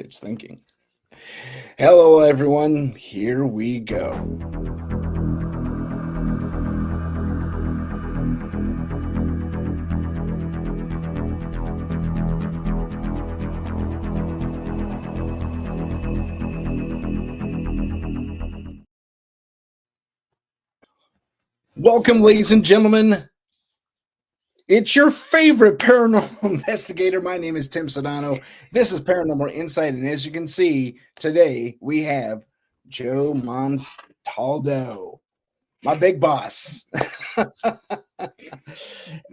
It's thinking. Hello, everyone. Here we go. Welcome, ladies and gentlemen. It's your favorite paranormal investigator. My name is Tim Sudano. This is Paranormal Insight, and as you can see, today we have Joe Montaldo, my big boss.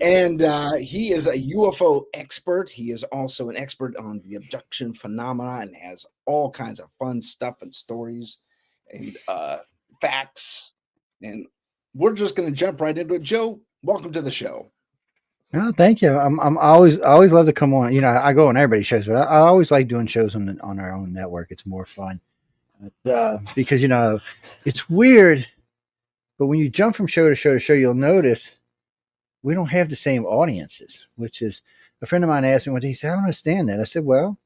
And he is a UFO expert. He is also an expert on the abduction phenomena and has all kinds of fun stuff and stories and facts. And we're just going to jump right into it. Joe, welcome to the show. Oh, thank you. I always love to come on. You know, I go on everybody's shows, but I always like doing shows on our own network. It's more fun because it's weird. But when you jump from show to show to show, you'll notice we don't have the same audiences. Which is a friend of mine asked me one day. He said, "I don't understand that." I said, "Well,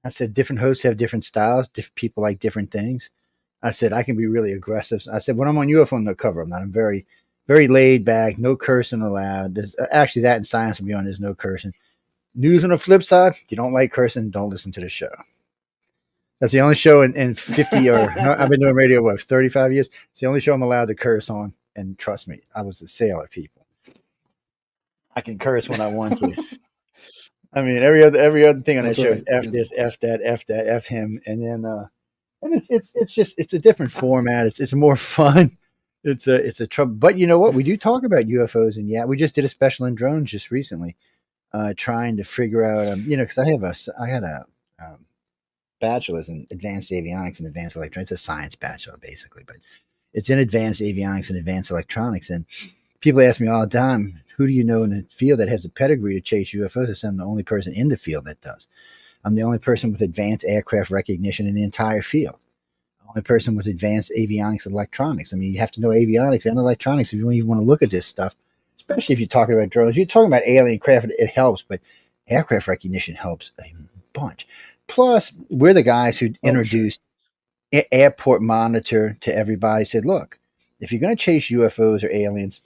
I said different hosts have different styles. Different people like different things." I said I can be really aggressive. I said when I'm on UFO Undercover, I'm very very laid back, no cursing allowed. There's actually that in Science and Beyond, there's no cursing. News on the flip side, if you don't like cursing, don't listen to the show. That's the only show in 50 or I've been doing radio, 35 years? It's the only show I'm allowed to curse on. And trust me, I was a sailor, people. I can curse when I want to. I mean, every other thing on that show is F this, F that, F that, F him. And then, and it's a different format. It's more fun. It's a trouble. But you know what? We do talk about UFOs. And yeah, we just did a special in drones just recently. Trying to figure out, because I had a bachelor's in Advanced Avionics and Advanced Electronics. It's a science bachelor, basically, but it's in Advanced Avionics and Advanced Electronics. And people ask me all the time, who do you know in the field that has a pedigree to chase UFOs? I said, I'm the only person in the field that does. I'm the only person with advanced aircraft recognition in the entire field. The only person with advanced avionics and electronics. I mean, you have to know avionics and electronics if you even want to look at this stuff. Especially if you're talking about drones, you're talking about alien craft, it helps, but aircraft recognition helps a bunch. Plus, we're the guys who introduced Airport Monitor to everybody. Said, look, if you're going to chase UFOs or aliens,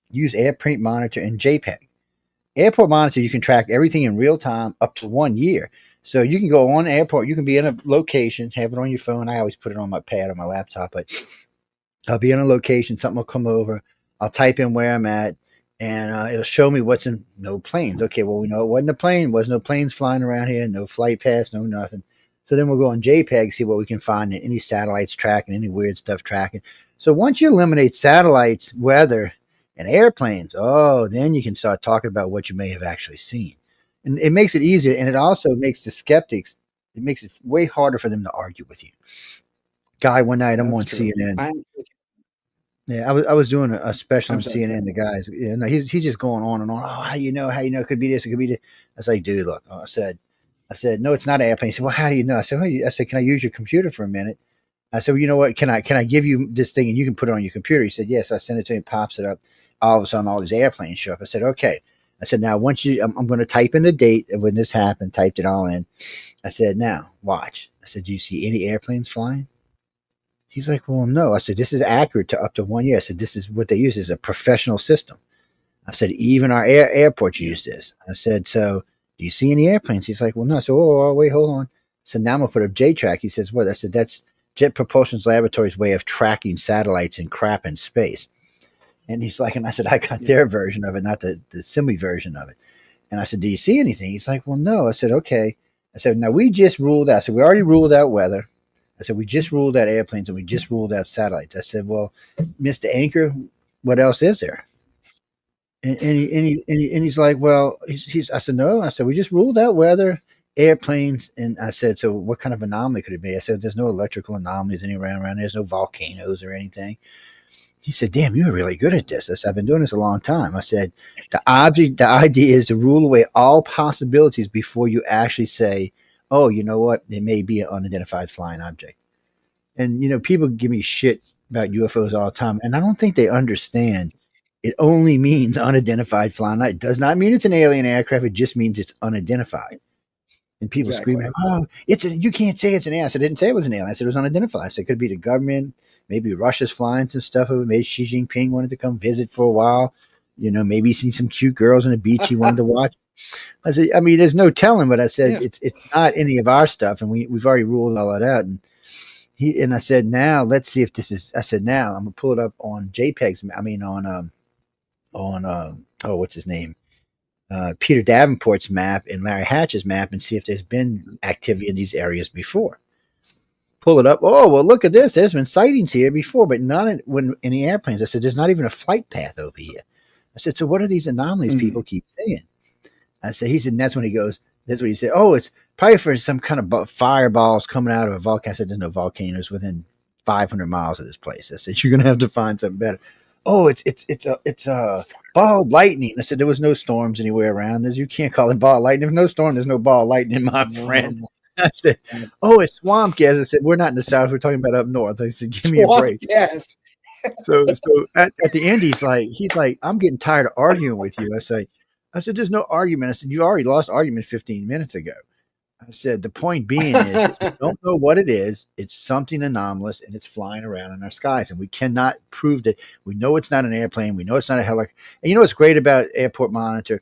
use Airport Monitor and JPEG. Airport Monitor, you can track everything in real time up to 1 year. So you can go on airport, you can be in a location, have it on your phone. I always put it on my pad on my laptop, but I'll be in a location, something will come over. I'll type in where I'm at, and it'll show me what's in no planes. Okay, well, we know it wasn't a plane. Was no planes flying around here, no flight paths, no nothing. So then we'll go on JPEG, see what we can find, any satellites tracking, any weird stuff tracking. So once you eliminate satellites, weather, and airplanes, then you can start talking about what you may have actually seen. And it makes it easier, and it also makes the skeptics, it makes it way harder for them to argue with you. Guy, one night I'm on CNN. Yeah, I was doing a special on CNN. The guys, he's just going on and on. Oh, how you know? It could be this, it could be this. I was like, dude, look. I said, no, it's not an airplane. He said, well, how do you know? I said, can I use your computer for a minute? I said, well, you know what? Can I give you this thing and you can put it on your computer? He said, yes. I sent it to him, pops it up. All of a sudden, all these airplanes show up. I said, okay. I said, now once I'm going to type in the date of when this happened. Typed it all in. I said, now watch. I said, do you see any airplanes flying? He's like, well, no. I said, this is accurate to up to 1 year. I said, this is what they use is a professional system. I said, even our airports use this. I said, so do you see any airplanes? He's like, well, no. So, wait, hold on. So now I'm going to put up JTRAC. He says, what? I said, that's Jet Propulsion Laboratory's way of tracking satellites and crap in space. And he's like, and I said, I got their version of it, not the semi version of it. And I said, do you see anything? He's like, well, no. I said, okay. I said, now we just ruled out. I said, we already ruled out weather. I said, we just ruled out airplanes and we just ruled out satellites. I said, well, Mr. Anchor, what else is there? And he's like, well, I said, no. I said, we just ruled out weather, airplanes. And I said, so what kind of anomaly could it be? I said, there's no electrical anomalies anywhere around. There's no volcanoes or anything. He said, damn, you're really good at this. I said, I've been doing this a long time. I said, the idea is to rule away all possibilities before you actually say, oh, you know what? It may be an unidentified flying object. And, people give me shit about UFOs all the time. And I don't think they understand it only means unidentified flying light. It does not mean it's an alien aircraft. It just means it's unidentified. And people Exactly. screaming, "Oh, you can't say it's an alien." I said, I didn't say it was an alien. I said it was unidentified. I said it could be the government. Maybe Russia's flying some stuff over. Maybe Xi Jinping wanted to come visit for a while. Maybe see some cute girls on the beach he wanted to watch. I said, I mean, there's no telling, but I said Yeah. it's not any of our stuff, and we've already ruled all that out. And I said, now let's see if this is. I said, now I'm gonna pull it up on JPEGs. I mean, on oh, what's his name? Peter Davenport's map and Larry Hatch's map, and see if there's been activity in these areas before. Pull it up. Oh, well, look at this. There's been sightings here before, but not in the airplanes. I said, there's not even a flight path over here. I said, so what are these anomalies people keep saying? I said, he said, and that's when he goes, that's what he said. Oh, it's probably for some kind of fireballs coming out of a volcano. I said, there's no volcanoes within 500 miles of this place. I said, you're going to have to find something better. Oh, it's a ball of lightning. I said, there was no storms anywhere around. You can't call it ball of lightning. There's no storm. There's no ball of lightning, my friend. I said, oh, it's swamp gas. I said, we're not in the South. We're talking about up north. I said, give me a break. Yes. So at the end, he's like, I'm getting tired of arguing with you. I said, there's no argument. I said, you already lost argument 15 minutes ago. I said, the point being is we don't know what it is. It's something anomalous, and it's flying around in our skies, and we cannot prove that. We know it's not an airplane. We know it's not a helicopter. And you know what's great about Airport Monitor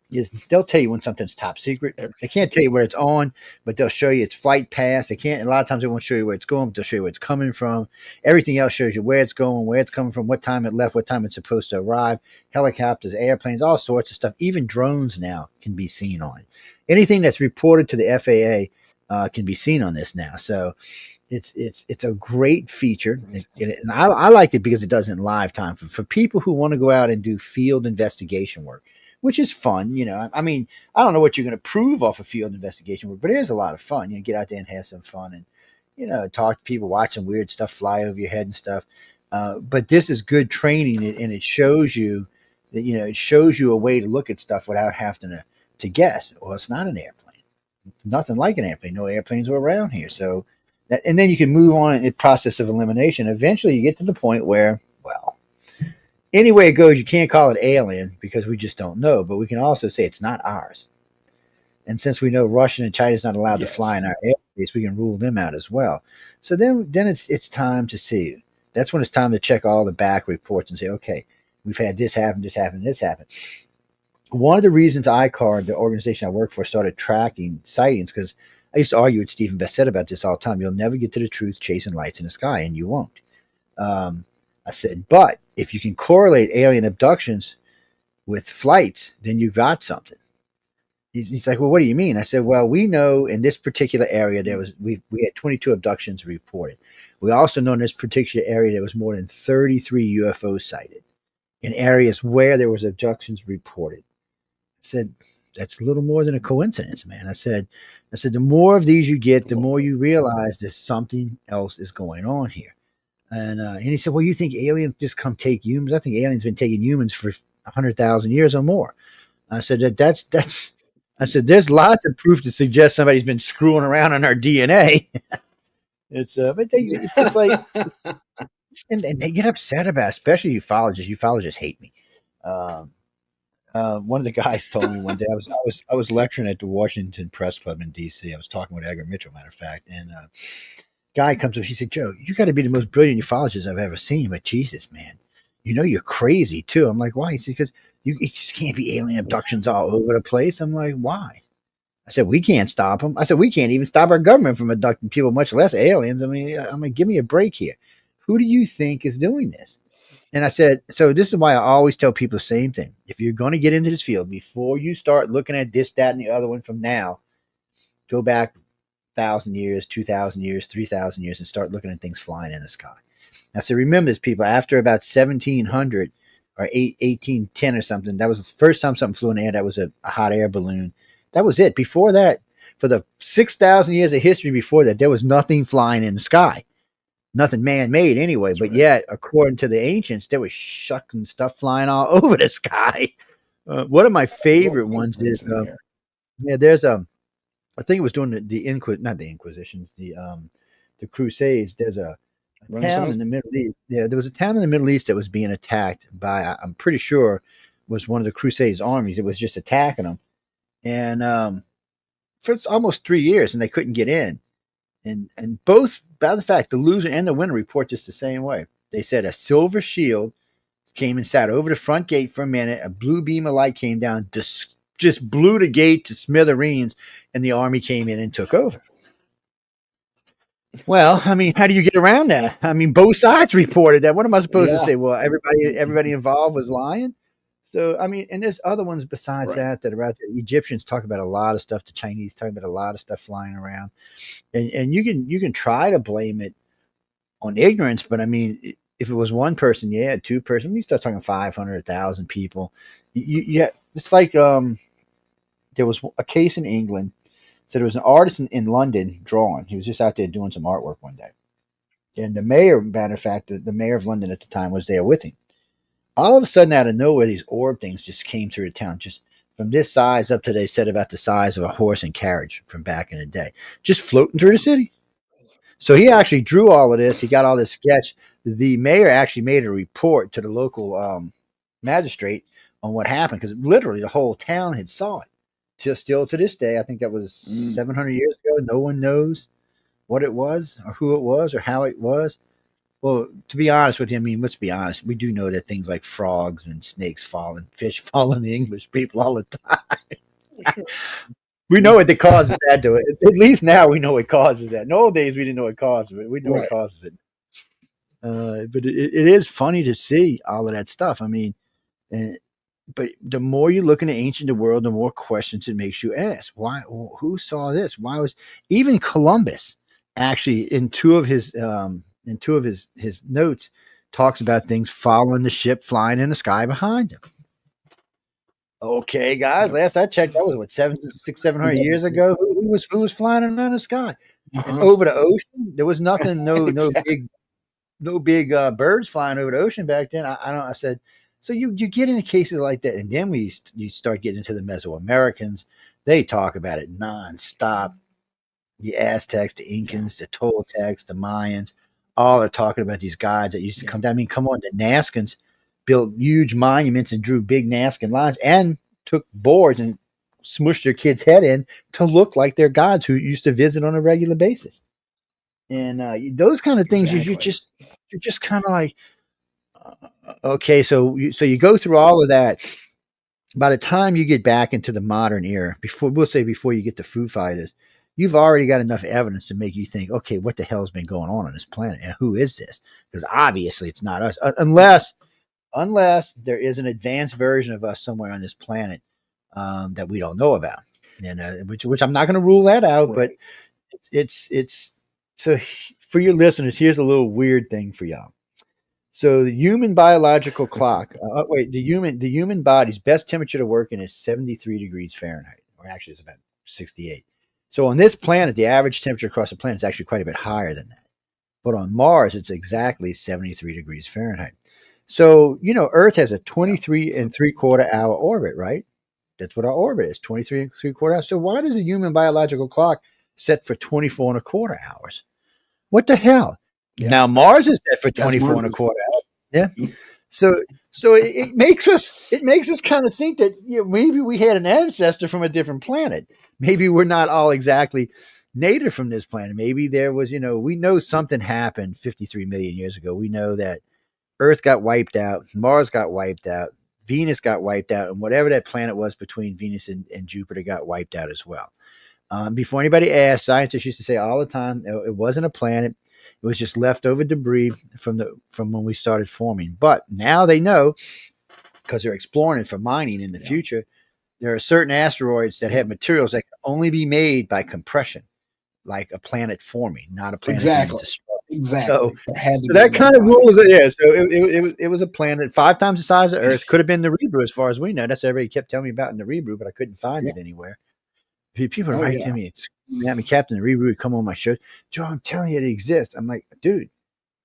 is they'll tell you when something's top secret. They can't tell you where it's on, but they'll show you its flight path. They can't. A lot of times they won't show you where it's going, but they'll show you where it's coming from. Everything else shows you where it's going, where it's coming from, what time it left, what time it's supposed to arrive. Helicopters, airplanes, all sorts of stuff. Even drones now can be seen on it. Anything that's reported to the FAA can be seen on this now. So it's a great feature, and I like it because it does it in live time for people who want to go out and do field investigation work, which is fun. I mean, I don't know what you're going to prove off of field investigation work, but it is a lot of fun. Get out there and have some fun, and talk to people, watch some weird stuff fly over your head and stuff. But this is good training, and it shows you that it shows you a way to look at stuff without having to guess. Well, it's not an airplane. It's nothing like an airplane. No airplanes were around here, so. And then you can move on in the process of elimination. Eventually, you get to the point where, well, any way it goes, you can't call it alien because we just don't know. But we can also say it's not ours. And since we know Russia and China is not allowed to fly in our airspace, we can rule them out as well. So then it's time to see. That's when it's time to check all the back reports and say, okay, we've had this happen, this happened, this happened. One of the reasons ICAR, the organization I work for, started tracking sightings because I used to argue with Stephen Bassett about this all the time. You'll never get to the truth chasing lights in the sky, and you won't. I said, but if you can correlate alien abductions with flights, then you got something. He's like, well, what do you mean? I said, well, we know in this particular area we had 22 abductions reported. We also know in this particular area there was more than 33 UFOs sighted in areas where there was abductions reported. I said, that's a little more than a coincidence, man. I said, the more of these you get, the more you realize that something else is going on here. And he said, well, you think aliens just come take humans? I think aliens been taking humans for 100,000 years or more. I said, I said, there's lots of proof to suggest somebody's been screwing around on our DNA. But it's like, and they get upset about it, especially ufologists. Ufologists hate me. One of the guys told me one day I was lecturing at the Washington Press Club in D.C. I was talking with Edgar Mitchell, matter of fact, and guy comes up. He said, "Joe, you got to be the most brilliant ufologist I've ever seen, but Jesus, man, you're crazy too." I'm like, "Why?" He said, "Because it just can't be alien abductions all over the place." I'm like, "Why?" I said, "We can't stop them." I said, "We can't even stop our government from abducting people, much less aliens." I mean, I'm like, "Give me a break here. Who do you think is doing this?" And I said, so this is why I always tell people the same thing. If you're going to get into this field, before you start looking at this, that, and the other one from now, go back 1,000 years, 2,000 years, 3,000 years, and start looking at things flying in the sky. Now, so remember this, people, after about 1700 or 1810 or something, that was the first time something flew in the air. That was a hot air balloon. That was it. Before that, for the 6,000 years of history before that, there was nothing flying in the sky. Nothing man-made anyway, but yet, according to the ancients, there was shucking stuff flying all over the sky. One of my favorite ones is, there's I think it was during not the Inquisitions, the Crusades. There's a town in the Middle East. Yeah, there was a town in the Middle East that was being attacked by, I'm pretty sure, was one of the Crusades armies. It was just attacking them, and for almost 3 years, and they couldn't get in. And both, by the fact, the loser and the winner report just the same way. They said a silver shield came and sat over the front gate for a minute. A blue beam of light came down, just blew the gate to smithereens, and the Army came in and took over. Well, I mean, how do you get around that? I mean, both sides reported that. What am I supposed to say? Well, everybody involved was lying. So, I mean, and there's other ones besides that are out there. Egyptians talk about a lot of stuff. The Chinese talk about a lot of stuff flying around, and you can try to blame it on ignorance, but I mean, if it was one person, yeah, two person, you start talking 500, 1,000 people. It's like there was a case in England. So there was an artist in London drawing. He was just out there doing some artwork one day. And the mayor, matter of fact, the mayor of London at the time was there with him. All of a sudden, out of nowhere, these orb things just came through the town, just from this size up to, they said, about the size of a horse and carriage from back in the day, just floating through the city. So he actually drew all of this. He got all this sketch. The mayor actually made a report to the local magistrate on what happened, because literally the whole town had saw it. Still to this day, I think that was 700 years ago. No one knows what it was or who it was or how it was. Well, to be honest with you, I mean, let's be honest. We do know that things like frogs and snakes fall and fish fall on the English people all the time. We know what the causes that to it. At least now we know what causes that. In the old days, we didn't know what causes it. We know what causes it. But it is funny to see all of that stuff. I mean, but the more you look into ancient world, the more questions it makes you ask. Why? Who saw this? Why was even Columbus actually in two of his notes talks about things following the ship flying in the sky behind him. Okay, guys. Last I checked, that was what 700 years ago. Who was flying around the sky? And over the ocean? There was nothing. No big birds flying over the ocean back then. I said. So you get into cases like that, and then you start getting into the Mesoamericans. They talk about it nonstop. The Aztecs, the Incans, the Toltecs, the Mayans, all are talking about these gods that used to come down. I mean, come on, the Nazcans built huge monuments and drew big Nazcan lines and took boards and smushed their kids' head in to look like their gods who used to visit on a regular basis. And those kind of things, you're just kind of like, okay, so you go through all of that. By the time you get back into the modern era, before you get to Foo Fighters, you've already got enough evidence to make you think, okay, what the hell's been going on this planet, and who is this? Because obviously it's not us, unless there is an advanced version of us somewhere on this planet that we don't know about, and which I'm not going to rule that out, but it's so for your listeners. Here's a little weird thing for y'all. So the human biological clock, the human body's best temperature to work in is 73 degrees Fahrenheit, or actually it's about 68. So on this planet, the average temperature across the planet is actually quite a bit higher than that. But on Mars, it's exactly 73 degrees Fahrenheit. So, Earth has a 23 and 3/4 hour orbit, right? That's what our orbit is, 23 and 3/4 hours. So why does a human biological clock set for 24 and 1/4 hours? What the hell? Yeah. Now Mars is set for 24 and 1/4 hours. Yeah. So it makes us kind of think that maybe we had an ancestor from a different planet. Maybe we're not all exactly native from this planet. Maybe there was, we know something happened 53 million years ago. We know that Earth got wiped out, Mars got wiped out, Venus got wiped out, and whatever that planet was between Venus and Jupiter got wiped out as well. Before anybody asks, scientists used to say all the time, it wasn't a planet. It was just leftover debris from when we started forming. But now they know, because they're exploring it for mining in the future, there are certain asteroids that have materials that can only be made by compression, like a planet forming, not a planet being destroyed. Exactly. So that kind of rules it. Yeah. So it was a planet 5 times the size of Earth. Could have been the Rebrew, as far as we know. That's what everybody kept telling me about in the Rebrew, but I couldn't find it anywhere. People are writing to me, it's at me, Captain Rebrew, come on my show. Joe, I'm telling you it exists. I'm like, dude,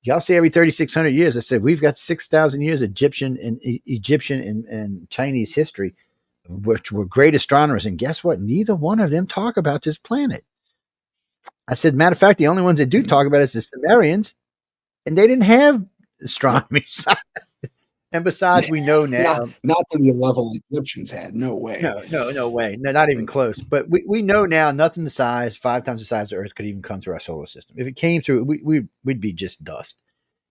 y'all say every 3,600 years. I said, we've got 6,000 years of Egyptian and Chinese history, which were great astronomers. And guess what? Neither one of them talk about this planet. I said, matter of fact, the only ones that do talk about it is the Sumerians, and they didn't have astronomy. And besides, we know now. Not to the level Egyptians had. No way. No way. No, not even close. But we know now nothing the size, 5 times the size of Earth could even come through our solar system. If it came through, we'd be just dust.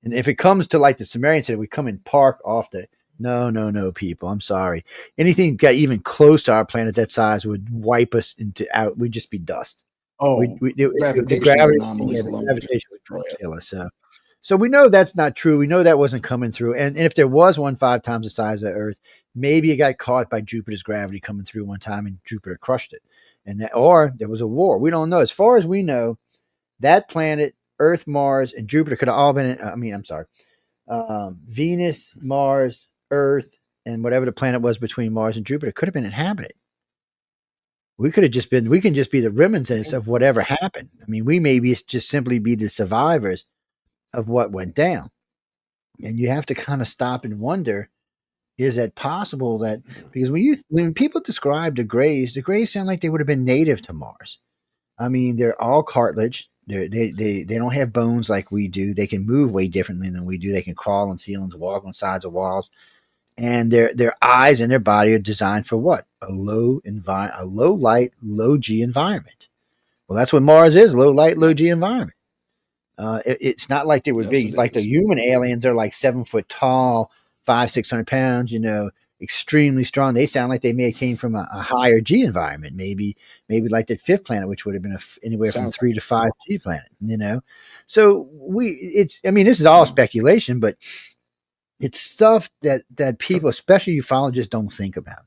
And if it comes to like the Sumerian said, we come and park off the no, people. I'm sorry. Anything got even close to our planet that size would wipe us into out. We'd just be dust. Oh, the gravity anomalies alone would destroy us. So we know that's not true. We know that wasn't coming through. And if there was one 5 times the size of Earth, maybe it got caught by Jupiter's gravity coming through one time and Jupiter crushed it. Or there was a war. We don't know. As far as we know, that planet, Earth, Mars, and Jupiter could have all been, Venus, Mars, Earth, and whatever the planet was between Mars and Jupiter could have been inhabited. We can just be the remnants of whatever happened. I mean, we may just simply be the survivors of what went down. And you have to kind of stop and wonder, is it possible that, because when people describe the Greys sound like they would have been native to Mars. I mean, they're all cartilage. They don't have bones like we do. They can move way differently than we do. They can crawl on ceilings, walk on sides of walls. And their eyes and their body are designed for what? A low light, low G environment. Well, that's what Mars is, low light, low G environment. It's not like they were big, like the human aliens are like 7 foot tall, 500-600 pounds, extremely strong. They sound like they may have came from a higher G environment, maybe like that fifth planet, which would have been anywhere from 3 to 5 G planet, So this is all speculation, but it's stuff that people, especially ufologists, don't think about.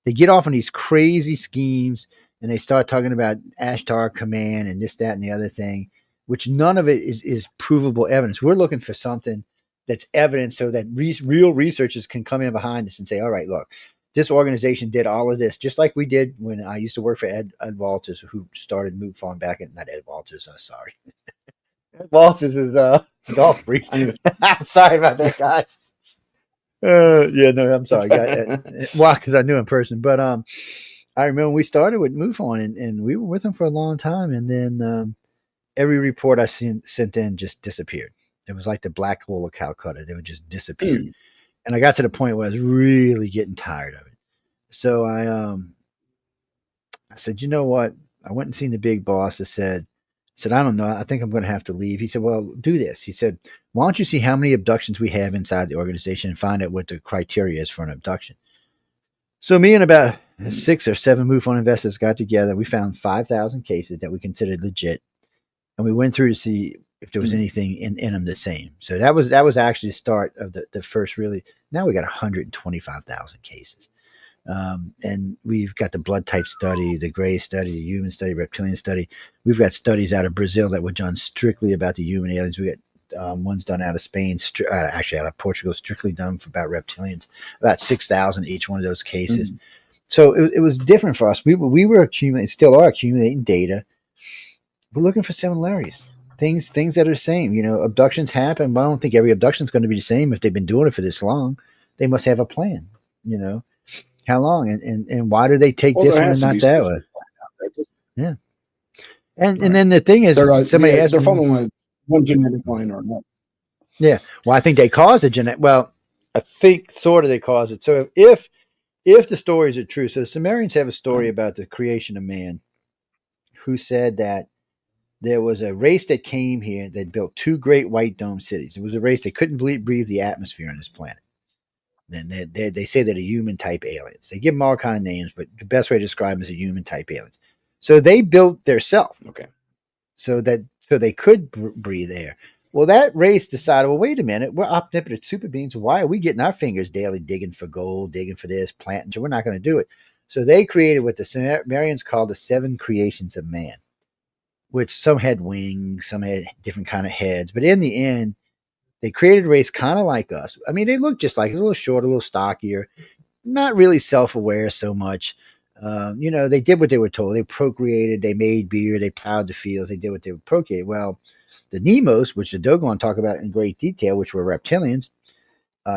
They get off on these crazy schemes and they start talking about Ashtar Command and this, that, and the other thing, which none of it is provable evidence. We're looking for something that's evidence so that real researchers can come in behind us and say, all right, look, this organization did all of this, just like we did when I used to work for Ed Walters, who started MoveFarm back in, not Ed Walters, sorry. Ed Walters is golf freak. Sorry about that, guys. I'm sorry, guys. Why? Because I knew in person. But I remember we started with MoveFarm, and we were with them for a long time, and then every report I sent in just disappeared. It was like the black hole of Calcutta. They would just disappear. And I got to the point where I was really getting tired of it. So I said, you know what? I went and seen the big boss. I said, I don't know. I think I'm going to have to leave. He said, well, do this. He said, why don't you see how many abductions we have inside the organization and find out what the criteria is for an abduction? So me and about 6 or 7 MoveFarm investors got together. We found 5,000 cases that we considered legit. And we went through to see if there was anything in them the same. So that was actually the start of the first really. Now we got 125,000 cases. And we've got the blood type study, the gray study, the human study, reptilian study. We've got studies out of Brazil that were done strictly about the human aliens. We got ones done out of Spain, actually out of Portugal, strictly done about reptilians, about 6,000 each one of those cases. So it was different for us. We were accumulating, still are accumulating data. We're looking for similarities, things that are the same. Abductions happen, but I don't think every abduction is going to be the same. If they've been doing it for this long, they must have a plan. How long and why do they take this one and not that one? Yeah. And then the thing is, somebody asked, they're following one genetic line or another. Yeah. Well, I think they caused the genetic. Well, I think sort of they caused it. So if the stories are true, so the Sumerians have a story about the creation of man, who said that there was a race that came here that built 2 great white dome cities. It was a race that couldn't breathe the atmosphere on this planet. Then they say they're the human type aliens. They give them all kind of names, but the best way to describe them is a human type aliens. So they built their self. Okay. So they could breathe air. Well, that race decided, well, wait a minute, we're omnipotent super beings. Why are we getting our fingers daily digging for gold, digging for this, planting? So we're not going to do it. So they created what the Sumerians called the 7 creations of man, which some had wings, some had different kind of heads. But in the end, they created a race kind of like us. I mean, they look just like us, a little shorter, a little stockier, not really self-aware so much. They did what they were told. They procreated, they made beer, they plowed the fields, they did what they would procreate. Well, the Nemos, which the Dogon talk about in great detail, which were reptilians,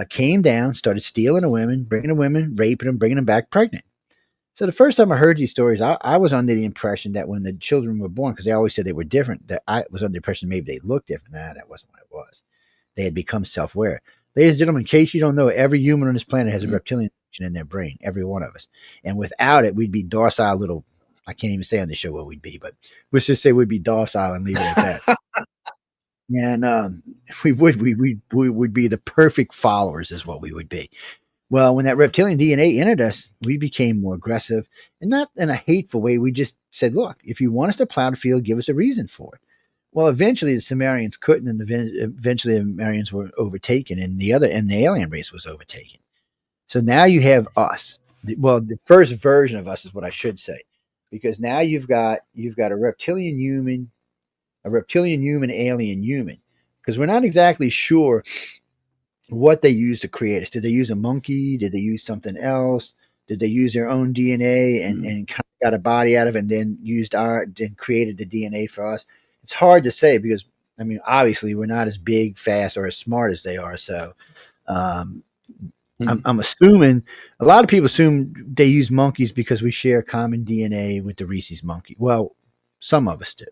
came down, started stealing the women, bringing the women, raping them, bringing them back pregnant. So the first time I heard these stories, I was under the impression that when the children were born, because they always said they were different, that I was under the impression maybe they looked different. Nah, that wasn't what it was. They had become self-aware. Ladies and gentlemen, in case you don't know, every human on this planet has a reptilian in their brain, every one of us. And without it, we'd be docile little, I can't even say on the show what we'd be, but let's just say we'd be docile and leave it at that. And we would be the perfect followers is what we would be. Well, when that reptilian DNA entered us, we became more aggressive, and not in a hateful way. We just said, look, if you want us to plow the field, give us a reason for it. Well, eventually the Sumerians couldn't, and eventually the Sumerians were overtaken, and the alien race was overtaken. So now you have us. Well, the first version of us is what I should say, because now you've got a reptilian human alien human, because we're not exactly sure what they used to create us. Did they use a monkey? Did they use something else? Did they use their own DNA and kind of got a body out of it and then created the DNA for us? It's hard to say because, I mean, obviously we're not as big, fast, or as smart as they are. So I'm assuming a lot of people assume they use monkeys because we share common DNA with the rhesus monkey. Well, some of us do.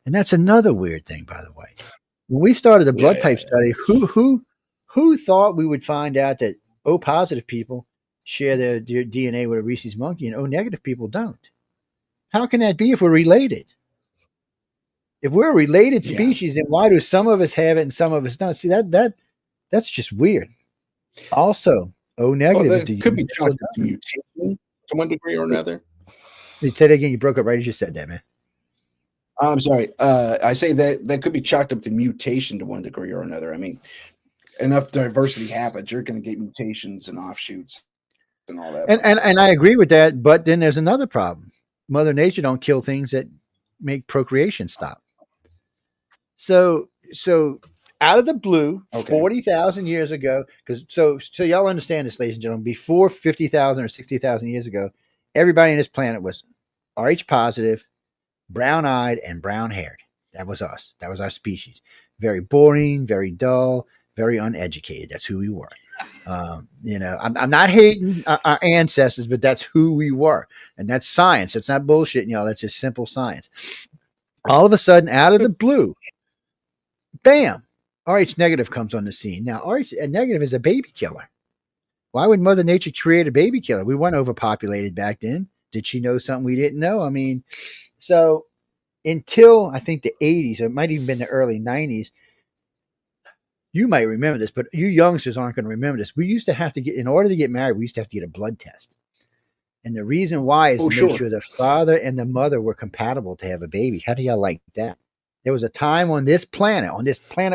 And that's another weird thing, by the way. When we started the blood type study, who thought we would find out that O positive people share their DNA with a rhesus monkey and O negative people don't? How can that be if we're related? If we're a related species, then why do some of us have it and some of us don't? See, that's just weird. Also, O negative could be chalked up to mutation to one degree or another. You say that again. You broke up right as you said that, man. I'm sorry. I say that could be chalked up to mutation to one degree or another. I mean, enough diversity happens, you're going to get mutations and offshoots and all that. And I agree with that, but then there's another problem. Mother Nature don't kill things that make procreation stop. So out of the blue, 40,000 years ago, because so y'all understand this, ladies and gentlemen, before 50,000 or 60,000 years ago, everybody on this planet was Rh positive, brown-eyed, and brown-haired. That was us. That was our species. Very boring, very dull, very uneducated. That's who we were. I'm not hating our ancestors, but that's who we were. And that's science. That's not bullshit, y'all. That's just simple science. All of a sudden, out of the blue, bam, Rh negative comes on the scene. Now, Rh negative is a baby killer. Why would Mother Nature create a baby killer? We weren't overpopulated back then. Did she know something we didn't know? I mean, so until I think the 80s, or it might even been the early 90s, you might remember this, but you youngsters aren't going to remember this. We used to have to get, in order to get married, we used to have to get a blood test. And the reason why is to make sure the father and the mother were compatible to have a baby. How do y'all like that? There was a time on this planet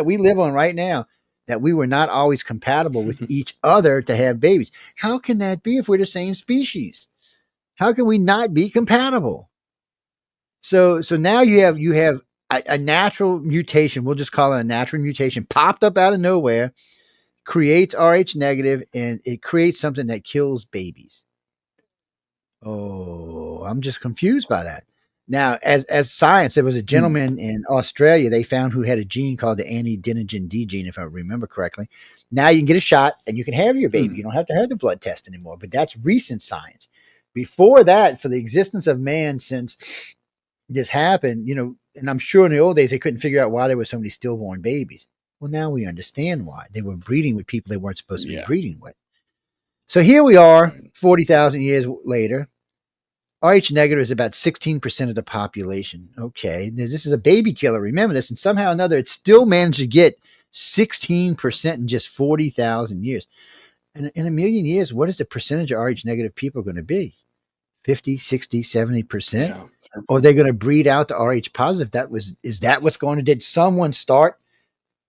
we live on right now, that we were not always compatible with each other to have babies. How can that be if we're the same species? How can we not be compatible? So now you have a natural mutation. We'll just call it a natural mutation, popped up out of nowhere, creates Rh negative, and it creates something that kills babies. Oh, I'm just confused by that. Now, as science, there was a gentleman in Australia they found who had a gene called the adeninogen D gene, if I remember correctly. Now you can get a shot and you can have your baby. You don't have to have the blood test anymore, but that's recent science. Before that, for the existence of man since this happened, and I'm sure in the old days they couldn't figure out why there were so many stillborn babies. Well, now we understand why. They were breeding with people they weren't supposed to be breeding with. So here we are, 40,000 years later. Rh negative is about 16% of the population. Okay, now, this is a baby killer. Remember this, and somehow or another, it still managed to get 16% in just 40,000 years. And in a million years, what is the percentage of Rh negative people going to be? 50, 60, 70%? Yeah. Or are they going to breed out the Rh positive? Is that what's going to, did someone start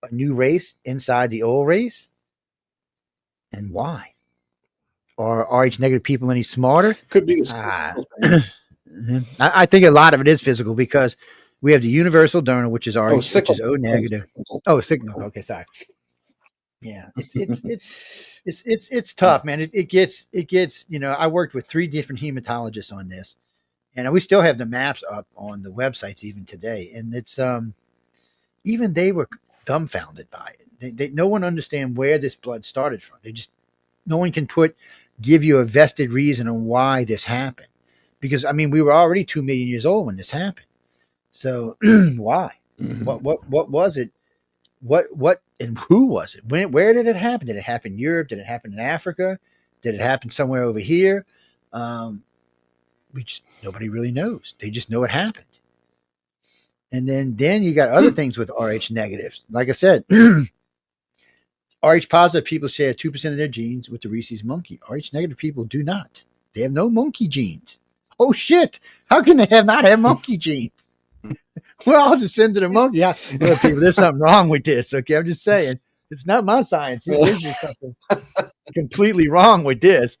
a new race inside the old race? And why? Are Rh negative people any smarter? Could be. I think a lot of it is physical because we have the universal donor, which is Rh, which is O negative. Oh, signal. Okay, sorry. Yeah, it's tough, man. It gets. I worked with 3 different hematologists on this, and we still have the maps up on the websites even today. And it's even they were dumbfounded by it. No one understand where this blood started from. No one can give you a vested reason on why this happened. Because we were already 2 million years old when this happened. So why? What was it? what and who was it? Where did it happen? Did it happen in Europe? Did it happen in Africa? Did it happen somewhere over here? Um, we just nobody really knows. They just know it happened. And then you got other things with RH negatives. Like I said, RH positive people share 2% of their genes with the rhesus monkey. RH negative people do not. They have no monkey genes. Oh shit! How can they not have monkey genes? We're all descended of monkey. Look, people, there's something wrong with this. Okay, I'm just saying. It's not my science. There's just something completely wrong with this.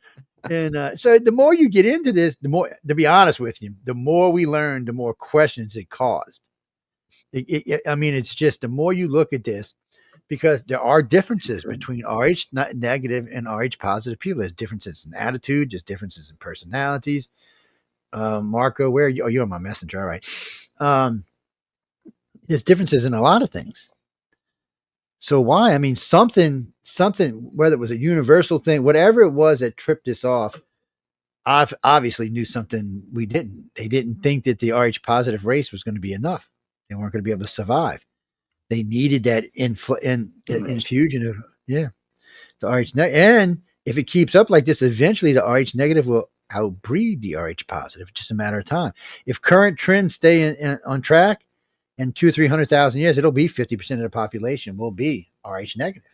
And so the more you get into this, the more, to be honest with you, the more we learn, the more questions it caused. I mean, it's just the more you look at this, because there are differences between RH negative and RH positive people. There's differences in attitude, there's differences in personalities. Marco, where are you? Oh, you're my messenger. All right. There's differences in a lot of things. So why? I mean, something, whether it was a universal thing, whatever it was that tripped this off, I've obviously knew something we didn't. They didn't think that the RH positive race was going to be enough. They weren't going to be able to survive. They needed that infusion of the RH negative. And if it keeps up like this, eventually the RH negative will outbreed the RH positive. It's just a matter of time. If current trends stay on track, in 200,000 or 300,000 years, it'll be 50% of the population will be RH negative.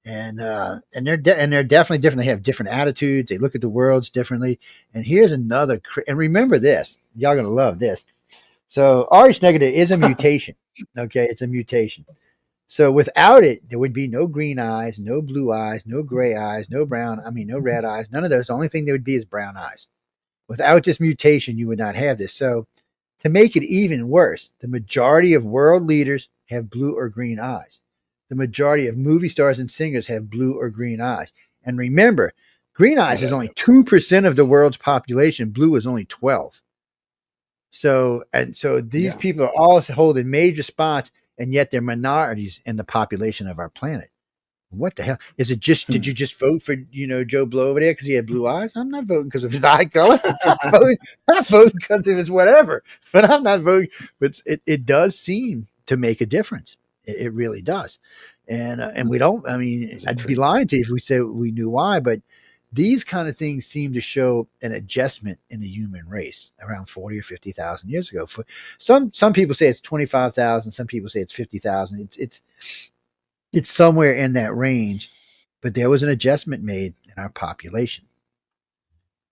And they're definitely different. They have different attitudes. They look at the worlds differently. And here's another. And remember this, y'all gonna love this. So RH negative is a mutation. Okay, it's a mutation. So without it, there would be no green eyes, no blue eyes, no gray eyes, no brown. I mean, no red eyes. None of those. The only thing there would be is brown eyes. Without this mutation, you would not have this. So to make it even worse, the majority of world leaders have blue or green eyes. The majority of movie stars and singers have blue or green eyes. And remember, green eyes is only 2% of the world's population. Blue is only 12. So these people are all holding major spots, and yet they're minorities in the population of our planet. What the hell is it? Just did you just vote for Joe Blow over there because he had blue eyes? I'm not voting because of his eye color. I'm voting because of his whatever. But I'm not voting. But it does seem to make a difference. It really does. And we don't. I mean, I'd be lying to you if we say we knew why. But these kind of things seem to show an adjustment in the human race around 40 or 50,000 years ago. For some people say it's 25,000. Some people say it's 50,000. It's somewhere in that range, but there was an adjustment made in our population,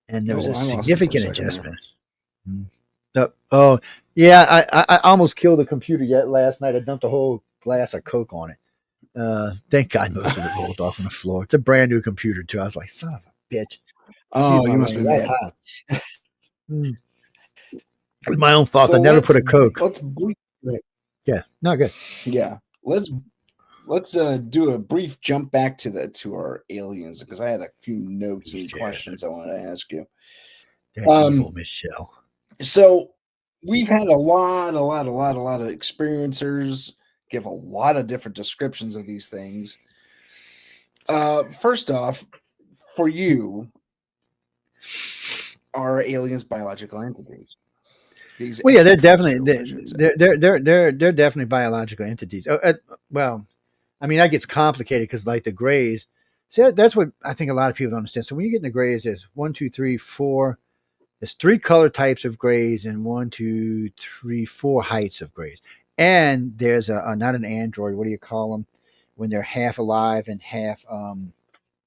and there was a significant adjustment. I almost killed the computer last night. I dumped a whole glass of Coke on it. Thank God most of it rolled off on the floor. It's a brand new computer too. I was like, son of a bitch. Oh, you must be mad. It was my own fault. So I never put a Coke. Yeah, not good. Yeah, let's do a brief jump back to our aliens, because I had a few notes and questions I wanted to ask you. Evil Michelle. So we've had a lot of experiencers give a lot of different descriptions of these things. First off, for you, are aliens biological entities? Well, yeah, they're definitely they're definitely biological entities. Well, I mean, that gets complicated because, like the grays, see, that's what I think a lot of people don't understand. So when you get in the grays, there's 1, 2, 3, 4. There's 3 color types of grays and 1, 2, 3, 4 heights of grays. And there's not an android. What do you call them when they're half alive and half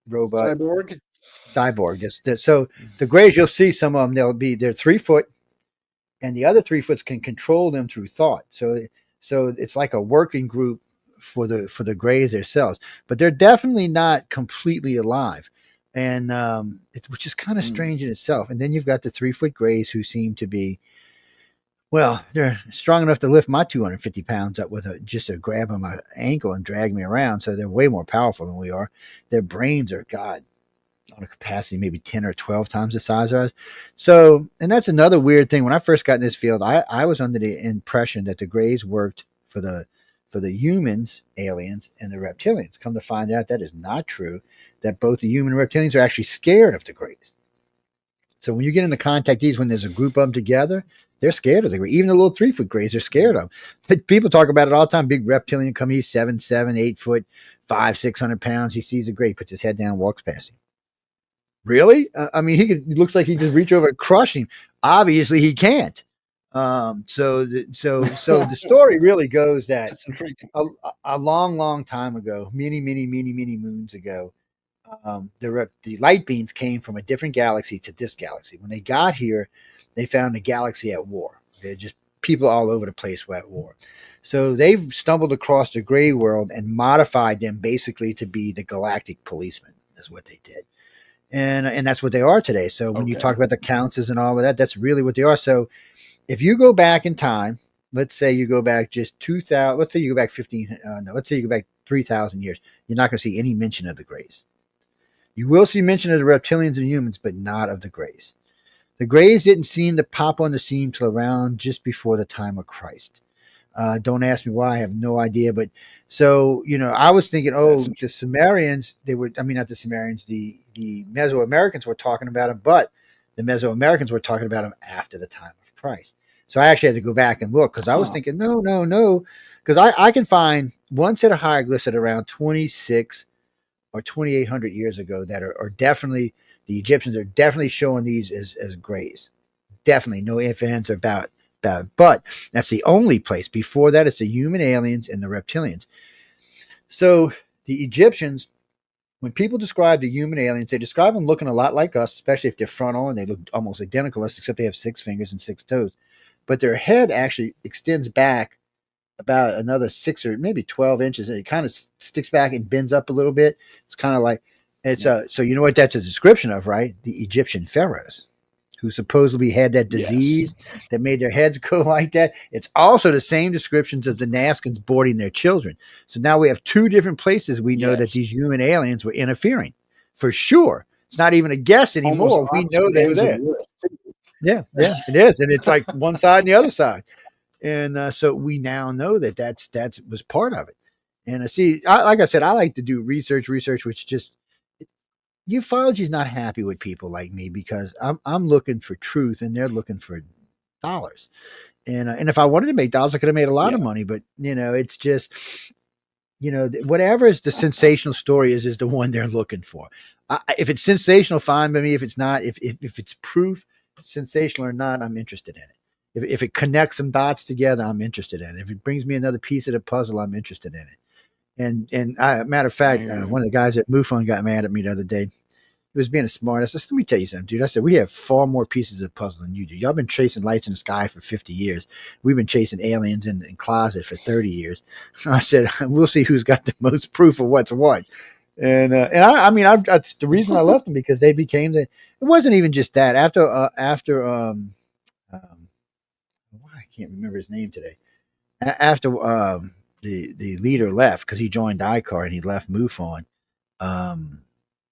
robot? Cyborg. So the grays, you'll see some of them. They're 3 foot, and the other 3 foots can control them through thought. So it's like a working group for the grays themselves, but they're definitely not completely alive, and which is kind of strange in itself. And then you've got the 3 foot grays who seem to be, well, they're strong enough to lift my 250 pounds up with just a grab on my ankle and drag me around. So they're way more powerful than we are. Their brains are, God, on a capacity maybe 10 or 12 times the size of ours. So, and that's another weird thing. When I first got in this field, I was under the impression that the grays worked for the humans, aliens, and the reptilians. Come to find out, that is not true. That both the human and reptilians are actually scared of the grays. So when you get into contact these, when there's a group of them together, They're scared of the gray. Even the little 3-foot grays, they're scared of. But people talk about it all the time. Big reptilian come, he's 7'7", 8 foot, 600 pounds. He sees a gray, puts his head down, and walks past him. Really? I mean, he looks like he just reach over and crush him. Obviously, he can't. So the story really goes that a long time ago, many moons ago, the light beams came from a different galaxy to this galaxy. When they got here, they found the galaxy at war. They're just people all over the place were at war. So they've stumbled across the gray world and modified them basically to be the galactic policemen. Is what they did. And that's what they are today. So when you talk about the councils and all of that, that's really what they are. So if you go back in time, let's say you go back just 2,000, let's say you go back 3,000 years, you're not going to see any mention of the grays. You will see mention of the reptilians and humans, but not of the grays. The grays didn't seem to pop on the scene till around just before the time of Christ. Don't ask me why. I have no idea. But so, I was thinking, the Sumerians, not the Sumerians, the Mesoamericans were talking about them, but the Mesoamericans were talking about them after the time of Christ. So I actually had to go back and look because I was thinking, no. Because I can find one set of hieroglyphs at around 26 or 2,800 years ago that are definitely, the Egyptians are definitely showing these as grays. Definitely. No ifs, ands, or about. But that's the only place. Before that, it's the human aliens and the reptilians. So the Egyptians, when people describe the human aliens, they describe them looking a lot like us, especially if they're frontal and they look almost identical to us, except they have 6 fingers and 6 toes. But their head actually extends back about another 6 or maybe 12 inches, and it kind of sticks back and bends up a little bit. It's kind of like so you know what that's a description of, right? The Egyptian pharaohs, who supposedly had that disease that made their heads go like that. It's also the same descriptions of the Nazcans boarding their children. So now we have 2 different places we know that these human aliens were interfering. For sure. It's not even a guess anymore. We know they were there. Yeah, it is. And it's like one side and the other side. And so we now know that was part of it. And like I said, I like to do research, which just, ufology is not happy with people like me because I'm looking for truth and they're looking for dollars. And if I wanted to make dollars, I could have made a lot of money. But it's just, whatever is the sensational story is the one they're looking for. If it's sensational, fine by me. If it's not, if it's proof, sensational or not, I'm interested in it. If it connects some dots together, I'm interested in it. If it brings me another piece of the puzzle, I'm interested in it. And matter of fact, one of the guys at MUFON got mad at me the other day. He was being a smart. I said, let me tell you something, dude. I said, we have far more pieces of the puzzle than you do. Y'all been chasing lights in the sky for 50 years. We've been chasing aliens in the closet for 30 years. I said, we'll see who's got the most proof of what's what. And that's the reason I left them, because they became it wasn't even just that. After I can't remember his name today. After the leader left, because he joined ICAR and he left MUFON,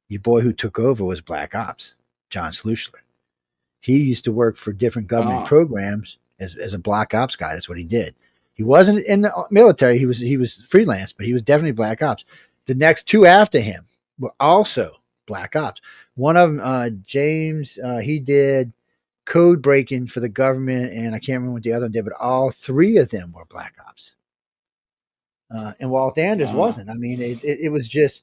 your boy who took over was Black Ops, John Slushler. He used to work for different government programs as a Black Ops guy. That's what he did. He wasn't in the military. He was freelance, but he was definitely Black Ops. The next 2 after him were also Black Ops. One of them, James, he did code breaking for the government, and I can't remember what the other one did, but all 3 of them were Black Ops. And Walt Anders wasn't. I mean, it was just.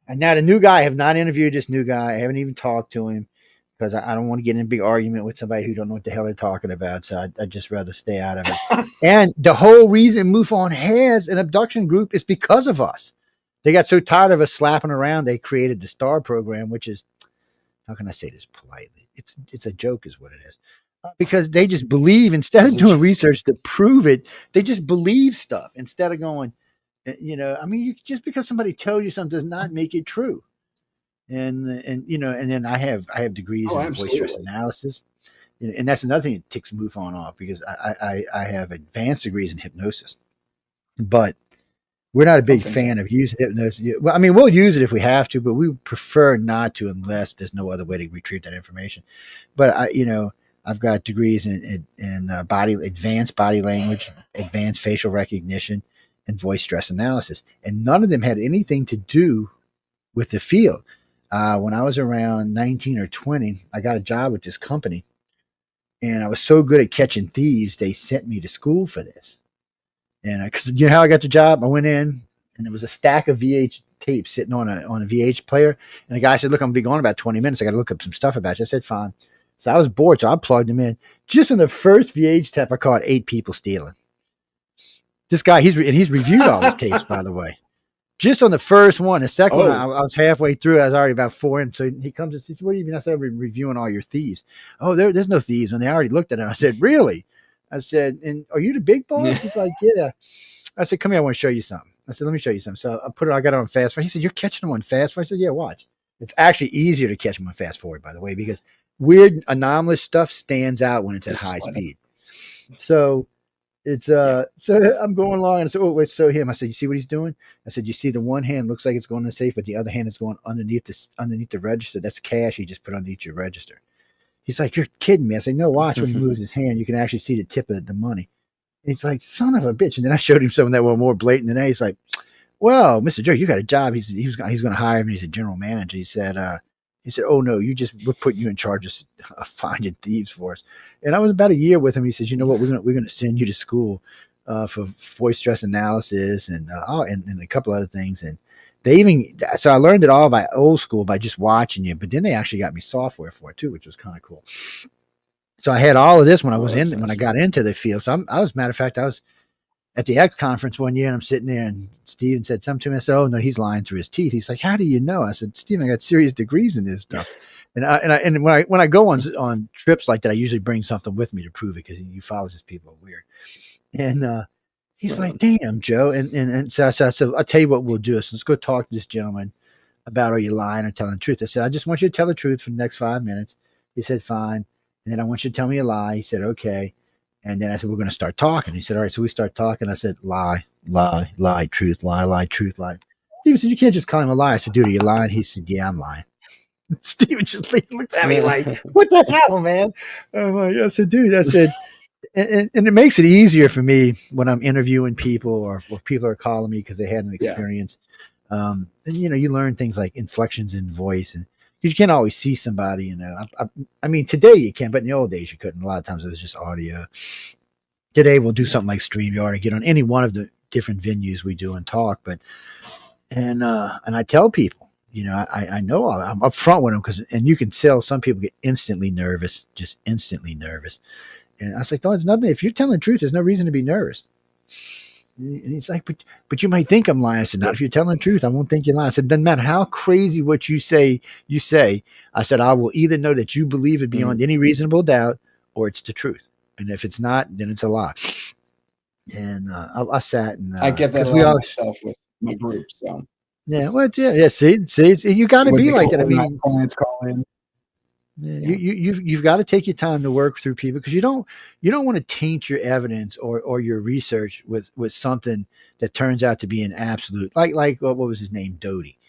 And now the new guy, I have not interviewed this new guy. I haven't even talked to him because I don't want to get in a big argument with somebody who don't know what the hell they're talking about. So I'd just rather stay out of it. And the whole reason MUFON has an abduction group is because of us. They got so tired of us slapping around, they created the STAR program, which is, how can I say this politely? It's a joke is what it is. Because they just believe, instead of doing research to prove it, they just believe stuff instead of going, just because somebody tells you something does not make it true. And then I have degrees in voice stress analysis, and that's another thing that ticks MUFON off, because I have advanced degrees in hypnosis, but we're not a big fan of using hypnosis. Well, I mean, we'll use it if we have to, but we prefer not to unless there's no other way to retrieve that information. But I've got degrees in advanced body language, advanced facial recognition, and voice stress analysis. And none of them had anything to do with the field. When I was around 19 or 20, I got a job with this company, And I was so good at catching thieves, they sent me to school for this. And because you know how I got the job, I went in and there was a stack of VH tapes sitting on a VH player. And the guy said, "Look, I'm gonna be gone about 20 minutes. I got to look up some stuff about you." I said, "Fine." So I was bored, so I plugged them in. Just in the first VH tape, I caught 8 people stealing. This guy, he's reviewed all his tapes, by the way. Just on the first one. The second one, I was halfway through. I was already about 4 in. So he comes and says, "What do you mean?" I said, "I'm reviewing all your thieves." "Oh, there's no thieves." And they already looked at it. I said, "Really?" I said, "And are you the big boss?" He's like, "Yeah." I said, "Come here. I want to show you something." I said, "Let me show you something." So I got it on fast forward. He said, "You're catching them on fast forward?" I said, "Yeah, watch." It's actually easier to catch them on fast forward, by the way, because weird anomalous stuff stands out when it's at high speed. So it's so I'm going along and I said, "Oh, let's show him." I said, "You see what he's doing?" I said, "You see the one hand looks like it's going in the safe, but the other hand is going underneath the register. That's cash he just put underneath your register." He's like, "You're kidding me." I said, "No, watch when he moves his hand. You can actually see the tip of the money." And he's like, "Son of a bitch." And then I showed him something that were more blatant than that. He's like, "Well, Mr. Joe, you got a job." He's going to hire me as a general manager. He said, "Oh no, we're putting you in charge of finding thieves for us." And I was about a year with him. He says, "You know what? We're gonna send you to school for voice stress analysis and a couple other things." And so I learned it all by old school by just watching you. But then they actually got me software for it too, which was kind of cool. So I had all of this when I got into the field. So matter of fact, I was at the X conference one year and I'm sitting there and Steven said something to me. I said, "Oh no, he's lying through his teeth." He's like, "How do you know?" I said, "Steven, I got serious degrees in this stuff." And when I go on trips like that, I usually bring something with me to prove it because ufologists people are weird. And he's like, "Damn, Joe." So I said, "I'll tell you what we'll do. So let's go talk to this gentleman about are you lying or telling the truth." I said, "I just want you to tell the truth for the next 5 minutes." He said, "Fine." And then "I want you to tell me a lie." He said, "Okay." And then I said, "We're going to start talking." He said, "All right." So we start talking. I said, "Lie, lie, lie, truth, lie, truth, lie." Steven said, "You can't just call him a lie." I said, "Dude, are you lying?" He said, "Yeah, I'm lying." Steven just looked at me like, "What the hell, man?" I said, "Dude," I said, and it makes it easier for me when I'm interviewing people or if people are calling me because they had an experience. And you learn things like inflections in voice and because you can't always see somebody, I mean, today you can, but in the old days you couldn't. A lot of times it was just audio. Today we'll do something like StreamYard or get on any one of the different venues we do and talk. And I tell people, I know I'm upfront with them and you can tell some people get instantly nervous, just instantly nervous. And I was like, "No, it's nothing. If you're telling the truth, there's no reason to be nervous." And he's like, but you might think I'm lying." I said, "Not if you're telling the truth. I won't think you're lying." I said, "Doesn't matter how crazy what you say. I said, I will either know that you believe it beyond any reasonable doubt or it's the truth. And if it's not, then it's a lie." And I sat and I get that a lot myself with my group. So yeah, well, yeah. See, you got to be like that. I mean, clients call in. Yeah. You've got to take your time to work through people because you don't want to taint your evidence or your research with something that turns out to be an absolute like what was his name, Doty.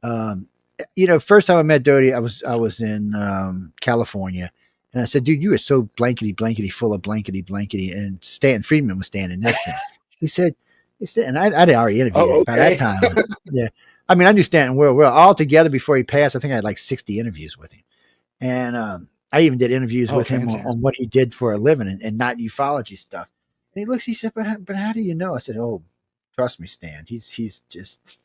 First time I met Doty, I was in California, and I said, "Dude, you are so blankety full of blankety," and Stan Friedman was standing next to him. He said, and I'd already interviewed him by that time. Yeah, I mean, I knew Stanton well. All together before he passed, I think I had like 60 interviews with him. And I even did interviews with him on what he did for a living and not ufology stuff. And he looks, he said, but how do you know?" I said, "Oh, trust me, Stan. He's just."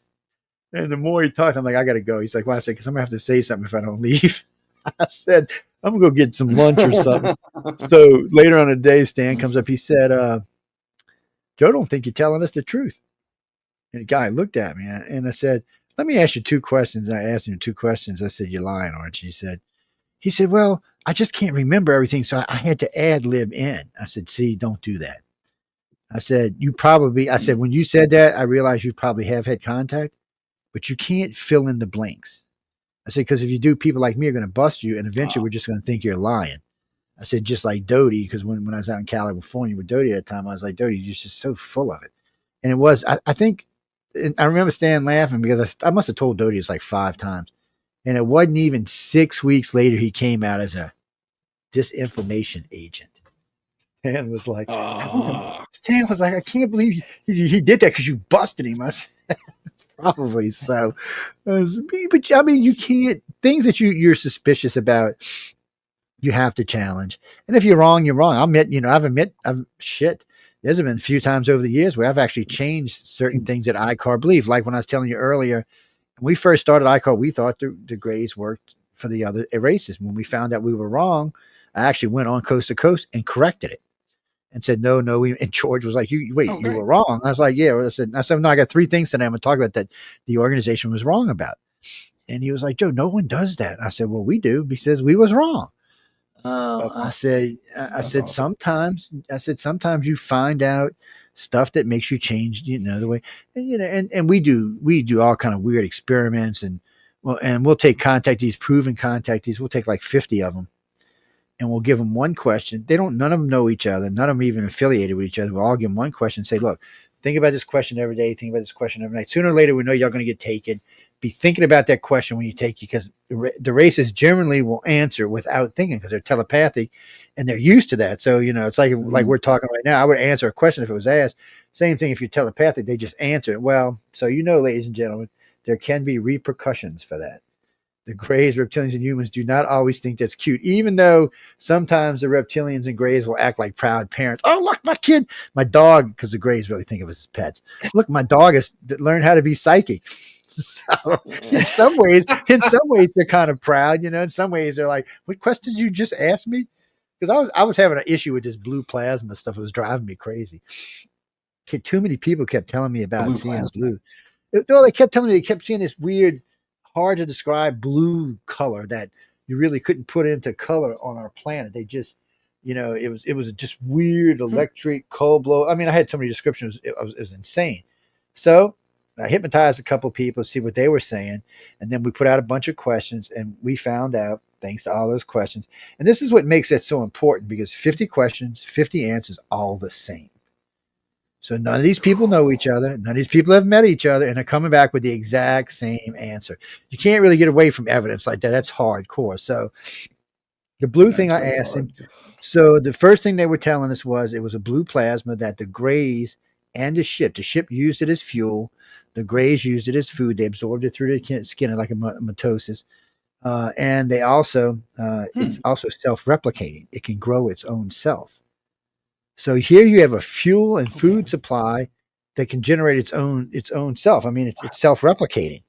And the more he talked, I'm like, "I got to go." He's like, "Well," I said, "because I'm going to have to say something if I don't leave." I said, "I'm going to go get some lunch or something." So later on in the day, Stan comes up. He said, "Joe, don't think you're telling us the truth." And the guy looked at me and I said, "Let me ask you 2 questions." And I asked him 2 questions. I said, "You're lying, aren't you?" He said, "Well, I just can't remember everything, so I had to ad lib in." I said, "See, don't do that." I said, "When you said that, I realized you probably have had contact, but you can't fill in the blanks." I said, "Because if you do, people like me are going to bust you, and eventually we're just going to think you're lying." I said, "Just like Doty, because when I was out in California with Doty at the time, I was like, Doty, you're just so full of it." And it was, I think, I remember Stan laughing because I must have told Doty it's like 5 times. And it wasn't even 6 weeks later, he came out as a disinformation agent. Stan was like, "I can't believe he did that because you busted him." I said, "Probably so." But I mean, you can't, things that you're suspicious about, You have to challenge. And if you're wrong, you're wrong. I've shit. There's been a few times over the years where I've actually changed certain things that ICAR believe. Like when I was telling you earlier, when we first started ICAR, we thought the grays worked for the other races. When we found out we were wrong, I actually went on coast to coast and corrected it and said, no. And George was like, you were wrong. I was like, yeah. I said, no, I got three things today I'm going to talk about that the organization was wrong about. And he was like, Joe, no one does that. I said, well, we do. He says we was wrong. I said awesome. sometimes you find out stuff that makes you change, the way, and we do all kind of weird experiments and we'll take proven contactees. We'll take like 50 of them and we'll give them one question. None of them know each other. None of them even affiliated with each other. We'll all give them one question and say, look, think about this question every day. Think about this question every night. Sooner or later, we know you're going to get taken. Be thinking about that question when you take you, because the races generally will answer without thinking because they're telepathic and they're used to that. So, it's like we're talking right now. I would answer a question if it was asked. Same thing if you're telepathic, they just answer it. Well, so, ladies and gentlemen, there can be repercussions for that. The grays, reptilians, and humans do not always think that's cute, even though sometimes the reptilians and grays will act like proud parents. Oh, look, my kid, my dog, because the grays really think of us as pets. Look, my dog has learned how to be psychic. So in some ways, they're kind of proud, in some ways they're like, what question did you just ask me? Because I was having an issue with this blue plasma stuff. It was driving me crazy. Too many people kept telling me about seeing blue. No, they kept telling me they kept seeing this weird, hard to describe blue color that you really couldn't put into color on our planet. They just, it was just weird electric cold blow. I mean, I had so many descriptions. It was insane. So I hypnotized a couple people to see what they were saying. And then we put out a bunch of questions and we found out, thanks to all those questions. And this is what makes it so important, because 50 questions, 50 answers, all the same. So none of these people know each other. None of these people have met each other, and they're coming back with the exact same answer. You can't really get away from evidence like that. That's hardcore. So the blue thing, I asked him. So the first thing they were telling us was it was a blue plasma that the grays and the ship used it as fuel. The grays used it as food. They absorbed it through the skin like a mitosis. And they also, it's also self-replicating. It can grow its own self. So here you have a fuel and food supply that can generate its own self. I mean, it's self-replicating.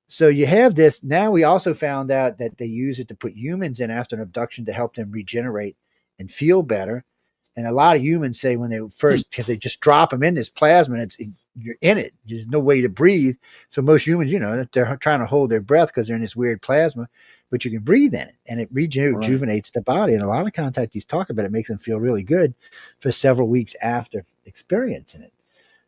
So you have this. Now we also found out that they use it to put humans in after an abduction to help them regenerate and feel better. And a lot of humans say when they first, because they just drop them in this plasma, and you're in it. There's no way to breathe. So most humans, they're trying to hold their breath because they're in this weird plasma, but you can breathe in it, and it rejuvenates the body. And a lot of contactees talk about it. It makes them feel really good for several weeks after experiencing it.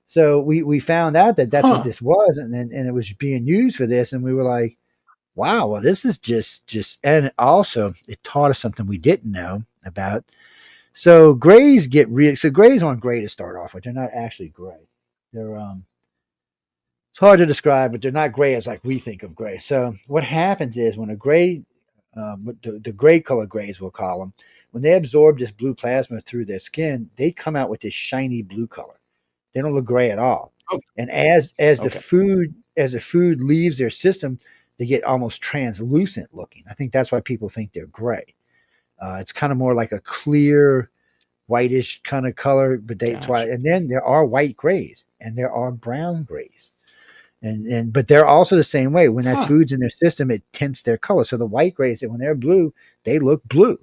So we found out that that's what this was, and it was being used for this, and we were like, wow, well, this is just, and also it taught us something we didn't know about. So grays grays aren't gray to start off with. They're not actually gray. They're it's hard to describe, but they're not gray as like we think of gray. So what happens is when a gray, the gray color grays we'll call them, when they absorb this blue plasma through their skin, they come out with this shiny blue color. They don't look gray at all. And as the food leaves their system, they get almost translucent looking. I think that's why people think they're gray. It's kind of more like a clear, whitish kind of color, but and then there are white grays and there are brown grays. But they're also the same way. When that food's in their system, it tints their color. So the white grays, when they're blue, they look blue.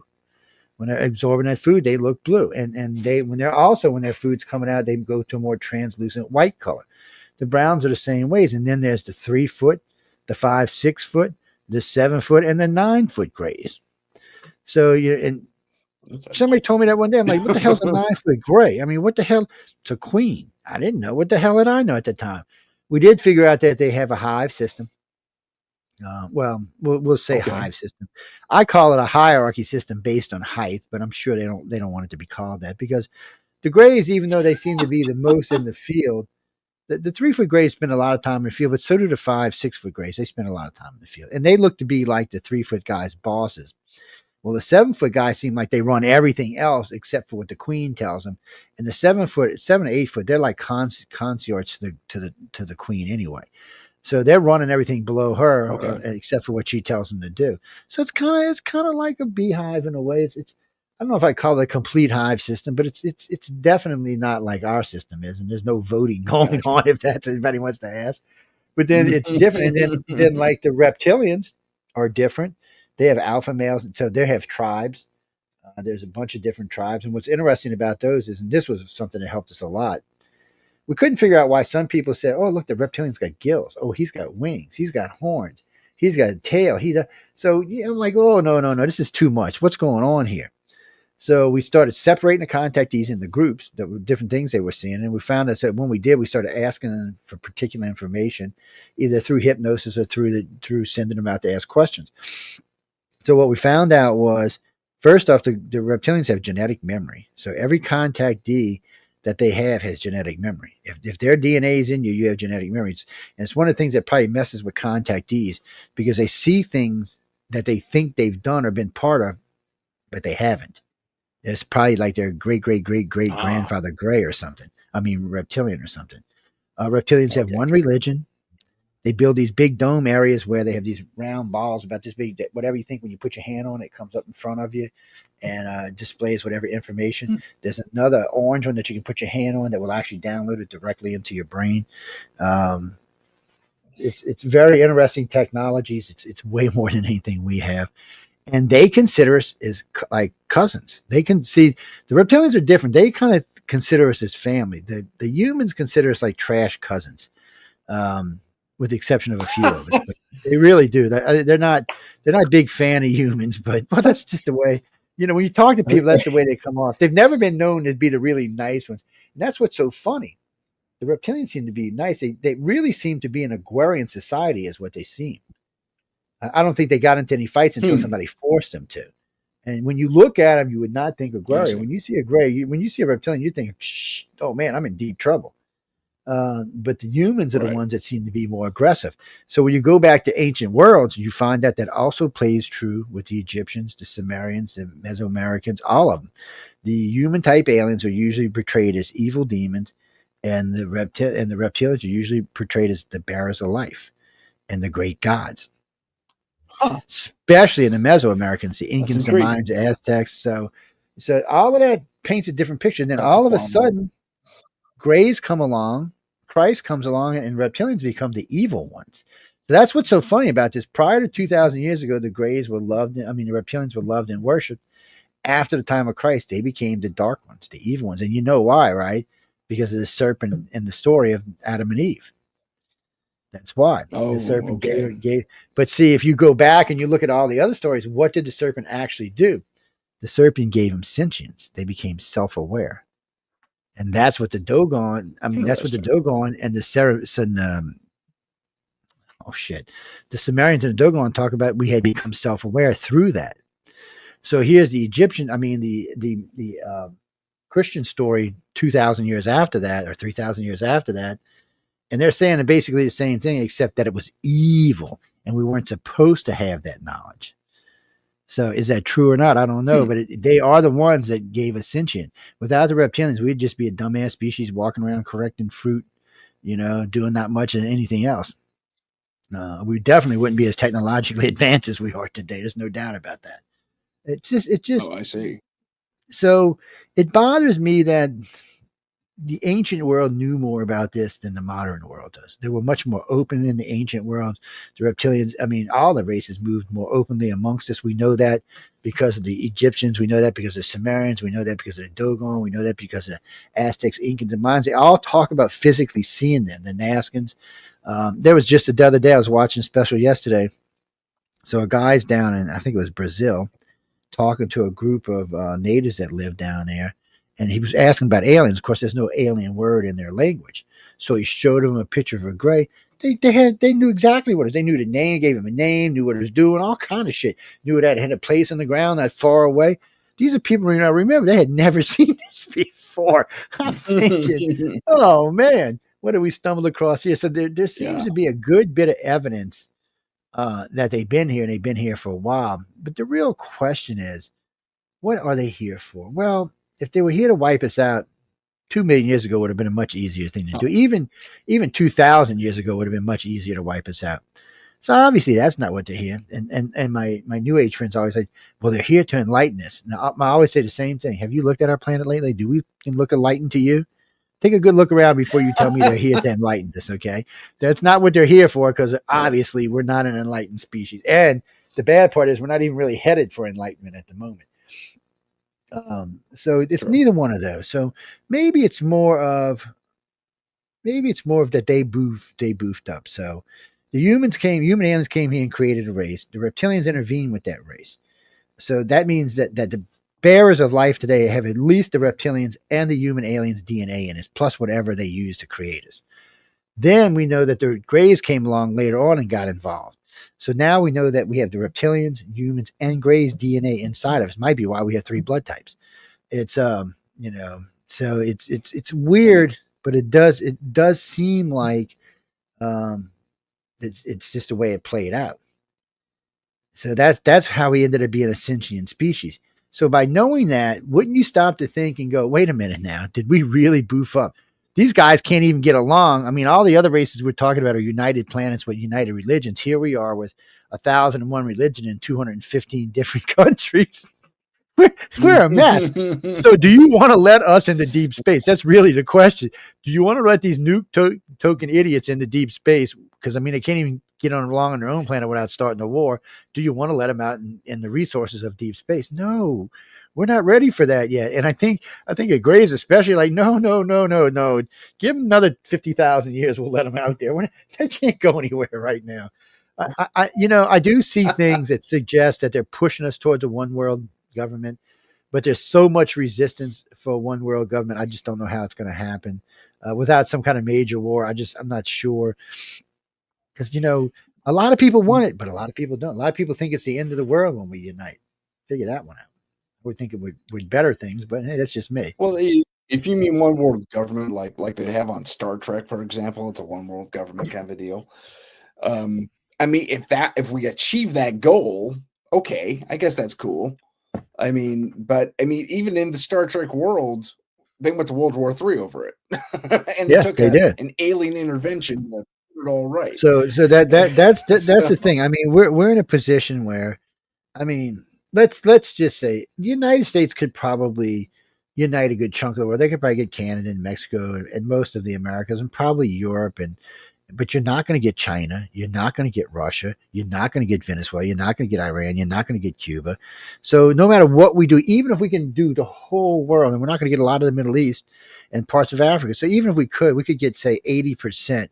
When they're absorbing that food, they look blue. And when their food's coming out, they go to a more translucent white color. The browns are the same ways. And then there's the 3 foot, the 5, 6 foot, the 7 foot, and the 9 foot grays. So somebody told me that one day. I'm like, what the hell's a 9 foot gray? I mean, what the hell? It's a queen. I didn't know. What the hell did I know at the time? We did figure out that they have a hive system. We'll say hive system. I call it a hierarchy system based on height, but I'm sure they don't want it to be called that, because the grays, even though they seem to be the most in the field, the 3 foot grays spend a lot of time in the field, but so do the 5, 6 foot grays. They spend a lot of time in the field, and they look to be like the 3 foot guys' bosses. Well, the 7 foot guys seem like they run everything else except for what the queen tells them, and the 7 to 8 foot, they're like concierge to the queen anyway. So they're running everything below her, Okay. except for what she tells them to do. So it's kind of like a beehive in a way. It's I don't know if I call it a complete hive system, but it's definitely not like our system is, and there's no voting going Gotcha. on if that's anybody wants to ask. But then it's different, and then like the reptilians are different. They have alpha males, so they have tribes. There's a bunch of different tribes, and what's interesting about those is, and this was something that helped us a lot. We couldn't figure out why some people said, "Oh, look, the reptilian's got gills. Oh, he's got wings. He's got horns. He's got a tail." So I'm like, "Oh, no, no, no! This is too much. What's going on here?" So we started separating the contactees into groups that were different things they were seeing, and we found that when we did, we started asking them for particular information, either through hypnosis or through sending them out to ask questions. So what we found out was, first off, the reptilians have genetic memory. So every contactee that they have has genetic memory. If their DNA is in you, you have genetic memories. And it's one of the things that probably messes with contactees because they see things that they think they've done or been part of, but they haven't. It's probably like their great, great, great, great Ah, grandfather Gray or something. I mean, reptilian or something. Reptilians have okay. one religion. They build these big dome areas where they have these round balls about this big, that whatever you think when you put your hand on it, comes up in front of you and displays whatever information. Hmm. There's another orange one that you can put your hand on that will actually download it directly into your brain. Um, it's very interesting technologies. It's way more than anything we have, and they consider us as like cousins. They can see the reptilians are different. They kind of consider us as family. The humans consider us like trash cousins, with the exception of a few of us. But they really do. They're not a big fan of humans, but well, that's just the way. When you talk to people, that's the Okay. way they come off. They've never been known to be the really nice ones, and that's what's so funny. The reptilians seem to be nice. They really seem to be an agrarian society, is what they seem. I don't think they got into any fights until Hmm. somebody forced them to. And when you look at them, you would not think I agrarian. see. When you see a gray, when you see a reptilian, you think, shh, oh man, I'm in deep trouble. But the humans are the Right. ones that seem to be more aggressive. So when you go back to ancient worlds, you find that also plays true with the Egyptians, the Sumerians, the Mesoamericans, all of them. The human type aliens are usually portrayed as evil demons, and the reptilians are usually portrayed as the bearers of life and the great gods, Huh. especially in the Mesoamericans, the That's Incans, the intriguing. Mayans, the Aztecs. So all of that paints a different picture. And then That's a all of a qualm. sudden, Greys come along, Christ comes along, and reptilians become the evil ones. So that's what's so funny about this. Prior to 2,000 years ago, the Greys were loved. I mean, the reptilians were loved and worshipped. After the time of Christ, they became the dark ones, the evil ones. And you know why, right? Because of the serpent in the story of Adam and Eve. That's why the Oh, serpent okay. gave. But see, if you go back and you look at all the other stories, what did the serpent actually do? The serpent gave them sentience. They became self-aware, and that's what the Dogon. I mean, that's what the Interesting. Dogon and oh shit, the Sumerians and the Dogon talk about. We had become self-aware through that. So here's the Egyptian. I mean, the Christian story 2,000 years after that, or 3,000 years after that. And they're saying basically the same thing, except that it was evil and we weren't supposed to have that knowledge. So is that true or not? I don't know, Hmm. but they are the ones that gave us sentient. Without the reptilians, we'd just be a dumbass species walking around collecting fruit, doing not much of anything else. We definitely wouldn't be as technologically advanced as we are today. There's no doubt about that. It just Oh, I see. so it bothers me that the ancient world knew more about this than the modern world does. They were much more open in the ancient world. The reptilians, I mean, all the races moved more openly amongst us. We know that because of the Egyptians. We know that because of the Sumerians. We know that because of the Dogon. We know that because of the Aztecs, Incans, and Mayans. They all talk about physically seeing them, the Nazcans. There was just the other day, I was watching a special yesterday. So a guy's down in, I think it was Brazil, talking to a group of natives that live down there, and he was asking about aliens. Of course, there's no alien word in their language, so he showed them a picture of a gray. They knew exactly what it was. They knew the name, gave him a name, knew what it was doing, all kind of shit. Knew that it had a place on the ground that far away. These are people, remember they had never seen this before. I'm thinking, oh man, what did we stumble across here? So there seems Yeah. to be a good bit of evidence that they've been here and they've been here for a while. But the real question is, what are they here for? Well, if they were here to wipe us out 2 million years ago would have been a much easier thing to Oh, do. Even 2,000 years ago would have been much easier to wipe us out. So obviously that's not what they're here. And my New Age friends always say, well, they're here to enlighten us. Now I always say the same thing. Have you looked at our planet lately? Do we look enlightened to you? Take a good look around before you tell me they're here to enlighten us. Okay, that's not what they're here for, because right. obviously we're not an enlightened species. And the bad part is we're not even really headed for enlightenment at the moment. So it's True. neither one of those. So maybe it's more of that they boofed up. So the human aliens came here and created a race. The reptilians intervened with that race. So that means that the bearers of life today have at least the reptilians and the human aliens DNA in us, plus whatever they use to create us. Then we know that the Greys came along later on and got involved. So now we know that we have the reptilians, humans, and Greys DNA inside of us. Might be why we have three blood types. It's so it's Right. weird, but it does seem like um, it's just the way it played out. So that's how we ended up being a sentient species. So by knowing that, wouldn't you stop to think and go, wait a minute now, did we really boof up? These guys can't even get along. I mean, all the other races we're talking about are united planets with united religions. Here we are with 1,001 religion in 215 different countries. We're a mess. So, do you want to let us into deep space? That's really the question. Do you want to let these token idiots into deep space? Because I mean, they can't even get on along on their own planet without starting a war. Do you want to let them out in the resources of deep space? No, we're not ready for that yet. And I think it Gray's especially like, no, no, no, no, no. Give them another 50,000 years. We'll let them out there. They can't go anywhere right now. I do see things that suggest that they're pushing us towards a one world government, but there's so much resistance for one world government. I just don't know how it's going to happen without some kind of major war. I'm not sure, because a lot of people want it, but a lot of people don't. A lot of people think it's the end of the world when we unite. Figure that one out. I would think it would better things, but hey, that's just me. Well, if you mean one world government, like they have on Star Trek, for example, it's a one world government kind of a deal. Um, I mean, if we achieve that goal, okay, I guess that's cool. I mean, but I mean, even in the Star Trek world, they went to World War III over it, and it Yes, took they did. an alien intervention to put it all right. So that's So the thing. I mean, we're in a position where, I mean, let's just say the United States could probably unite a good chunk of the world. They could probably get Canada and Mexico and most of the Americas and probably Europe, and but you're not going to get China, you're not going to get Russia, you're not going to get Venezuela, you're not going to get Iran, you're not going to get Cuba. So no matter what we do, even if we can do the whole world, and we're not going to get a lot of the Middle East and parts of Africa. So even if we could get say 80%,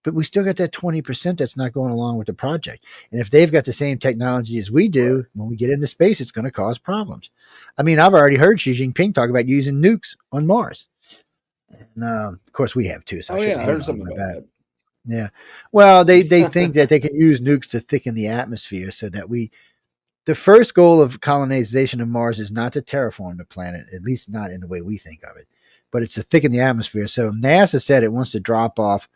but we still got that 20% that's not going along with the project. And if they've got the same technology as we right. do, when we get into space, it's going to cause problems. I mean, I've already heard Xi Jinping talk about using nukes on Mars. And, of course, we have too, so I Oh yeah, shouldn't I hate heard on something them about about it. Yeah. Well, they think that they can use nukes to thicken the atmosphere so that the first goal of colonization of Mars is not to terraform the planet, at least not in the way we think of it, but it's to thicken the atmosphere. So NASA said it wants to drop off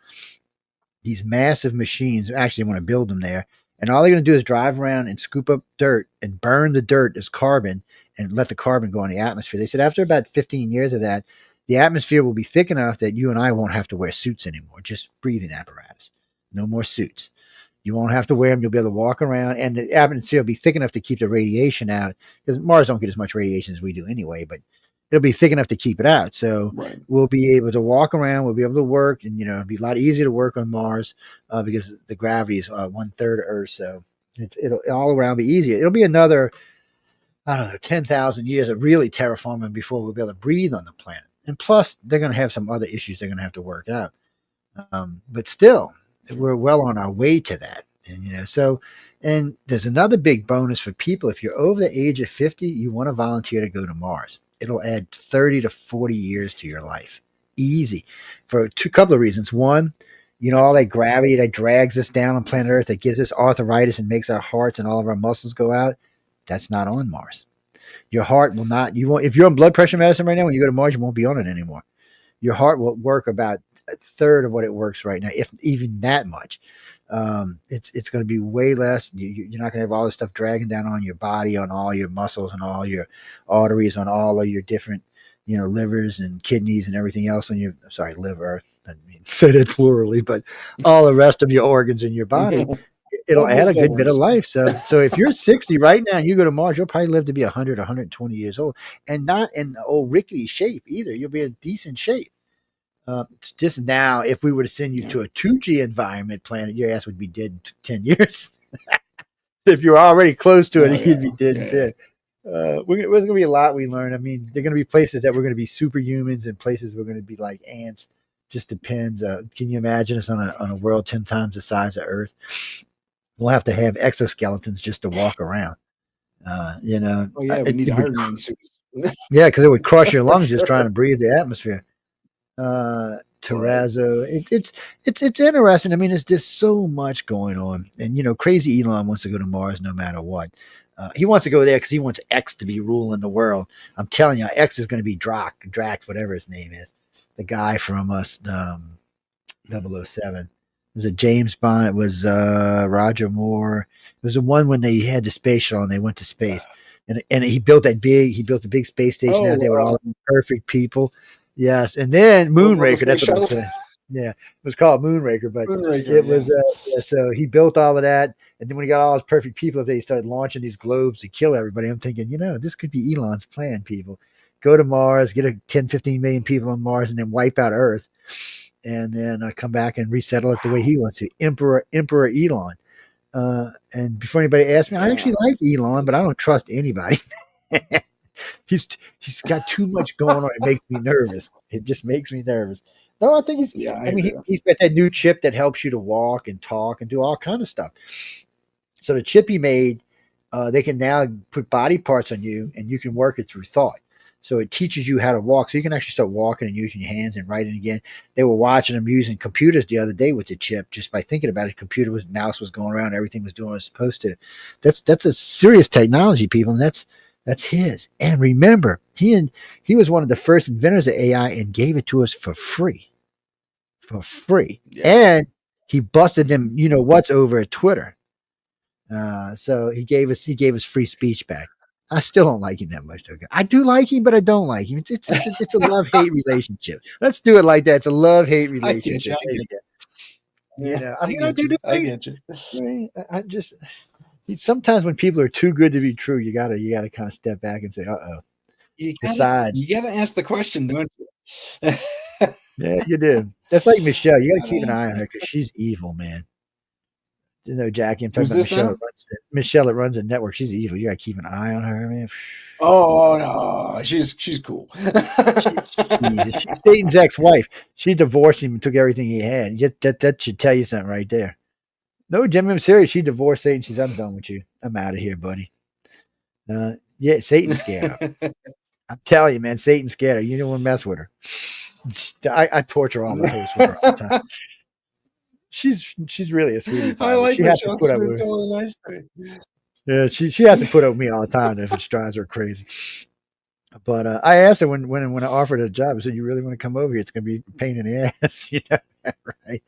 these massive machines. Actually, they want to build them there. And all they're going to do is drive around and scoop up dirt and burn the dirt as carbon and let the carbon go in the atmosphere. They said after about 15 years of that, the atmosphere will be thick enough that you and I won't have to wear suits anymore, just breathing apparatus. No more suits. You won't have to wear them. You'll be able to walk around, and the atmosphere will be thick enough to keep the radiation out, because Mars don't get as much radiation as we do anyway, but it'll be thick enough to keep it out. So Right. we'll be able to walk around. We'll be able to work, and it'll be a lot easier to work on Mars because the gravity is 1/3 of Earth. So it'll all around be easier. It'll be another, I don't know, 10,000 years of really terraforming before we'll be able to breathe on the planet. And plus, they're going to have some other issues they're going to have to work out. But still, we're well on our way to that. And and there's another big bonus for people. If you're over the age of 50, you want to volunteer to go to Mars. It'll add 30 to 40 years to your life. Easy. For a couple of reasons. One, all that Excellent. gravity that drags us down on planet Earth, that gives us arthritis and makes our hearts and all of our muscles go out, that's not on Mars. Your heart will not, you won't, if you're on blood pressure medicine right now, when you go to Mars, you won't be on it anymore. Your heart will work about a third of what it works right now, if even that much. It's going to be way less. You're not going to have all this stuff dragging down on your body, on all your muscles, and all your arteries, on all of your different livers and kidneys and everything else on your, sorry, liver. I mean, say that plurally, but all the rest of your organs in your body, it'll add Livers, a good bit of livers. life. So if you're 60 right now and you go to Mars, you'll probably live to be 100, 120 years old, and not in old rickety shape either. You'll be in decent shape. It's just now, if we were to send you to a 2G environment planet, your ass would be dead in 10 years. If you're already close to it, Oh, you'd yeah. be dead in 10. There's going to be a lot we learn. I mean, there are going to be places that we're going to be superhumans and places we're going to be like ants. Just depends. Can you imagine us on a world 10 times the size of Earth? We'll have to have exoskeletons just to walk around. Oh, yeah, we need It would, hardening suits. yeah, because it would crush your lungs just Sure. trying to breathe the atmosphere. Right. Terrazzo. It's interesting. I mean, there's just so much going on, and crazy Elon wants to go to Mars no matter what. He wants to go there because he wants X to be ruling the world. I'm telling you, X is going to be Drax, whatever his name is, the guy from us, 007. It was a James Bond. It was Roger Moore. It was the one when they had the space shuttle and they went to space, and he built a big space station out there with all the perfect people. Yes, and then Moonraker. That's what it was called. Yeah, it was called Moonraker, but Moonraker, it was so he built all of that, and then when he got all his perfect people up there, he started launching these globes to kill everybody. I'm thinking, this could be Elon's plan. People go to Mars, get 10, 15 million people on Mars, and then wipe out Earth, and then come back and resettle it the way he wants to. Emperor Elon. And before anybody asks me, I actually like Elon, but I don't trust anybody. he's got too much going on. It makes me nervous. It just makes me nervous. No, I think he's. Yeah, I mean, he's got that new chip that helps you to walk and talk and do all kind of stuff. So the chip he made, they can now put body parts on you, and you can work it through thought. So it teaches you how to walk. So you can actually start walking and using your hands and writing again. They were watching them using computers the other day with the chip. Just by thinking about it, mouse was going around, everything was doing what it was supposed to. That's a serious technology, people, and that's his. And remember, he was one of the first inventors of AI and gave it to us for free. For free. Yeah. And he busted them, what's over at Twitter. So he gave us free speech back. I still don't like him that much. Though. I do like him, but I don't like him. It's a love-hate relationship. Let's do it like that. It's a love-hate relationship. I get you. I just sometimes when people are too good to be true, you gotta kind of step back and say, "Uh-oh." Besides, you gotta ask the question, don't you? Yeah, you do. That's like Michelle. You gotta keep an eye on her because she's evil, man. Jackie, I'm talking about Michelle that runs the network. She's evil. You gotta keep an eye on her, man. Oh no, she's cool. she's Satan's ex-wife. She divorced him and took everything he had. That should tell you something right there. No, Jim, I'm serious. She divorced Satan. She's, I'm done with you. I'm out of here, buddy. Yeah, Satan's scared her. I'm telling you, man, Satan's scared her. You don't want to mess with her. I torture all the hosts with her all the time. She's really a sweetie pie. I like she has to put up with Yeah, she has to put up with me all the time if it drives her crazy. But I asked her when I offered her a job, I said, "You really want to come over here? It's going to be a pain in the ass, right?"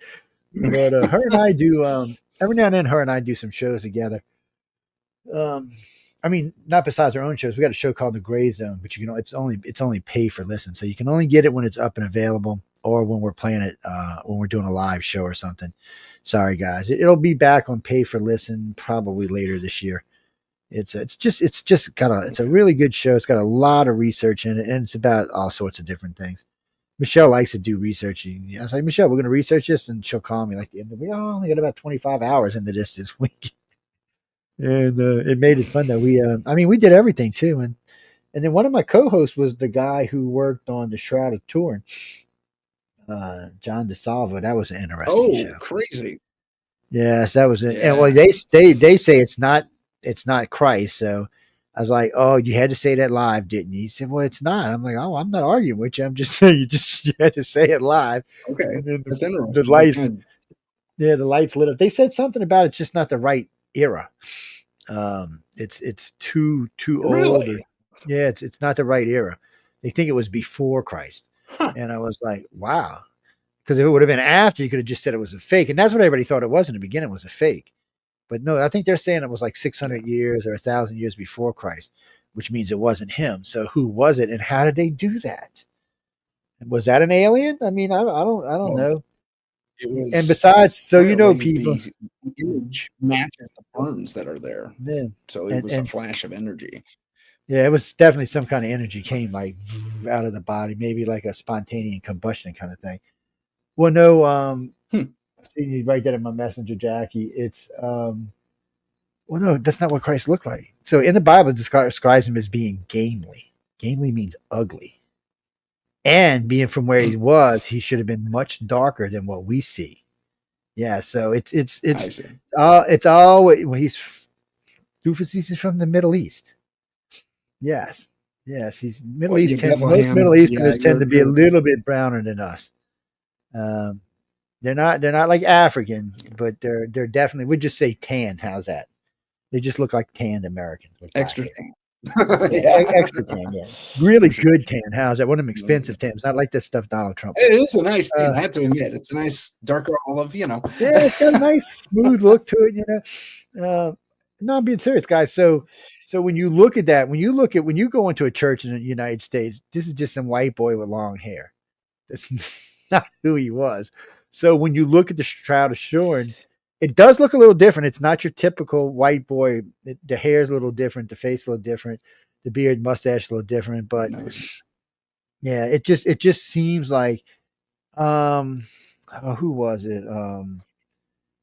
But her and I do every now and then. Her and I do some shows together. I mean, not besides our own shows. We got a show called The Gray Zone, but it's only pay for listen, so you can only get it when it's up and available, or when we're playing it when we're doing a live show or something. Sorry, guys, it'll be back on pay for listen probably later this year. It's a really good show. It's got a lot of research in it, and it's about all sorts of different things. Michelle likes to do research. I was like, Michelle, we're going to research this, and she'll call me like the end of the week. Oh, I only got about 25 hours into this week. And it made it fun that we did everything too. And then one of my co-hosts was the guy who worked on the Shroud of Turin, John DeSalvo. That was an interesting show. Crazy. Yes, that was it. Yeah. And well, they say it's not Christ. So I was like, oh, you had to say that live, didn't you? He said, well, it's not. I'm like, oh, I'm not arguing with you. I'm just saying you had to say it live. Okay. And then the lights, the lights lit up. They said something about it's just not the right era. It's too old. It's not the right era. They think it was before Christ. Huh. And I was like, wow. Because if it would have been after, you could have just said it was a fake. And that's what everybody thought it was in the beginning, was a fake. But no, I think they're saying it was like 600 years or 1,000 years before Christ, which means it wasn't him. So who was it, and how did they do that? Was that an alien? I mean, I don't Well, know. it And was besides, so apparently people, the image matches the burns that are there. yeah, So it and was a flash of energy. yeah, it was definitely some kind of energy came like out of the body, maybe like a spontaneous combustion kind of thing. Well, no, Hmm. I see you right there in my messenger, Jackie. It's well, no, that's not what Christ looked like. So in the Bible, it describes him as being gamely. Gamely means ugly, and being from where he was, he should have been much darker than what we see. Yeah, so I see. it's all well, he's Doofus. He's from the Middle East. Yes, yes, he's Middle Well, East. yeah, Most Middle Bethlehem. Yeah, Easterners tend to be a little bit browner than us. Um, they're not like African, but they're definitely. We'd just say tan. How's that? They just look like tanned Americans with black extra hair. tan. Yeah, Yeah, extra tan. Yeah, really for sure. good tan. How's that? One of them expensive tans, not like this stuff Donald Trump It wears. is a nice tan. I have to admit, it's a nice darker olive. Yeah, it's got a nice smooth look to it. No, I'm being serious, guys. So when you look at that, when you go into a church in the United States, this is just some white boy with long hair. That's not who he was. So when you look at the Shroud of Turin, it does look a little different. It's not your typical white boy. The hair's a little different, the face a little different, the beard, mustache a little different. But yeah, it just seems like who was it?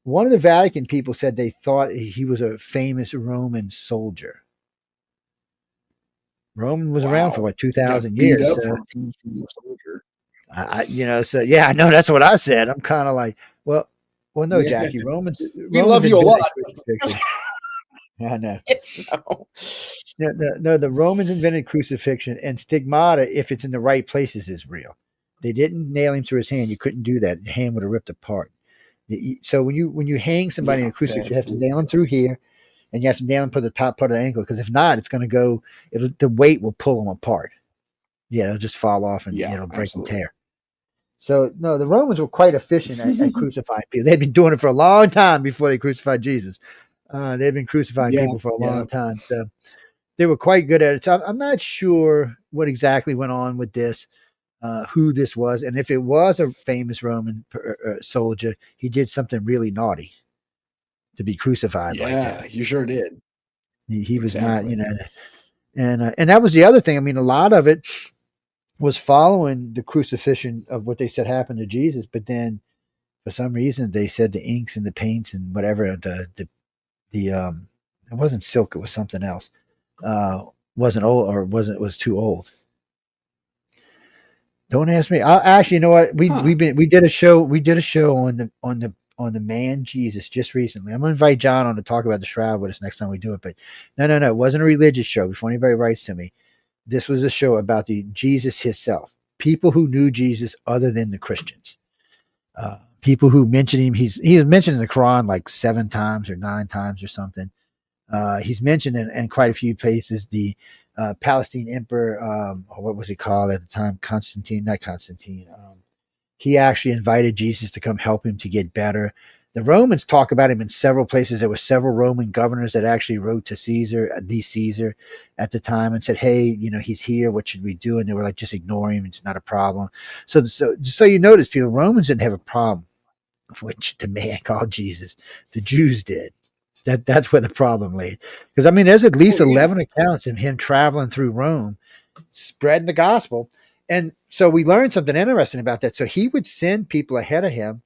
One of the Vatican people said they thought he was a famous Roman soldier. Roman was around for Wow. what, two He got thousand beat years. up So from the soldier. so yeah, I know that's what I said. I'm kind of like, well, no, Yeah. Jackie. We Romans love you a lot. invented crucifixion. I know. No. No, the Romans invented crucifixion, and stigmata, if it's in the right places, is real. They didn't nail him through his hand. You couldn't do that. The hand would have ripped apart. So when you hang somebody in Yeah, a crucifix, you have to absolutely. nail them through here, and you have to nail them to the top part of the ankle, because if not, it's going to go. The weight will pull them apart. Yeah, it'll just fall off and Yeah, it'll break and absolutely. tear. So no, the Romans were quite efficient at crucifying people. They've been doing it for a long time before they crucified Jesus. They've been crucifying Yeah, people for a yeah. long time. So they were quite good at it. So I'm not sure what exactly went on with this, who this was, and if it was a famous Roman soldier, he did something really naughty to be crucified like Yeah, that. you sure did. He was not, Exactly. and that was the other thing. I mean, a lot of it was following the crucifixion of what they said happened to Jesus, but then for some reason they said the inks and the paints and whatever the it wasn't silk, it was something else. Wasn't old, or was too old. Don't ask me. I actually, you know what? Huh. We did a show on the man Jesus just recently. I'm gonna invite John on to talk about the shroud with us next time we do it. But no, it wasn't a religious show. Before anybody writes to me, this was a show about the Jesus himself. People who knew Jesus other than the Christians. People who mentioned him. He was mentioned in the Quran like 7 times or 9 times or something. He's mentioned in quite a few places. The Palestine emperor, or what was he called at the time? Constantine, not Constantine. He actually invited Jesus to come help him to get better. The Romans talk about him in several places. There were several Roman governors that actually wrote to Caesar, the Caesar, at the time, and said, "Hey, he's here. What should we do?" And they were like, "Just ignore him. It's not a problem." So just so you notice, people, Romans didn't have a problem with the man called Jesus. The Jews did. That's where the problem lay. Because I mean, there's at Oh least yeah. 11 accounts of him traveling through Rome, spreading the gospel. And so we learned something interesting about that. So he would send people ahead of him,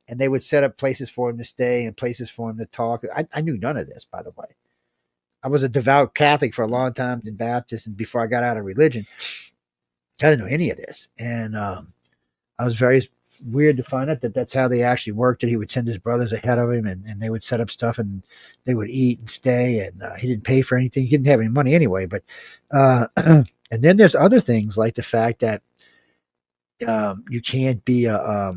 and they would set up places for him to stay and places for him to talk. I knew none of this, by the way. I was a devout Catholic for a long time, and Baptist, and before I got out of religion, I didn't know any of this. And I was very weird to find out that that's how they actually worked. That he would send his brothers ahead of him, and they would set up stuff, and they would eat and stay, and he didn't pay for anything. He didn't have any money anyway. But and then there's other things like the fact that you can't be a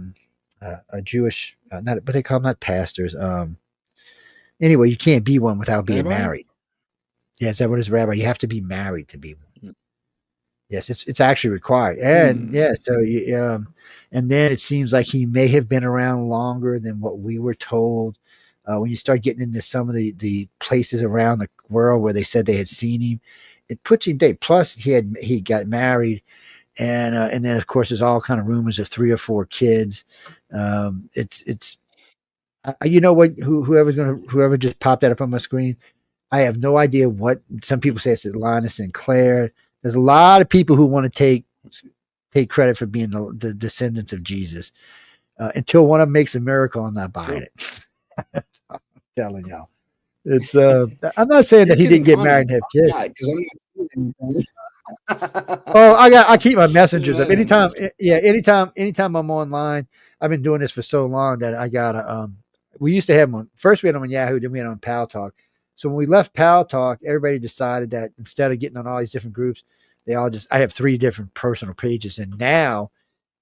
Jewish, not what they call them, not pastors. Anyway, you can't be one without being Rabbi? married. Yeah, is that what is rabbi? You have to be married to be one. Mm. Yes, it's actually required, and Hmm. yeah, so and then it seems like he may have been around longer than what we were told. When you start getting into some of the places around the world where they said they had seen him, it puts him dead. Plus, he got married, and then of course there's all kind of rumors of 3 or 4 kids. It's you know what? Whoever just popped that up on my screen. I have no idea what some people say it's Atlanta Sinclair. There's a lot of people who want to take credit for being the descendants of Jesus. Until one of them makes a miracle, I'm not buying it. I'm telling y'all. It's I'm not saying that he didn't get married and have kids. Because I'm not Oh, I keep my messengers up. I don't Anytime I'm online, I've been doing this for so long that I gotta we used to have them on first we had them on Yahoo, then we had them on Pal Talk. So when we left Pal Talk, everybody decided that instead of getting on all these different groups, I have 3 different personal pages, and now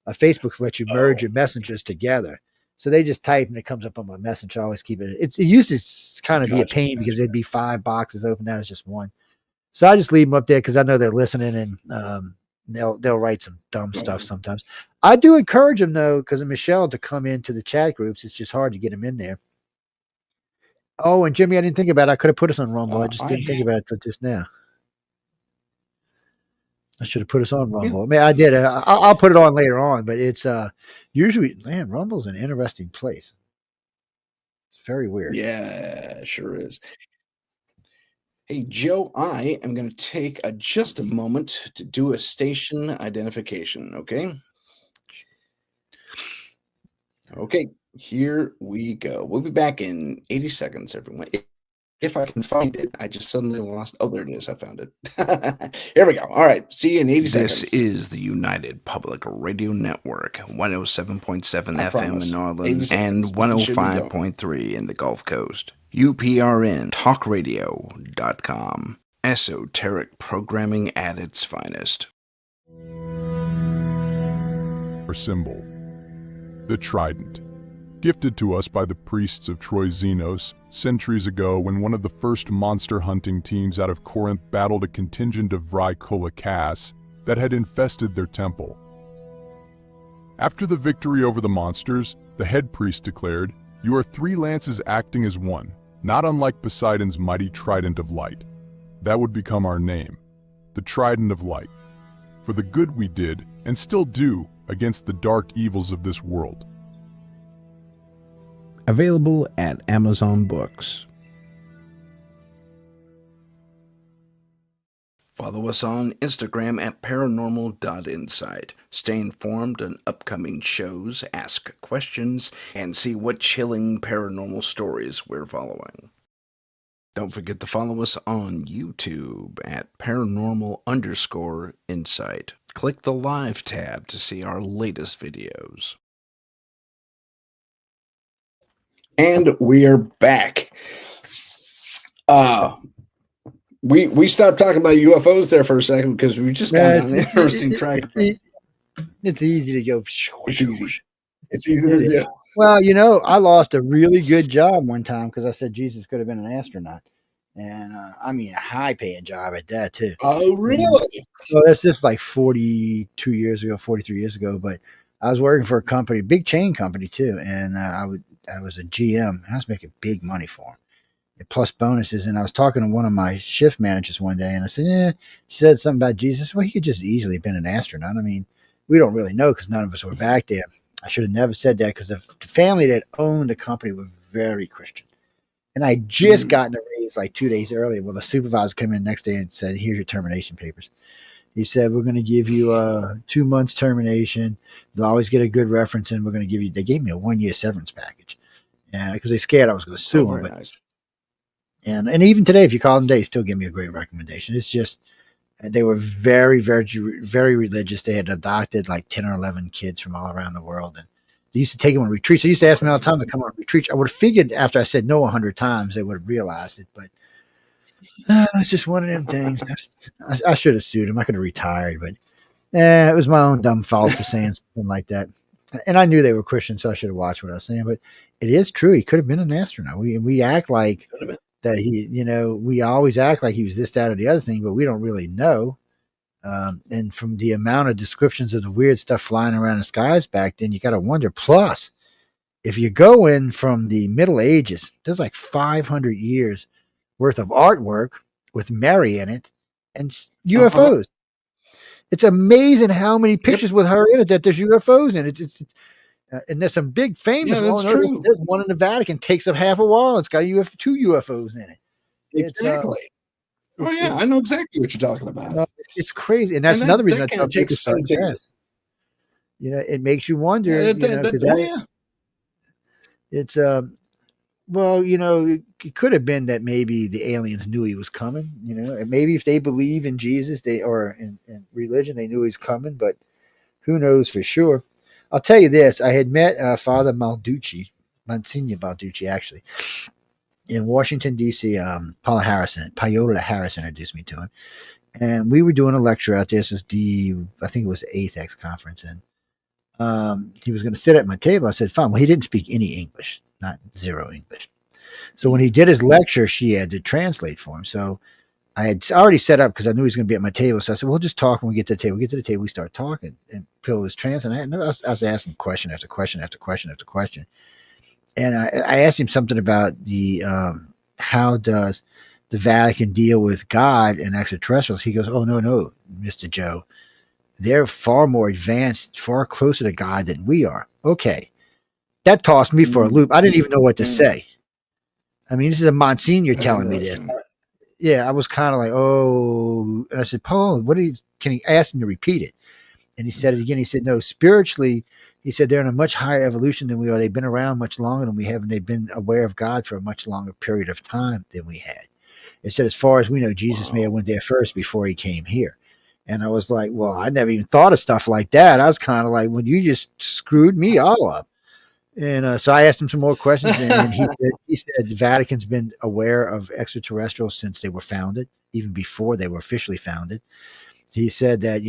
Facebook's let you merge your messengers together. So they just type and it comes up on my messenger. I always keep it. It used to kind of be a pain because there'd be 5 boxes open. Now it's just 1. So I just leave them up there because I know they're listening, and they'll write some dumb stuff sometimes. I do encourage them though, because of Michelle, to come into the chat groups. It's just hard to get them in there. Oh, and Jimmy, I didn't think about it. I could have put us on Rumble. I just didn't think about it until just now. I should have put us on Rumble. I mean, I did. I'll put it on later on, but it's usually, man, Rumble's an interesting place. It's very weird. Yeah, sure is. Hey, Joe, I am going to take just a moment to do a station identification, okay? Okay, here we go. We'll be back in 80 seconds, everyone. If I can find it, I just suddenly lost. Oh, there it is. I found it. Here we go. All right. See you in 80 seconds. This is the United Public Radio Network, 107.7 FM in New Orleans and 105.3 in the Gulf Coast. UPRN Talkradio.com. Esoteric programming at its finest. Our symbol, the trident, gifted to us by the priests of Troy Xenos centuries ago when one of the first monster hunting teams out of Corinth battled a contingent of Vrykolakas that had infested their temple. After the victory over the monsters, the head priest declared, "You are 3 lances acting as one, not unlike Poseidon's mighty trident of light. That would become our name, the Trident of Light, for the good we did and still do against the dark evils of this world." Available at Amazon Books. Follow us on Instagram at paranormal.insight. Stay informed on upcoming shows, ask questions, and see what chilling paranormal stories we're following. Don't forget to follow us on YouTube at paranormal_insight. Click the live tab to see our latest videos. And we are back. We stopped talking about UFOs there for a second because we just got on an interesting track. It's easy to go. It's easy. It's easy to do. Well, you know, I lost a really good job one time because I said Jesus could have been an astronaut. And I mean, a high-paying job at that, too. Oh, really? So that's just like 42 years ago, 43 years ago. But I was working for a company, big chain company, too. And I was a GM, and I was making big money for them, plus bonuses. And I was talking to one of my shift managers one day, and I said, "Yeah." She said something about Jesus. Well, he could just easily have been an astronaut. I mean, we don't really know because none of us were back there. I should have never said that because the family that owned the company were very Christian. And I just gotten a raise like 2 days earlier. Well, the supervisor came in the next day and said, "Here's your termination papers." He said, "We're going to give you 2 months termination. They'll always get a good reference, and we're going to give you." They gave me a 1-year severance package, and because they scared I was going to sue them. But, nice. and even today, if you call them today, they still give me a great recommendation. It's just they were very, very, very religious. They had adopted like 10 or 11 kids from all around the world, and they used to take them on retreats. They used to ask me all the time to come on retreats. I would have figured after I said no 100 times, they would have realized it, but it's just one of them things. I should have sued him. I could have retired, but it was my own dumb fault for saying something like that. And I knew they were Christian, so I should have watched what I was saying. But it is true; he could have been an astronaut. We act like that we always act like he was this, that, or the other thing, but we don't really know. And from the amount of descriptions of the weird stuff flying around the skies back then, you got to wonder. Plus, if you go in from the Middle Ages, there's like 500 years worth of artwork with Mary in it and UFOs. It's amazing how many pictures with her in it that there's UFOs in it. And there's some big famous. Yeah, that's no, true. there's one in the Vatican takes up half a wall. It's got two UFOs in it. Exactly. I know exactly what you're talking about. It's crazy, and that's another reason I tell people to start. It makes you wonder. It's well, it could have been that maybe the aliens knew he was coming. And maybe if they believe in Jesus, in religion, they knew he's coming. But who knows for sure? I'll tell you this: I had met Father Monsignor Balducci, actually, in Washington D.C. Paola Harris introduced me to him, and we were doing a lecture out there. This was I think it was the 8th X conference, and he was going to sit at my table. I said, fine. Well, he didn't speak any English, not zero English. So when he did his lecture, she had to translate for him. So I had already set up because I knew he was going to be at my table. So I said, we'll just talk when we get to the table. We get to the table, we start talking, and Phil was translating. I was asking question after question after question after question. And I asked him something about how does the Vatican deal with God and extraterrestrials? He goes, oh, no, Mr. Joe. They're far more advanced, far closer to God than we are. Okay. That tossed me for a loop. I didn't even know what to say. I mean, this is a Monsignor telling me this. Yeah, I was kind of like, oh. And I said, Paul, can he ask him to repeat it? And he said it again. He said, no, spiritually, he said they're in a much higher evolution than we are. They've been around much longer than we have, and they've been aware of God for a much longer period of time than we had. It said, as far as we know, Jesus may have went there first before he came here. And I was like, well, I never even thought of stuff like that. I was kind of like, well, you just screwed me all up. And so I asked him some more questions, and he said the Vatican's been aware of extraterrestrials since they were founded, even before they were officially founded. He said that,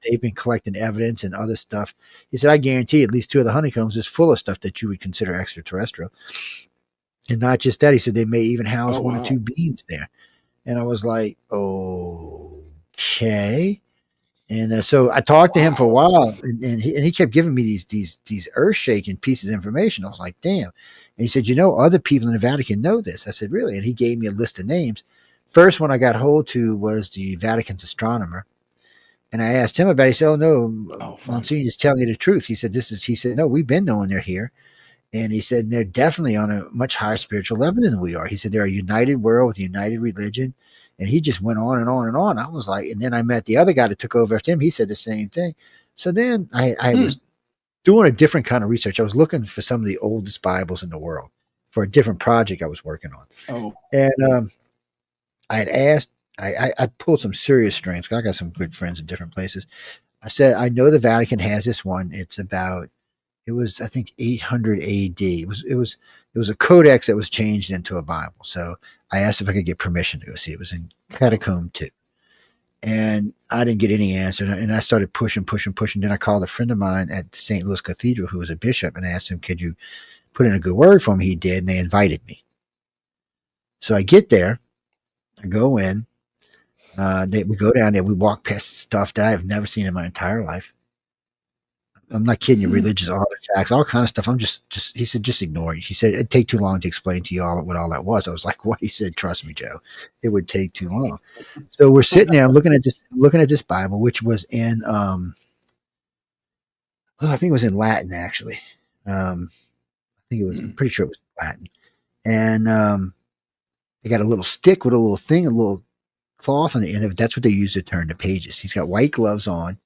they've been collecting evidence and other stuff. He said, I guarantee at least 2 of the honeycombs is full of stuff that you would consider extraterrestrial. And not just that, he said they may even house 1 or 2 beings there. And I was like, okay. And so I talked to him for a while, and he kept giving me these earth-shaking pieces of information. I was like, damn. And he said, other people in the Vatican know this. I said, really? And he gave me a list of names. First one I got hold to was the Vatican's astronomer. And I asked him about it. He said, oh, no, Monsignor is telling you the truth. He said, no, we've been knowing they're here. And he said, they're definitely on a much higher spiritual level than we are. He said, they're a united world with a united religion. And he just went on and on and on. I was like, and then I met the other guy that took over after him. He said the same thing. So then I was doing a different kind of research. I was looking for some of the oldest Bibles in the world for a different project I was working on. And I had asked, I pulled some serious strings. I got some good friends in different places. I said, I know the Vatican has this one. It was, I think, 800 AD. It was a codex that was changed into a Bible. So I asked if I could get permission to go see it. It was in Catacomb 2. And I didn't get any answer. And I started pushing. Then I called a friend of mine at the St. Louis Cathedral who was a bishop and asked him, could you put in a good word for him? He did, and they invited me. So I get there. I go in. We go down there. We walk past stuff that I have never seen in my entire life. I'm not kidding you, religious artifacts, all kind of stuff. He said, just ignore it. He said, it'd take too long to explain to you all what all that was. I was like, what? He said, trust me, Joe, it would take too long. So we're sitting there, I'm looking at this Bible, which was in, I think it was in Latin, actually. I'm pretty sure it was Latin. And they got a little stick with a little thing, a little cloth on the end of it. That's what they use to turn the pages. He's got white gloves on.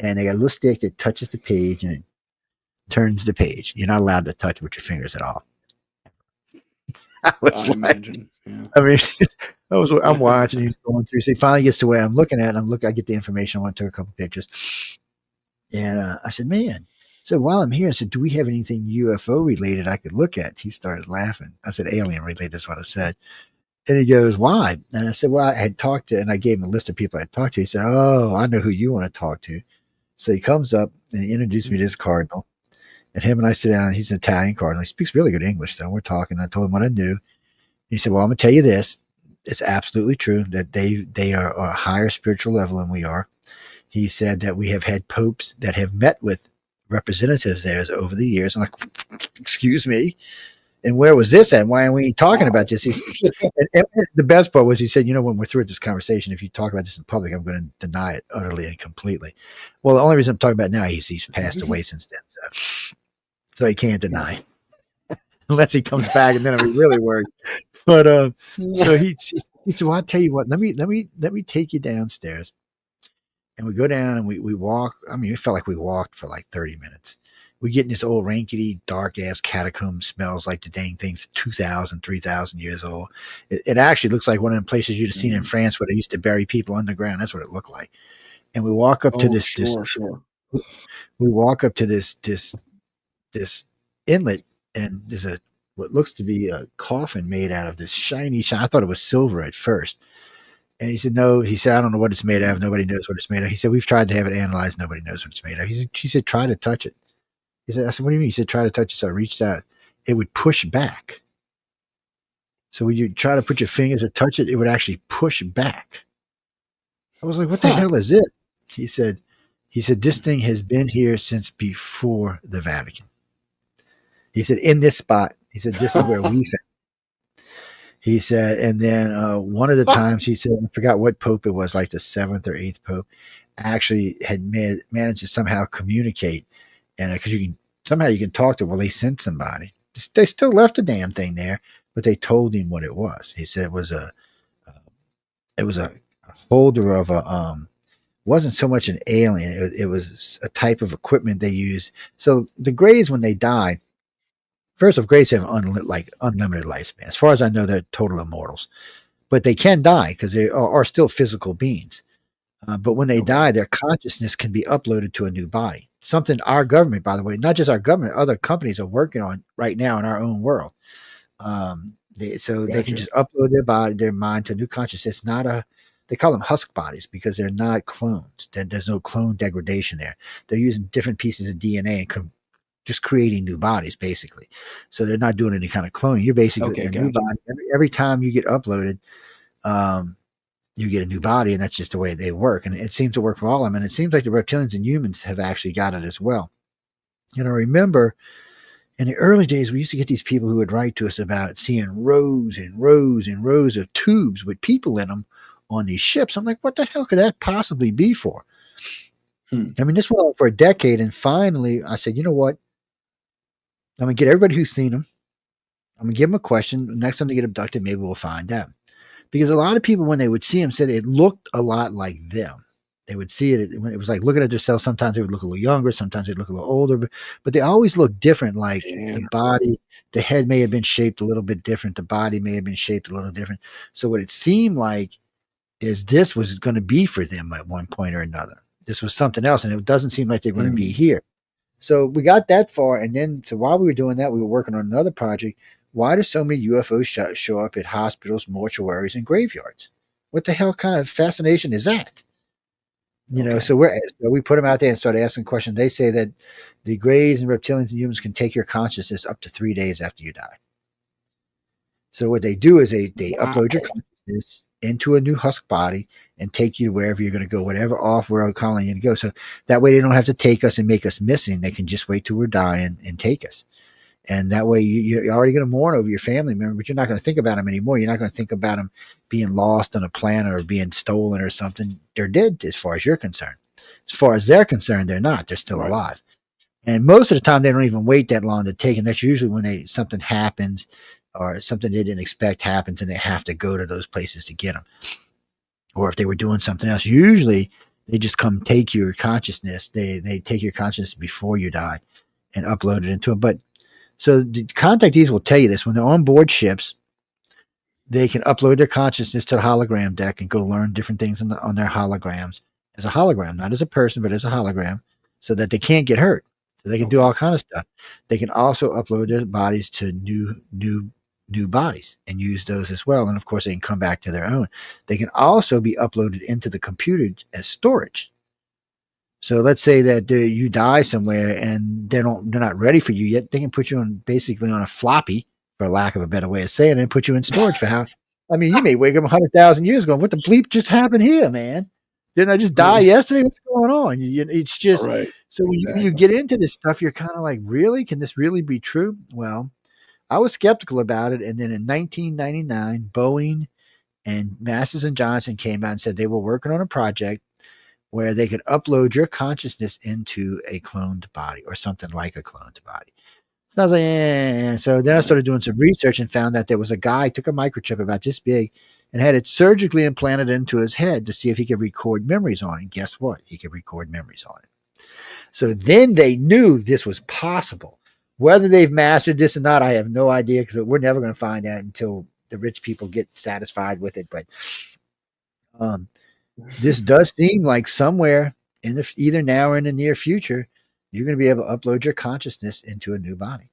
And they got a little stick that touches the page and it turns the page. You're not allowed to touch with your fingers at all. I imagine. Yeah. I mean, I'm watching. He's going through. So he finally gets to where I'm looking at. I get the information. I went to a couple pictures. And I said, man. So while I'm here, I said, do we have anything UFO related I could look at? He started laughing. I said, alien related is what I said. And he goes, why? And I said, well, I had talked to, and I gave him a list of people I had talked to. He said, oh, I know who you want to talk to. So he comes up and he introduced me to this cardinal, and him and I sit down. He's an Italian cardinal. He speaks really good English, though. We're talking. I told him what I knew. He said, well, I'm going to tell you this. It's absolutely true that they are a higher spiritual level than we are. He said that we have had popes that have met with representatives theirs over the years. I'm like, excuse me. And where was this at? Why aren't we talking about this? And the best part was he said, when we're through with this conversation, if you talk about this in public, I'm going to deny it utterly and completely. Well, the only reason I'm talking about it now, he's passed away since then. So he can't deny it. Unless he comes back and then it really works. But so he said, well, I'll tell you what, let me take you downstairs. And we go down and we walk. I mean, it felt like we walked for like 30 minutes. We get in this old rankety, dark ass catacomb, smells like the dang thing's 2,000, 3,000 years old. It actually looks like one of them places you'd have seen in France where they used to bury people underground. That's what it looked like. And we walk up to this, we walk up to this inlet, and there's what looks to be a coffin made out of this shiny. I thought it was silver at first. And he said, no, he said, I don't know what it's made of. Nobody knows what it's made of. He said, we've tried to have it analyzed. Nobody knows what it's made of. She said, try to touch it. He said, I said, what do you mean? He said, try to touch it. So I reached out. It would push back. So when you try to put your fingers to touch it, it would actually push back. I was like, what the hell is it? He said, this thing has been here since before the Vatican. He said, in this spot, he said, this is where we found. He said, and then one of the times he said, I forgot what Pope it was, like the 7th or 8th Pope, actually had managed to somehow communicate. And because you can talk to, well, they sent somebody. They still left the damn thing there, but they told him what it was. He said it was a holder of wasn't so much an alien. It was a type of equipment they used. So the Greys, when they died, first of Greys have unlimited lifespan. As far as I know, they're total immortals, but they can die because they are still physical beings. But when they die, their consciousness can be uploaded to a new body. Something our government, by the way, not just our government, other companies are working on right now in our own world. They can just upload their mind to a new consciousness. They call them husk bodies because they're not clones. There's no clone degradation there. They're using different pieces of DNA and just creating new bodies, basically. So they're not doing any kind of cloning. You're basically a new body. Every time you get uploaded, you get a new body, and that's just the way they work. And it seems to work for all of them. And it seems like the reptilians and humans have actually got it as well. And I remember in the early days, we used to get these people who would write to us about seeing rows and rows and rows of tubes with people in them on these ships. I'm like, what the hell could that possibly be for? I mean, this went on for a decade. And finally, I said, you know what? I'm going to get everybody who's seen them. I'm going to give them a question. Next time they get abducted, maybe we'll find out. Because a lot of people, when they would see them, said it looked a lot like them. They would see it. It was like looking at themselves. Sometimes they would look a little younger. Sometimes they'd look a little older. But they always look different. Like the body, the head may have been shaped a little bit different. The body may have been shaped a little different. So what it seemed like is this was going to be for them at one point or another. This was something else. And it doesn't seem like they're going to be here. So we got that far. And then, so while we were doing that, we were working on another project. Why do so many UFOs show up at hospitals, mortuaries, and graveyards? What the hell kind of fascination is that? You know, so we put them out there and started asking questions. They say that the Greys and reptilians and humans can take your consciousness up to 3 days after you die. So what they do is they upload your consciousness into a new husk body and take you to wherever you're going to go, whatever off-world colony you're going to go. So that way they don't have to take us and make us missing. They can just wait till we're dying and take us. And that way you're already going to mourn over your family member, but you're not going to think about them anymore. You're not going to think about them being lost on a planet or being stolen or something. They're dead as far as you're concerned. As far as they're concerned, they're not. They're still alive. And most of the time, they don't even wait that long to take. And that's usually when something happens or something they didn't expect happens and they have to go to those places to get them. Or if they were doing something else, usually they just come take your consciousness. They take your consciousness before you die and upload it into them. But so the contactees will tell you this. When they're on board ships, they can upload their consciousness to the hologram deck and go learn different things on their holograms as a hologram, not as a person, but as a hologram, so that they can't get hurt. So they can do all kind of stuff. They can also upload their bodies to new bodies and use those as well. And of course, they can come back to their own. They can also be uploaded into the computer as storage. So let's say that you die somewhere and they're not ready for you yet. They can put you on basically on a floppy, for lack of a better way of saying it, and put you in storage for how. I mean, you may wake up 100,000 years ago. What the bleep just happened here, man? Didn't I just die yesterday? What's going on? It's just so when you get into this stuff, you're kind of like, really? Can this really be true? Well, I was skeptical about it. And then in 1999, Boeing and Masters and Johnson came out and said they were working on a project where they could upload your consciousness into a cloned body or something like a cloned body. So I was like, eh. So then I started doing some research and found out there was a guy took a microchip about this big and had it surgically implanted into his head to see if he could record memories on it. And guess what? He could record memories on it. So then they knew this was possible. Whether they've mastered this or not, I have no idea, because we're never going to find out until the rich people get satisfied with it. But this does seem like somewhere in the either now or in the near future, you're going to be able to upload your consciousness into a new body.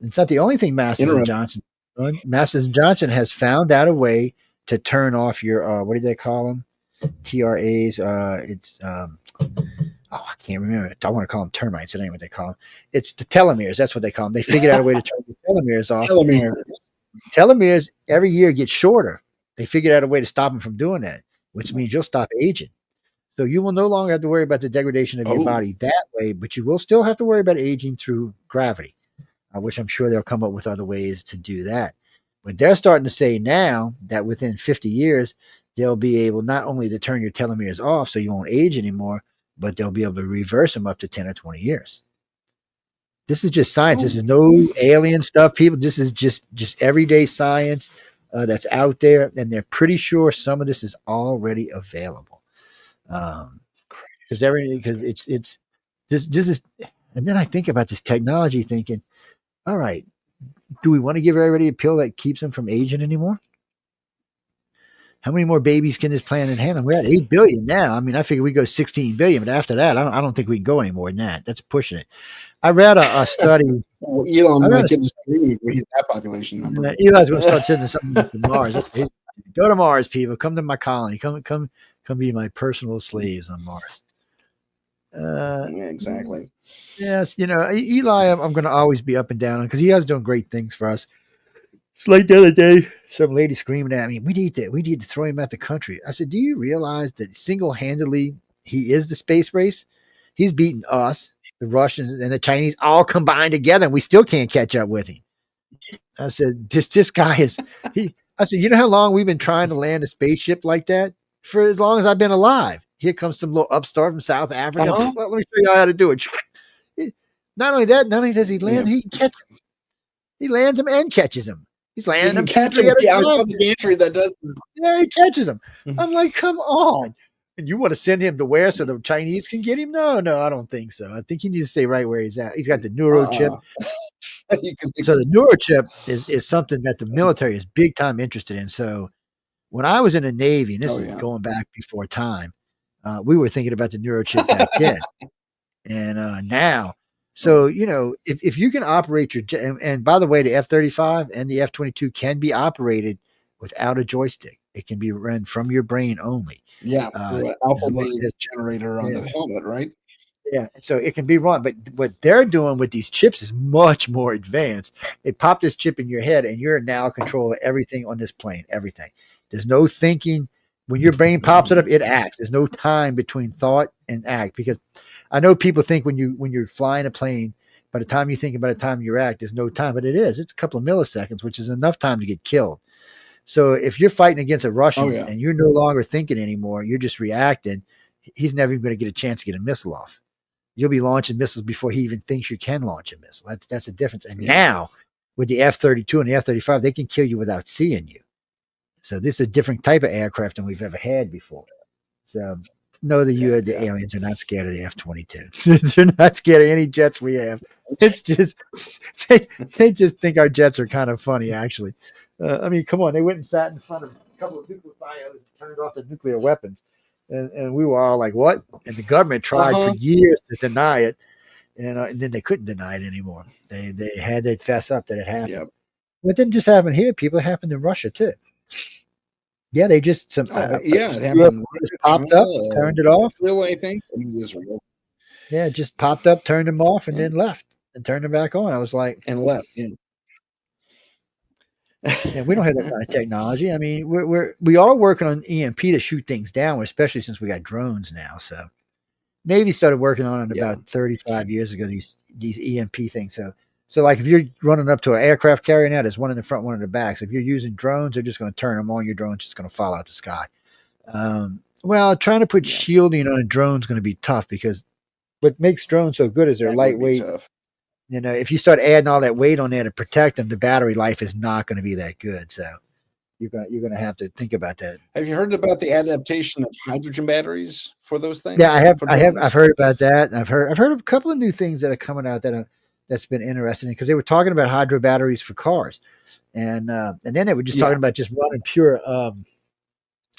It's not the only thing Masters and Johnson done. Masters and Johnson has found out a way to turn off your what do they call them? TRAs. It's I can't remember. I want to call them termites. It ain't what they call them. It's the telomeres. That's what they call them. They figured out a way to turn the telomeres off. Telomeres every year get shorter. They figured out a way to stop them from doing that, which means you'll stop aging. So you will no longer have to worry about the degradation of your body that way, but you will still have to worry about aging through gravity, which I'm sure they'll come up with other ways to do that. But they're starting to say now that within 50 years, they'll be able not only to turn your telomeres off so you won't age anymore, but they'll be able to reverse them up to 10 or 20 years. This is just science. This is no alien stuff, people. This is just everyday science that's out there, and they're pretty sure some of this is already available. Because it's this is, and then I think about this technology, thinking, all right, do we want to give everybody a pill that keeps them from aging anymore? How many more babies can this planet handle? We're at 8 billion now. I mean, I figure we go 16 billion, but after that, I don't think we can go any more than that. That's pushing it. I read a study. Elon might get that population number. Elon's going to start sending something to Mars. Go to Mars, people. Come to my colony. Come be my personal slaves on Mars. Yeah, exactly. Yes, Eli, I'm going to always be up and down on, because he has done great things for us. It's like the other day, some lady screaming at me, we need to throw him out the country. I said, do you realize that single-handedly he is the space race? He's beaten us, the Russians, and the Chinese all combined together, and we still can't catch up with him. I said, this guy is I said, you know how long we've been trying to land a spaceship like that? For as long as I've been alive. Here comes some little upstart from South Africa. Well, let me show you how to do it. Not only does he land, he catches him. He lands him and catches him. He's landing him. That does. Yeah, he catches him. I'm like, come on. And you want to send him to where so the Chinese can get him? No, I don't think so. I think he needs to stay right where he's at. He's got the neurochip. So the neurochip is something that the military is big time interested in. So when I was in the Navy, and this is going back before time, we were thinking about the neurochip back then. And now, so, if you can operate your jet, and by the way, the F-35 and the F-22 can be operated without a joystick. It can be run from your brain only. Yeah. Alpha wave generator on the helmet, right? Yeah. So it can be run. But what they're doing with these chips is much more advanced. They pop this chip in your head, and you're now in control of everything on this plane, everything. There's no thinking. When your brain pops it up, it acts. There's no time between thought and act, because I know people think when you're flying a plane, by the time you think about the time you act, there's no time, but it is. It's a couple of milliseconds, which is enough time to get killed. So if you're fighting against a Russian and you're no longer thinking anymore, you're just reacting, he's never even going to get a chance to get a missile off. You'll be launching missiles before he even thinks you can launch a missile. That's the difference. And now with the F-32 and the F-35, they can kill you without seeing you. So this is a different type of aircraft than we've ever had before. So no, the aliens are not scared of the F-22. They're not scared of any jets we have. It's just they just think our jets are kind of funny, actually. I mean, come on, they went and sat in front of a couple of nuclear and turned off the nuclear weapons, and we were all like, "What?" And the government tried for years to deny it, and then they couldn't deny it anymore. They had to fess up that it happened. Yep. Well, it didn't just happen here, people. It happened in Russia too. Yeah, they just it happened. Just popped up, turned it off. Really, I think Israel. Yeah, it just popped up, turned them off, and then left, and turned them back on. I was like, and left. Yeah. And we don't have that kind of technology. I mean, we are working on EMP to shoot things down, especially since we got drones now. So Navy started working on it about 35 years ago. These EMP things. So So, like, if you're running up to an aircraft carrier now, there's one in the front, one in the back. So, if you're using drones, they're just going to turn them on. Your drone's just going to fall out the sky. Well, trying to put Yeah. shielding on a drone is going to be tough because what makes drones so good is they're That would be lightweight. tough. You know, if you start adding all that weight on there to protect them, the battery life is not going to be that good. So, you're gonna have to think about that. Have you heard about the adaptation of hydrogen batteries for those things? Yeah, For I've drones? heard about that. I've heard of a couple of new things that are coming out that's been interesting because they were talking about hydro batteries for cars, and then they were just Yeah. talking about just running pure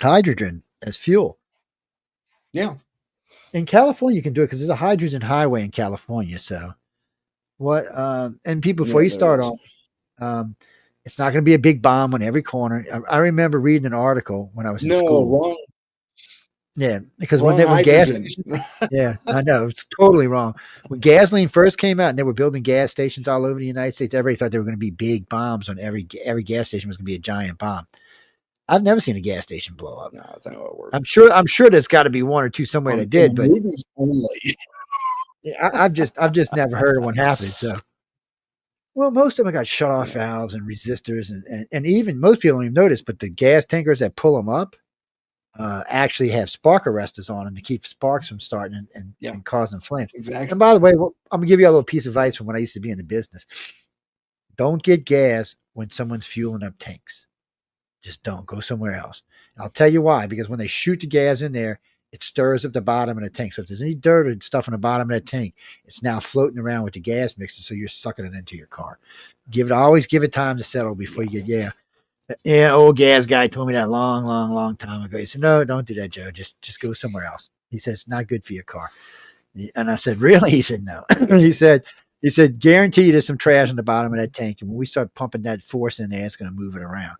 hydrogen as fuel. Yeah. In California, you can do it because there's a hydrogen highway in California. So what? And people, before Yeah, you there start is. on, it's not going to be a big bomb on every corner. I remember reading an article when I was in No, school. wrong. Yeah, because Wrong when gas, hydrogen. yeah, I know it's totally wrong. When gasoline first came out and they were building gas stations all over the United States, everybody thought they were going to be big bombs on every gas station was going to be a giant bomb. I've never seen a gas station blow up. No, that's not how it works. I'm sure there's got to be one or two somewhere that did, but movies only. I've just never heard of one happening. So, well, most of them got shut off valves and resistors, and even most people don't even notice, but the gas tankers that pull them up actually have spark arresters on them to keep sparks from starting and causing flames. Exactly. And by the way, I'm gonna give you a little piece of advice from when I used to be in the business. Don't get gas when someone's fueling up tanks. Just don't. Go somewhere else. And I'll tell you why. Because when they shoot the gas in there, it stirs up the bottom of the tank. So if there's any dirt and stuff in the bottom of the tank, it's now floating around with the gas mixture. So you're sucking it into your car. Always give it time to settle before you get old gas guy told me that long time ago. He said, no, don't do that, Joe. Just go somewhere else. He said, it's not good for your car. And I said, really? He said, no. he said, guarantee you there's some trash in the bottom of that tank. And when we start pumping that force in there, it's going to move it around.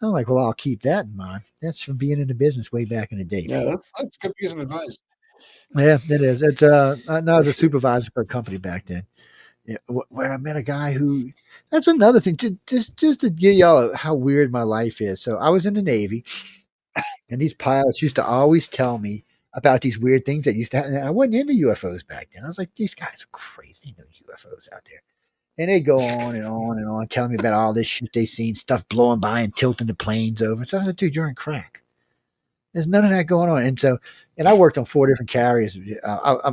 I'm like, well, I'll keep that in mind. That's from being in the business way back in the day. Yeah, that's a good piece of advice. Yeah, it is. It's I was a supervisor for a company back then. Yeah, where I met a guy who that's another thing just to give y'all how weird my life is. So I was in the Navy and these pilots used to always tell me about these weird things that used to happen. I wasn't into UFOs back then. I was like, these guys are crazy. No UFOs out there. And they go on and on and on, telling me about all this shit they seen, stuff blowing by and tilting the planes over. So I was like, dude, you're in crack. There's none of that going on. And I worked on 4 different carriers.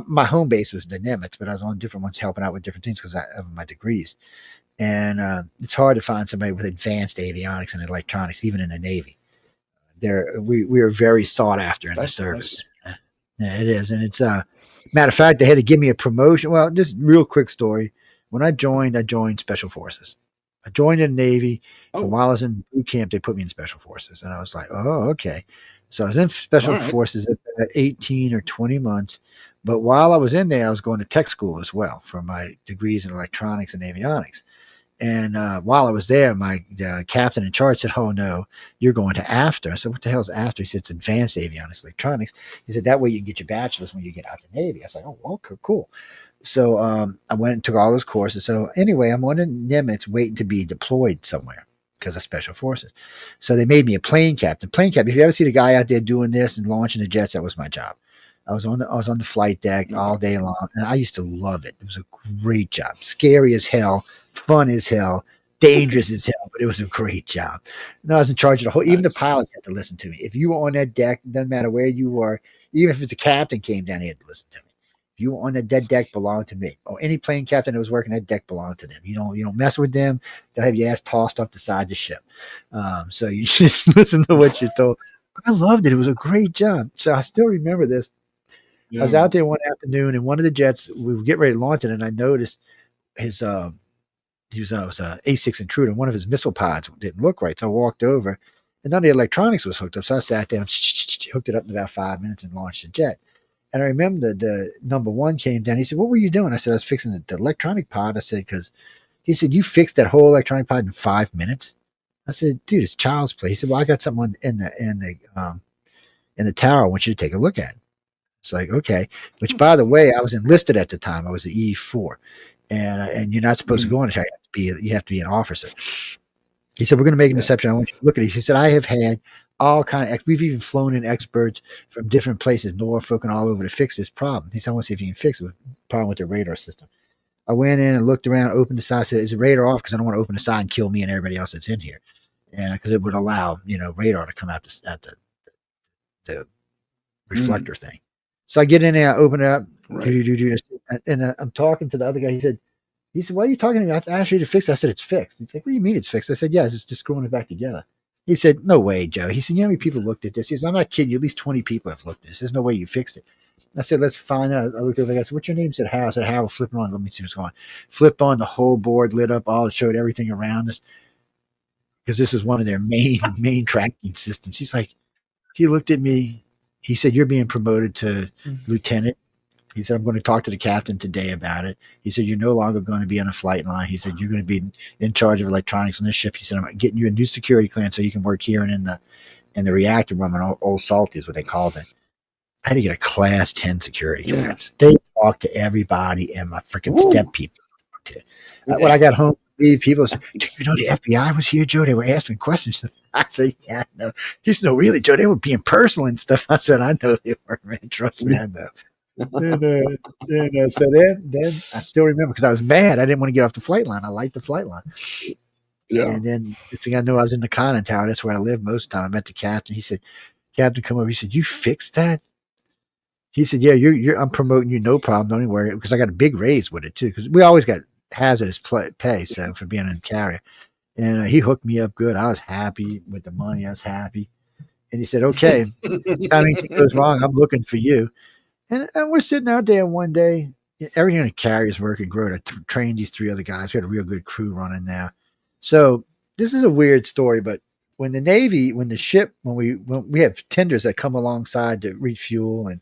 My home base was the Nimitz, but I was on different ones helping out with different things because of my degrees. And it's hard to find somebody with advanced avionics and electronics, even in the Navy. We are very sought after in the service. Yeah, it is. And it's matter of fact, they had to give me a promotion. Well, just real quick story. When I joined Special Forces. I joined in the Navy. And while I was in boot camp, they put me in Special Forces. And I was like, oh, okay. So I was in Special Forces at 18 or 20 months. But while I was in there, I was going to tech school as well for my degrees in electronics and avionics. And while I was there, my captain in charge said, oh, no, you're going to after. I said, what the hell is after? He said, it's advanced avionics electronics. He said, that way you can get your bachelor's when you get out the Navy. I was like, oh, okay, cool. So I went and took all those courses. So anyway, I'm on a Nimitz waiting to be deployed somewhere because of Special Forces. So they made me a plane captain. Plane captain. If you ever see the guy out there doing this and launching the jets, that was my job. I was on the flight deck all day long, and I used to love it. It was a great job. Scary as hell, fun as hell, dangerous as hell, but it was a great job. And I was in charge of the whole. Even the pilots had to listen to me. If you were on that deck, doesn't matter where you were, even if it's a captain came down, he had to listen to me. If you were on that deck, belonged to me. Or any plane captain that was working that deck belonged to them. You don't mess with them. They'll have your ass tossed off the side of the ship. So you just listen to what you're told. I loved it. It was a great job. So I still remember this. Yeah. I was out there one afternoon, and one of the jets, we were getting ready to launch it, and I noticed his he was A6 intruder. One of his missile pods didn't look right, so I walked over, and none of the electronics was hooked up. So I sat there and hooked it up in about 5 minutes and launched the jet. And I remember the number one came down. He said, "What were you doing?" I said, "I was fixing the electronic pod." I said, "Because," he said, "You fixed that whole electronic pod in 5 minutes." I said, "Dude, it's child's play." He said, "Well, I got something in the tower. I want you to take a look at." It's like, okay. Which, by the way, I was enlisted at the time. I was an E4, and you're not supposed to go on it. You have to be an officer. He said, "We're going to make an exception. I want you to look at it." He said, "I have had all kind of. We've even flown in experts from different places, Norfolk and all over, to fix this problem." He said, "I want to see if you can fix it. Problem with the radar system." I went in and looked around, opened the side, said, "Is the radar off? Because I don't want to open the side and kill me and everybody else that's in here." And because it would allow, radar to come out at the reflector thing. So I get in there, I open it up, and I'm talking to the other guy. He said, "Why are you talking to me? I asked you to fix it." I said, "It's fixed." He's like, "What do you mean it's fixed?" I said, "Yeah, it's just screwing it back together." He said, "No way, Joe." He said, "You know how many people looked at this?" He said, "I'm not kidding you. At least 20 people have looked at this. There's no way you fixed it." I said, "Let's find out." I looked over. I said, "What's your name?" He said, "Harold." I said, "Harold, flip it on. Let me see what's going on." Flipped on, the whole board lit up. All it showed everything around us because this is one of their main tracking systems. He looked at me. He said, "You're being promoted to lieutenant." He said, "I'm going to talk to the captain today about it." He said, "You're no longer going to be on a flight line." He said, "You're going to be in charge of electronics on this ship." He said, "I'm getting you a new security clearance so you can work here and in the reactor room." And old Salty is what they called it. I had to get a class 10 security clearance. They talked to everybody and my freaking step people. When I got home, people said, "Do you know the FBI was here, Joe? They were asking questions." I said, "Yeah, no." He said, "No, really, Joe, they were being personal and stuff." I said, "I know they were, man. Trust me, I know." So then I still remember because I was mad. I didn't want to get off the flight line. I liked the flight line. Yeah. And then the thing I knew, I was in the conning tower. That's where I lived most of the time. I met the captain. He said, "Captain, come over." He said, "You fixed that?" He said, "Yeah, I'm promoting you, no problem. Don't even worry." Because I got a big raise with it too. Because we always got hazardous pay, so for being in the carrier. And he hooked me up good. I was happy with the money. I was happy. And he said, "Okay, time anything goes wrong, I'm looking for you." And we're sitting out there one day. Everything in the carrier's working great. I trained these 3 other guys. We had a real good crew running now. So this is a weird story, but when the Navy, when we have tenders that come alongside to refuel and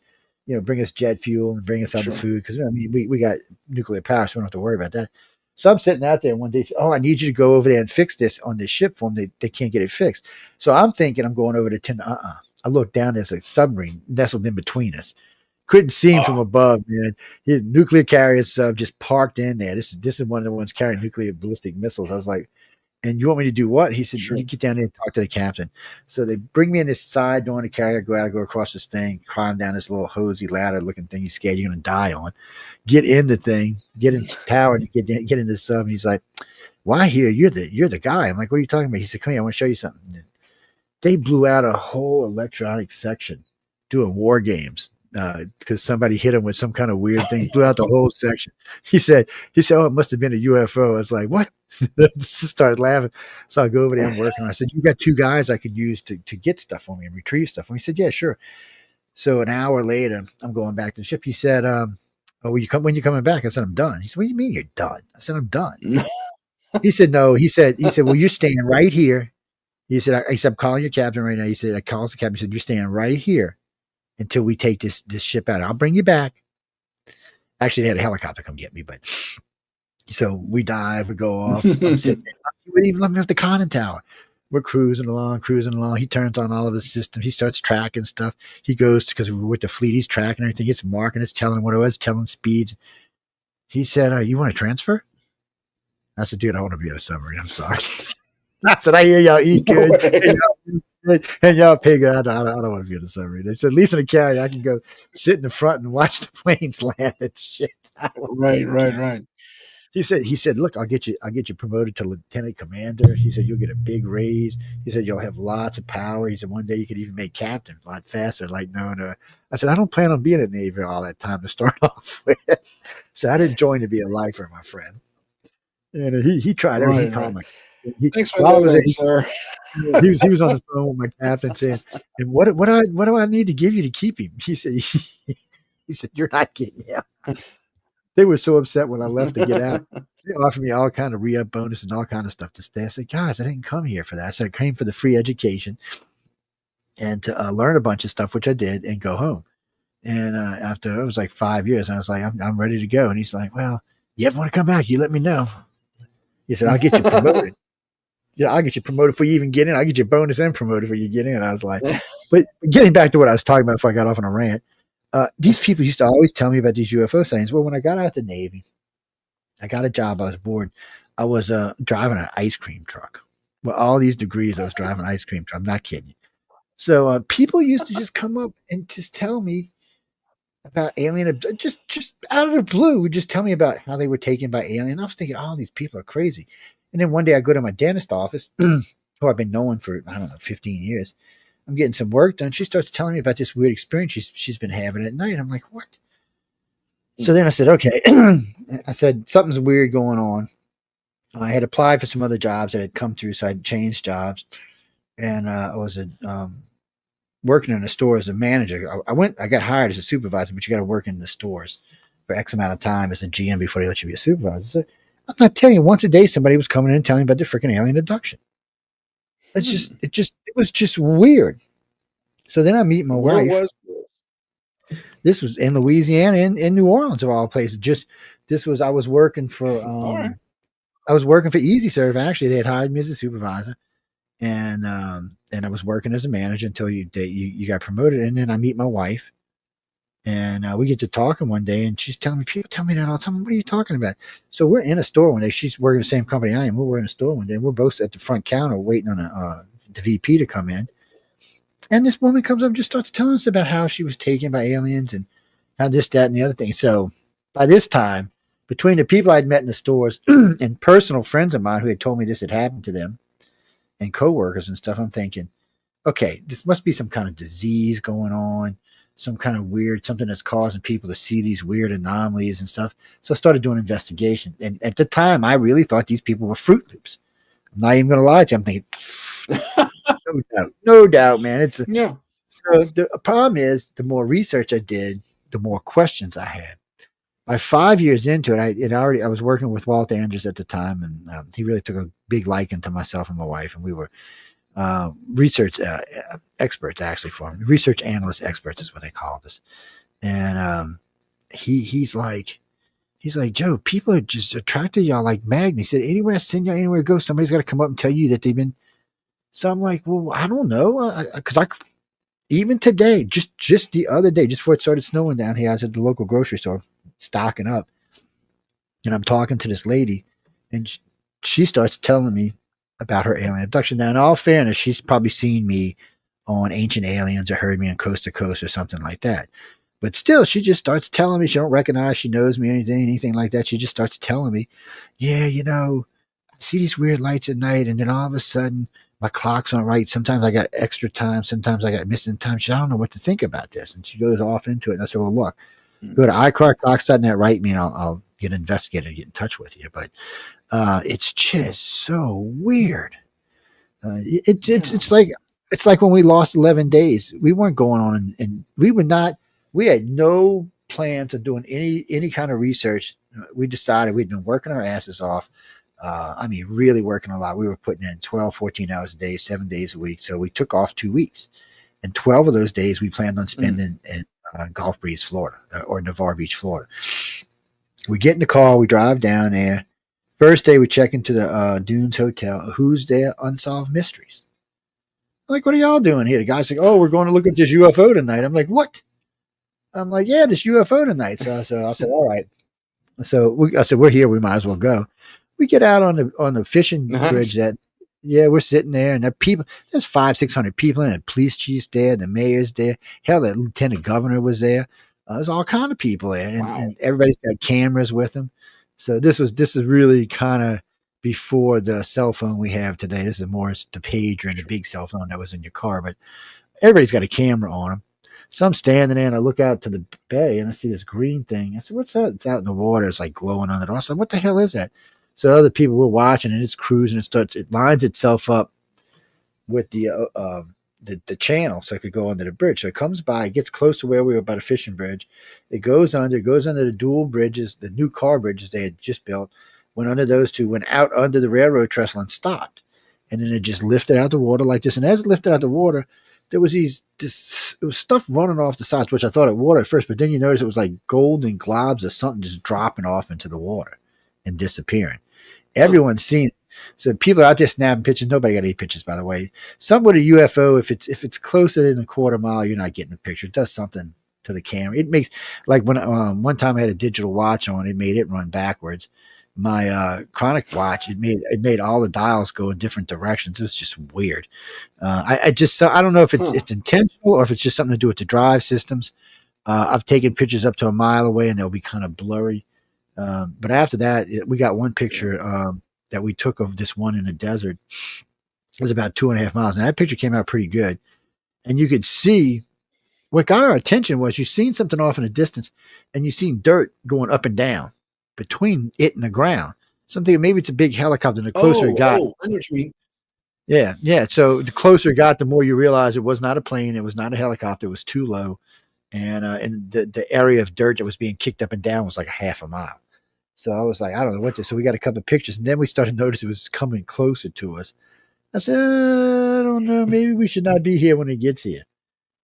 bring us jet fuel and bring us other food, because I mean we got nuclear power, so we don't have to worry about that. So I'm sitting out there one day, say, "Oh, I need you to go over there and fix this on this ship for them. They can't get it fixed." So I'm thinking I'm going over to tender. I look down, there's a submarine nestled in between us. Couldn't see him from above, man. His nuclear carrier sub just parked in there. This is one of the ones carrying nuclear ballistic missiles. I was like, "And you want me to do what?" He said, "You get down there and talk to the captain." So they bring me in this side door in the carrier, go across this thing, climb down this little hosey ladder looking thing. He's scared you're going to die on. Get in the thing, get in the tower, and get in the sub. And he's like, "Why here? You're the guy." I'm like, "What are you talking about?" He said, "Come here, I want to show you something." They blew out a whole electronic section doing war games because somebody hit him with some kind of weird thing, blew out the whole section. He said, "Oh, it must have been a UFO." I was like, "What?" Just started laughing. So I go over there and work on it. I said, "You got 2 guys I could use to get stuff for me and retrieve stuff." And he said, "Yeah, sure." So an hour later, I'm going back to the ship. He said, "Oh, when you coming back?" I said, "I'm done." He said, "What do you mean you're done?" I said, "I'm done." He said, "No." He said, "Well, you're staying right here." He said, "I'm calling your captain right now." He said, "I calls the captain." He said, "You're staying right here until we take this ship out. I'll bring you back." Actually, they had a helicopter come get me, but so we dive, we go off. I'm sitting there. He wouldn't even let me off the conning tower. We're cruising along. He turns on all of his systems. He starts tracking stuff. He goes because we were with the fleet. He's tracking everything. It's marking. It's telling what it was, telling speeds. He said, "You want to transfer?" I said, "Dude, I want to be on a submarine. I'm sorry." I said, "I hear y'all eat good. And y'all pay good. I don't want to be in a submarine." They said, "At least in a carrier, I can go sit in the front and watch the planes land and shit." Right. He said, "Look, I'll get you promoted to lieutenant commander." He said, "You'll get a big raise." He said, "You'll have lots of power." He said, "One day you could even make captain a lot faster." Like, no. I said, "I don't plan on being in the Navy all that time to start off with." So I didn't join to be a lifer, my friend. And he tried everything. He called me. Thanks for While I was there, that, sir. he was on the phone with my captain saying, "And what do I need to give you to keep him?" He said, "You're not getting out." They were so upset when I left to get out. They offered me all kind of re-up bonus and all kind of stuff to stay. I said, "Guys, I didn't come here for that." I said, "I came for the free education and to learn a bunch of stuff," which I did, and go home. And after it was like 5 years, I was like, I'm ready to go. And he's like, "Well, you ever want to come back? You let me know." He said, "I'll get you promoted." Yeah, I'll get you promoted before you even get in. I'll get you bonus and promoted before you get in. And I was like, but getting back to what I was talking about before I got off on a rant, these people used to always tell me about these UFO sightings. Well, when I got out the Navy, I got a job. I was bored. I was driving an ice cream truck. Well, all these degrees, I was driving an ice cream truck. I'm not kidding you. So people used to just come up and just tell me about alien, just out of the blue, would just tell me about how they were taken by alien. I was thinking, oh, these people are crazy. And then one day I go to my dentist office, who I've been knowing for, I don't know, 15 years. I'm getting some work done. She starts telling me about this weird experience she's been having at night. I'm like, what? So then I said, okay. I said, something's weird going on. I had applied for some other jobs that had come through, so I'd changed jobs. And I was working in a store as a manager. I got hired as a supervisor, but you got to work in the stores for X amount of time as a GM before they let you be a supervisor. So I'm not telling you, once a day somebody was coming in and telling me about the freaking alien abduction. It was just weird. So then I meet my wife. This was in Louisiana, in New Orleans of all places. I was working for I was working for Easy Serve. Actually, they had hired me as a supervisor, and I was working as a manager until you got promoted. And then I meet my wife, and we get to talking one day, and she's telling me, people tell me that all the time. What are you talking about? So we're in a store one day. She's working the same company I am. We're in a store one day. We're both at the front counter waiting on the VP to come in. And this woman comes up and just starts telling us about how she was taken by aliens and how this, that, and the other thing. So by this time, between the people I'd met in the stores and personal friends of mine who had told me this had happened to them and coworkers and stuff, I'm thinking, okay, this must be some kind of disease going on, some kind of weird, something that's causing people to see these weird anomalies and stuff. So I started doing investigation. And at the time, I really thought these people were Fruit Loops. I'm not even going to lie to you. I'm thinking, no doubt, man. So the problem is, the more research I did, the more questions I had. By 5 years into it, I was working with Walt Andrews at the time, and he really took a big liking to myself and my wife, and we were research experts, actually, for him. Research analyst experts is what they called us. And he's like, Joe, people are just attracted to y'all like magnets. He said, anywhere I send y'all, anywhere to go, somebody's got to come up and tell you that they've been. So I'm like, well, I don't know, because even today, just the other day, just before it started snowing down here, I was at the local grocery store stocking up, and I'm talking to this lady, and she starts telling me about her alien abduction. Now, in all fairness, she's probably seen me on Ancient Aliens or heard me on Coast to Coast or something like that. But still, she just starts telling me. She don't recognize she knows me or anything like that. She just starts telling me, yeah, I see these weird lights at night, and then all of a sudden my clock's not right. Sometimes I got extra time. Sometimes I got missing time. She said, I don't know what to think about this. And she goes off into it. And I said, well, look, go to iCarClock.net, write me, and I'll get an investigator to get in touch with you. But it's just so weird. It's like when we lost 11 days. We weren't going on, and we had no plans of doing any kind of research. We decided we'd been working our asses off. Really working a lot. We were putting in 12, 14 hours a day, 7 days a week. So we took off 2 weeks. And 12 of those days we planned on spending in Gulf Breeze, Florida, or Navarre Beach, Florida. We get in the car, we drive down there. First day we check into the Dunes Hotel. Who's there? Unsolved Mysteries. I'm like, what are y'all doing here? The guy's like, oh, we're going to look at this UFO tonight. I'm like, what? I'm like, yeah, this UFO tonight. So I said, all right. So I said, we're here. We might as well go. We get out on the fishing bridge we're sitting there, and there's 500-600 people, and the police chief's there, the mayor's there. Hell, the lieutenant governor was there. There's all kind of people there, and everybody's got cameras with them. So this is really kind of before the cell phone we have today. This is more the pager and the big cell phone that was in your car, but everybody's got a camera on them. So I'm standing there, and I look out to the bay, and I see this green thing. I said, what's that? It's out in the water. It's like glowing on the door. I said, what the hell is that? So other people were watching, and it's cruising. It lines itself up with the channel, so it could go under the bridge. So it comes by, it gets close to where we were by the fishing bridge. It goes under the dual bridges, the new car bridges they had just built. Went under those two, went out under the railroad trestle and stopped. And then it just lifted out the water like this. And as it lifted out the water, there was it was stuff running off the sides, which I thought it water at first, but then you notice it was like golden globs of something just dropping off into the water and disappearing. Everyone's seen it. So people out there snapping pictures. Nobody got any pictures, by the way. Some with a UFO, if it's closer than a quarter mile, you're not getting a picture. It does something to the camera. It makes, like when one time I had a digital watch on, it made it run backwards. My Chronic watch, it made all the dials go in different directions. It was just weird. I don't know if it's intentional or if it's just something to do with the drive systems. I've taken pictures up to a mile away and they'll be kind of blurry. But after that, we got one picture that we took of this one in the desert. It was about 2.5 miles. Now that picture came out pretty good. And you could see what got our attention was you seen something off in the distance and you seen dirt going up and down between it and the ground. Something, maybe it's a big helicopter. And the closer it got, I know what you mean. yeah. So the closer it got, the more you realize it was not a plane. It was not a helicopter. It was too low. And the area of dirt that was being kicked up and down was like a half a mile. So I was like, I don't know what this. So we got a couple of pictures, and then we started to notice it was coming closer to us. I said, I don't know. Maybe we should not be here when it gets here.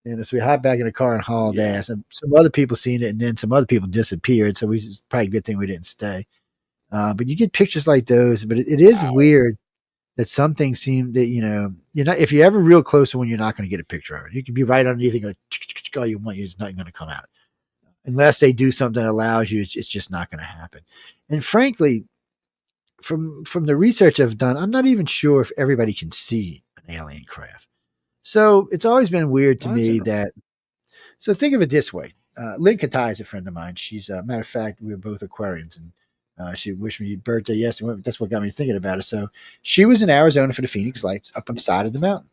And so we hopped back in the car and hauled ass. And some other people seen it, and then some other people disappeared. So it's probably a good thing we didn't stay. But you get pictures like those. But it is weird that some things seem that, you're not, if you're ever real close to one, you're not going to get a picture of it. You can be right underneath and go, all you want, it's not going to come out. Unless they do something that allows you, it's just not going to happen. And frankly, from the research I've done, I'm not even sure if everybody can see an alien craft. So it's always been weird to me that. So think of it this way: Lynn Katai is a friend of mine. She's a matter of fact, we were both Aquarians, and she wished me birthday yesterday. That's what got me thinking about it. So she was in Arizona for the Phoenix Lights, up on the side of the mountain,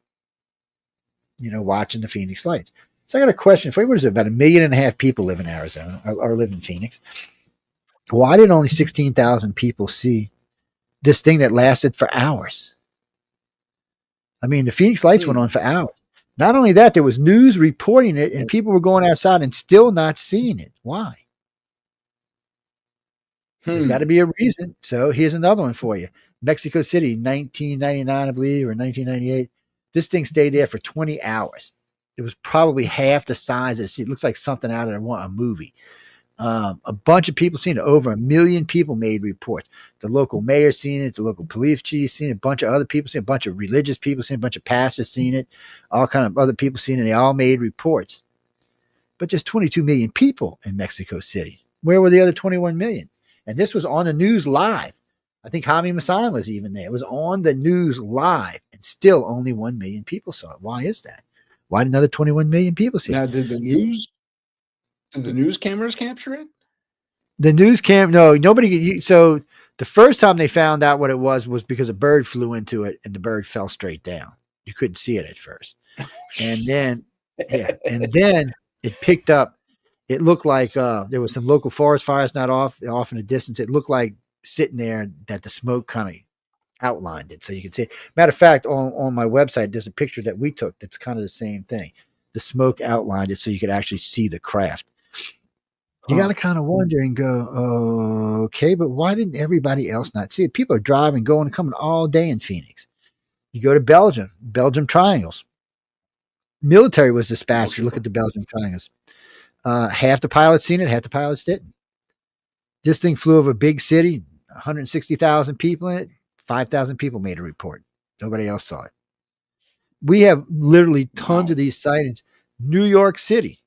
watching the Phoenix Lights. So I got a question for you. What is it? About 1.5 million people live in Arizona or live in Phoenix. Why did only 16,000 people see this thing that lasted for hours? I mean, the Phoenix Lights went on for hours. Not only that, there was news reporting it, and people were going outside and still not seeing it. Why? There's got to be a reason. So here's another one for you. Mexico City, 1999, I believe, or 1998. This thing stayed there for 20 hours. It was probably half the size of the city. It looks like something out of a movie. A bunch of people seen it. Over 1 million people made reports. The local mayor seen it. The local police chief seen it. A bunch of other people seen it. A bunch of religious people seen it. A bunch of pastors seen it. All kind of other people seen it. They all made reports. But just 22 million people in Mexico City. Where were the other 21 million? And this was on the news live. I think Jaime Maussan was even there. It was on the news live, and still only 1 million people saw it. Why is that? Why did another 21 million people see it? Now, did the news cameras capture it? The news cam, no, nobody. So the first time they found out what it was because a bird flew into it and the bird fell straight down. You couldn't see it at first. And then, and then it picked up. It looked like there was some local forest fires not off in the distance. It looked like sitting there that the smoke kind of outlined it. So you can see it. Matter of fact, on my website, there's a picture that we took that's kind of the same thing. The smoke outlined it so you could actually see the craft. You got to kind of wonder and go, okay, but why didn't everybody else not see it? People are driving, going and coming all day in Phoenix. You go to Belgium triangles. Military was dispatched to look at the Belgium triangles. Half the pilots seen it, half the pilots didn't. This thing flew over a big city, 160,000 people in it. 5,000 people made a report. Nobody else saw it. We have literally tons of these sightings. New York City,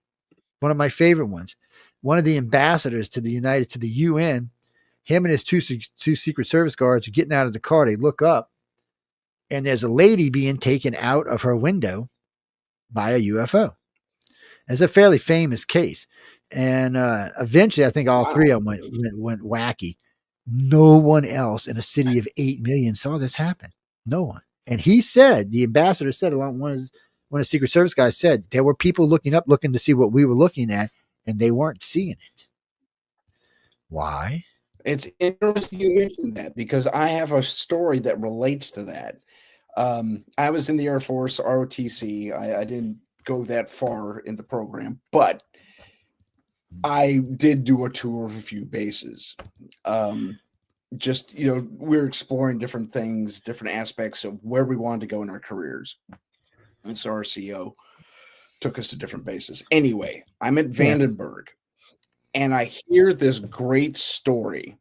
one of my favorite ones. One of the ambassadors to the UN, him and his two Secret Service guards are getting out of the car. They look up, and there's a lady being taken out of her window by a UFO. It's a fairly famous case. And eventually, I think all three of them went wacky. No one else in a city of 8 million saw this happen. No one. And he said, the ambassador said, along one of the Secret Service guys said, there were people looking to see what we were looking at, and they weren't seeing it. Why? It's interesting you mentioned that because I have a story that relates to that. I was in the Air Force, ROTC. I didn't go that far in the program, but I did do a tour of a few bases. Just, we're exploring different things, different aspects of where we wanted to go in our careers. And so our CEO took us to different bases. Anyway, I'm at Vandenberg, and I hear this great story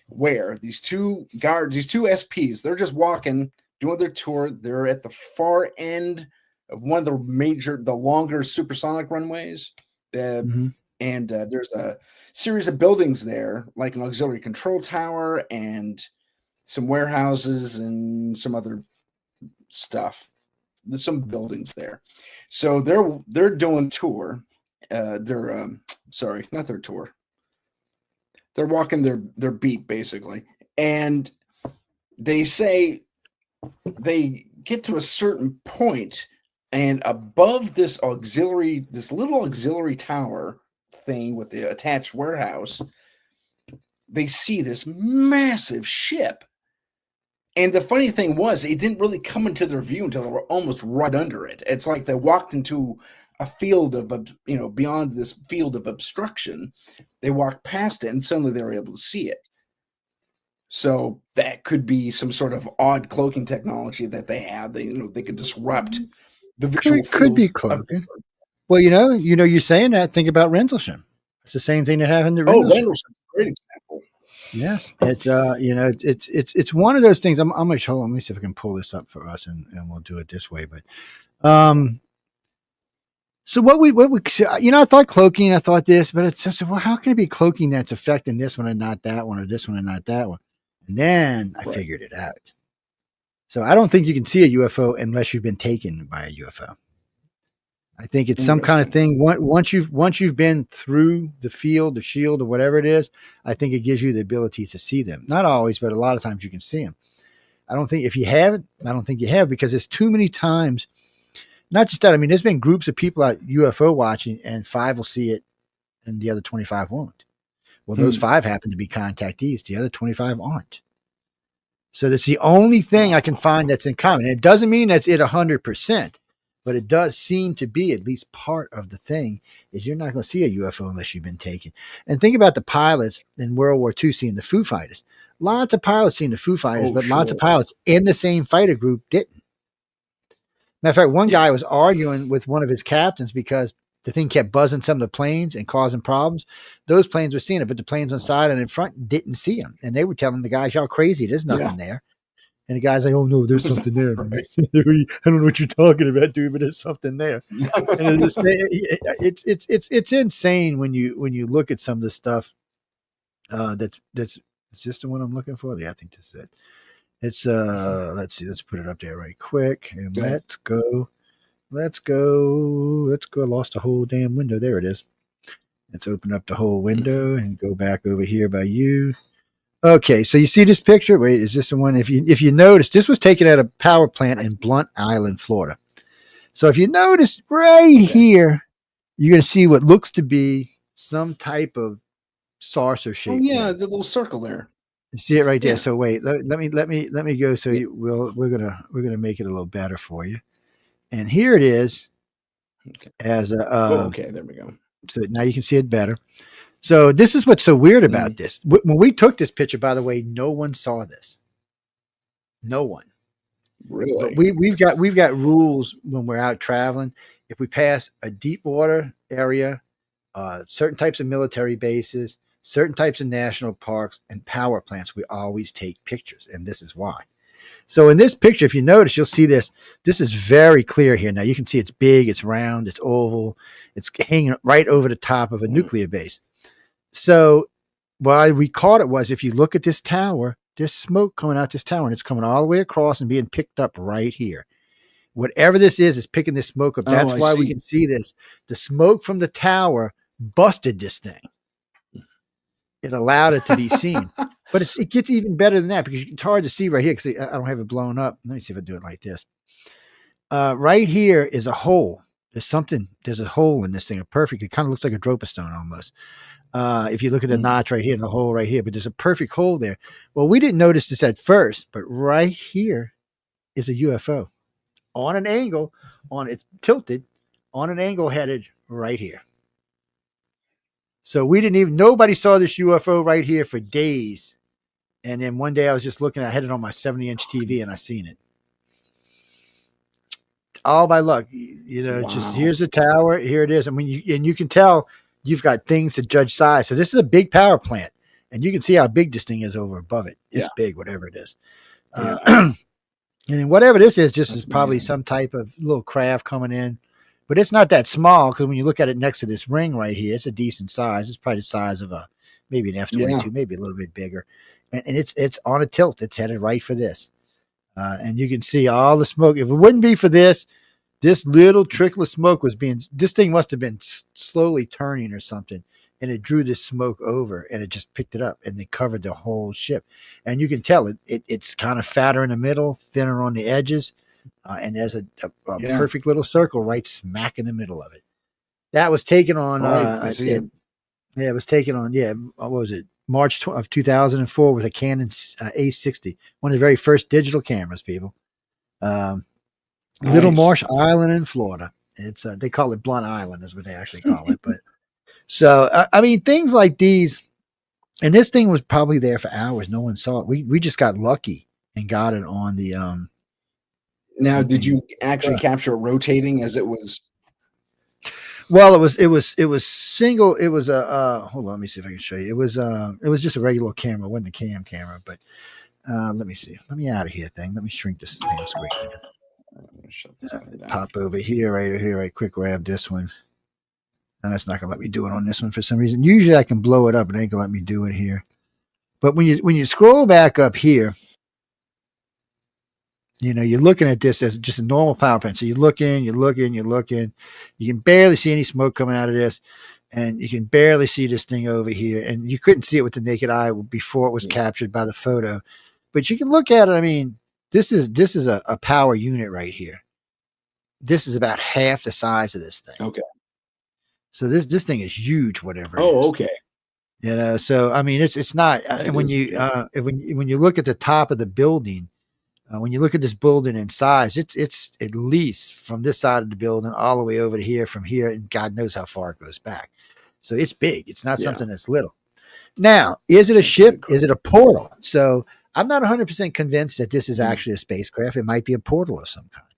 where these two SPs, they're just walking, doing their tour. They're at the far end of one of the longer supersonic runways. And there's a series of buildings there, like an auxiliary control tower and some warehouses and some other stuff. There's some buildings there. So they're doing a tour, sorry, not their tour. They're walking their beat basically, and they say they get to a certain point, and above this little auxiliary tower thing with the attached warehouse, they see this massive ship. And the funny thing was, it didn't really come into their view until they were almost right under it. It's like they walked into a field of, beyond this field of obstruction. They walked past it, and suddenly they were able to see it. So that could be some sort of odd cloaking technology that they have. They could disrupt the visual Could be field cloaking. Well, you're saying that. Think about Rendlesham. It's the same thing that happened to Rendlesham. Rendlesham, great example. Yes, it's it's one of those things. I'm gonna show. Let me see if I can pull this up for us, and we'll do it this way. But, so what we I thought cloaking. I thought this, but it's just, well, how can it be cloaking that's affecting this one and not that one, or this one and not that one? And then I figured it out. So I don't think you can see a UFO unless you've been taken by a UFO. I think it's some kind of thing. Once you've been through the field, the shield, or whatever it is, I think it gives you the ability to see them. Not always, but a lot of times you can see them. I don't think if you haven't, I don't think you have, because there's too many times. Not just that. I mean, there's been groups of people out UFO watching, and 5 will see it, and the other 25 won't. Well, those 5 happen to be contactees. The other 25 aren't. So that's the only thing I can find that's in common. It doesn't mean that's it 100%. But it does seem to be at least part of the thing is you're not going to see a UFO unless you've been taken. And think about the pilots in World War II seeing the Foo Fighters. Lots of pilots seeing the Foo Fighters, but lots of pilots in the same fighter group didn't. Matter of fact, one guy was arguing with one of his captains because the thing kept buzzing some of the planes and causing problems. Those planes were seeing it, but the planes on the side and in front didn't see them. And they were telling the guys, y'all crazy. There's nothing there. And the guy's like, oh, no, there's something there. Right. I don't know what you're talking about, dude, but there's something there. And it's insane when you look at some of the stuff that's it's just the one I'm looking for. Yeah, I think this is it. It's let's see, let's put it up there right quick. And let's go. I lost the whole damn window. There it is. Let's open up the whole window and go back over here by you. Okay, so you see this picture? Wait, is this the one? If you notice, this was taken at a power plant in Blunt Island, Florida. So if you notice right here, you're going to see what looks to be some type of saucer shape. Oh yeah, the little circle there. You see it right there. So wait, let me go. So we're gonna make it a little better for you. And here it is. As a okay, there we go. So now you can see it better. So this is what's so weird about this. When we took this picture, by the way, no one saw this. No one. Really? But we've got rules when we're out traveling. If we pass a deep water area, certain types of military bases, certain types of national parks, and power plants, we always take pictures, and this is why. So in this picture, if you notice, you'll see this. This is very clear here. Now you can see it's big, it's round, it's oval, it's hanging right over the top of a nuclear base. So why we caught it was, if you look at this tower, there's smoke coming out this tower, and it's coming all the way across and being picked up right here. Whatever this is picking this smoke up. That's why we can see this. The smoke from the tower busted this thing. It allowed it to be seen. But it gets even better than that, because it's hard to see right here because I don't have it blown up. Let me see if I do it like this. Right here is a hole. There's a hole in this thing. It kind of looks like a dropostone almost. If you look at the notch right here and the hole right here, but there's a perfect hole there. Well, we didn't notice this at first, but right here is a UFO on an angle, it's tilted on an angle headed right here. So nobody saw this UFO right here for days. And then one day I was just looking, I had it on my 70-inch TV and I seen it. All by luck, just here's the tower. Here it is. I mean, you can tell you've got things to judge size. So this is a big power plant, and you can see how big this thing is over above it. It's big, whatever it is. And then whatever this is probably some type of little craft coming in, but it's not that small, because when you look at it next to this ring right here, it's a decent size. It's probably the size of maybe an F-22, maybe a little bit bigger. And it's on a tilt. It's headed right for this. And you can see all the smoke. If it wouldn't be for this, This little trickle of smoke was this thing must have been slowly turning or something. And it drew this smoke over and it just picked it up and it covered the whole ship. And you can tell it's kind of fatter in the middle, thinner on the edges. And there's a perfect little circle right smack in the middle of it. That was taken on, I see it. Yeah, it was taken on, what was it? March of 2004 with a Canon A60, one of the very first digital cameras, people. Little Marsh Island in Florida. It's they call it Blunt Island is what they actually call it. But so, I mean, things like these, and this thing was probably there for hours. No one saw it. We just got lucky and got it on the. Now, did you actually capture it rotating as it was? Well, it was single. It was a hold on. Let me see if I can show you. It was just a regular camera. It wasn't a cam camera, but let me see. Let me out of here, thing. Let me shrink this damn screen. I'm gonna shut this thing down. Pop over here, right here, right. Quick grab this one. And that's not gonna let me do it on this one for some reason. Usually I can blow it up, but it ain't gonna let me do it here. But when you scroll back up here, you know, you're looking at this as just a normal power plant. So you're looking. You can barely see any smoke coming out of this, and you can barely see this thing over here. And you couldn't see it with the naked eye before it was captured by the photo, but you can look at it. I mean, this is a power unit right here. This is about half the size of this thing. Okay. So this thing is huge. Whatever. Okay. You know. So I mean, it's not. And when you look at the top of the building. When you look at this building in size, it's at least from this side of the building all the way over to here, from here, and God knows how far it goes back. So it's big. It's not something that's little. Now, is it a ship? Is it a portal? So I'm not 100% convinced that this is actually a spacecraft. It might be a portal of some kind.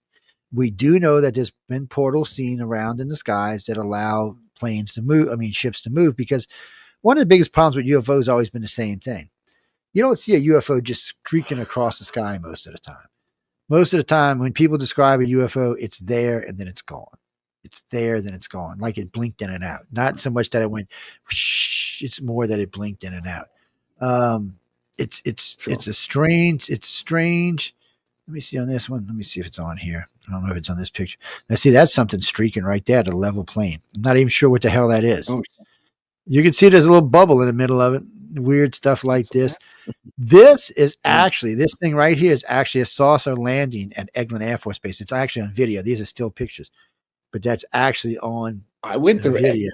We do know that there's been portals seen around in the skies that allow planes to move, ships to move, because one of the biggest problems with UFOs has always been the same thing. You don't see a UFO just streaking across the sky most of the time. Most of the time, when people describe a UFO, it's there and then it's gone. It's there, then it's gone, like it blinked in and out. Not so much that it went, whoosh, it's more that it blinked in and out. It's strange. Let me see on this one. Let me see if it's on here. I don't know if it's on this picture. Now, see, that's something streaking right there at a level plane. I'm not even sure what the hell that is. You can see there's a little bubble in the middle of it. Weird stuff like this. This thing right here is actually a saucer landing at Eglin Air Force Base. It's actually on video. These are still pictures, but that's actually on. I went through video.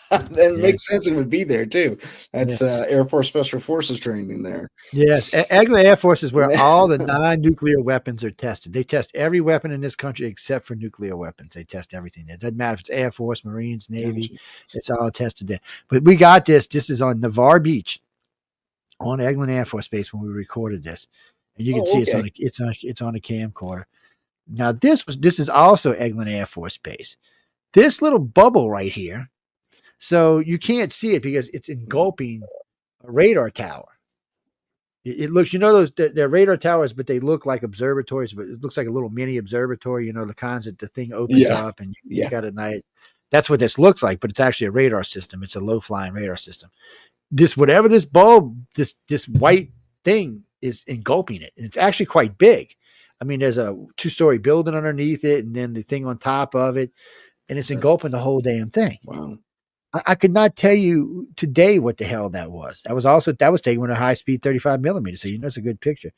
That makes sense. It would be there too. That's Air Force Special Forces training there. Yes, Eglin Air Force is where all the non-nuclear weapons are tested. They test every weapon in this country except for nuclear weapons. They test everything. It doesn't matter if it's Air Force, Marines, Navy. It's all tested there. But we got this. This is on Navarre Beach, on Eglin Air Force Base when we recorded this, and you can see it's on a camcorder. Now this is also Eglin Air Force Base. This little bubble right here. So you can't see it because it's engulfing a radar tower. It looks, they're radar towers, but they look like observatories, but it looks like a little mini observatory, the kinds that the thing opens up and you got a night. That's what this looks like, but it's actually a radar system. It's a low flying radar system. Whatever this bulb, this white thing is engulfing it. And it's actually quite big. I mean, there's a 2-story building underneath it and then the thing on top of it, and it's engulfing the whole damn thing. Wow. I could not tell you today what the hell that was. That was taken with a high speed 35 millimeter. So, it's a good picture.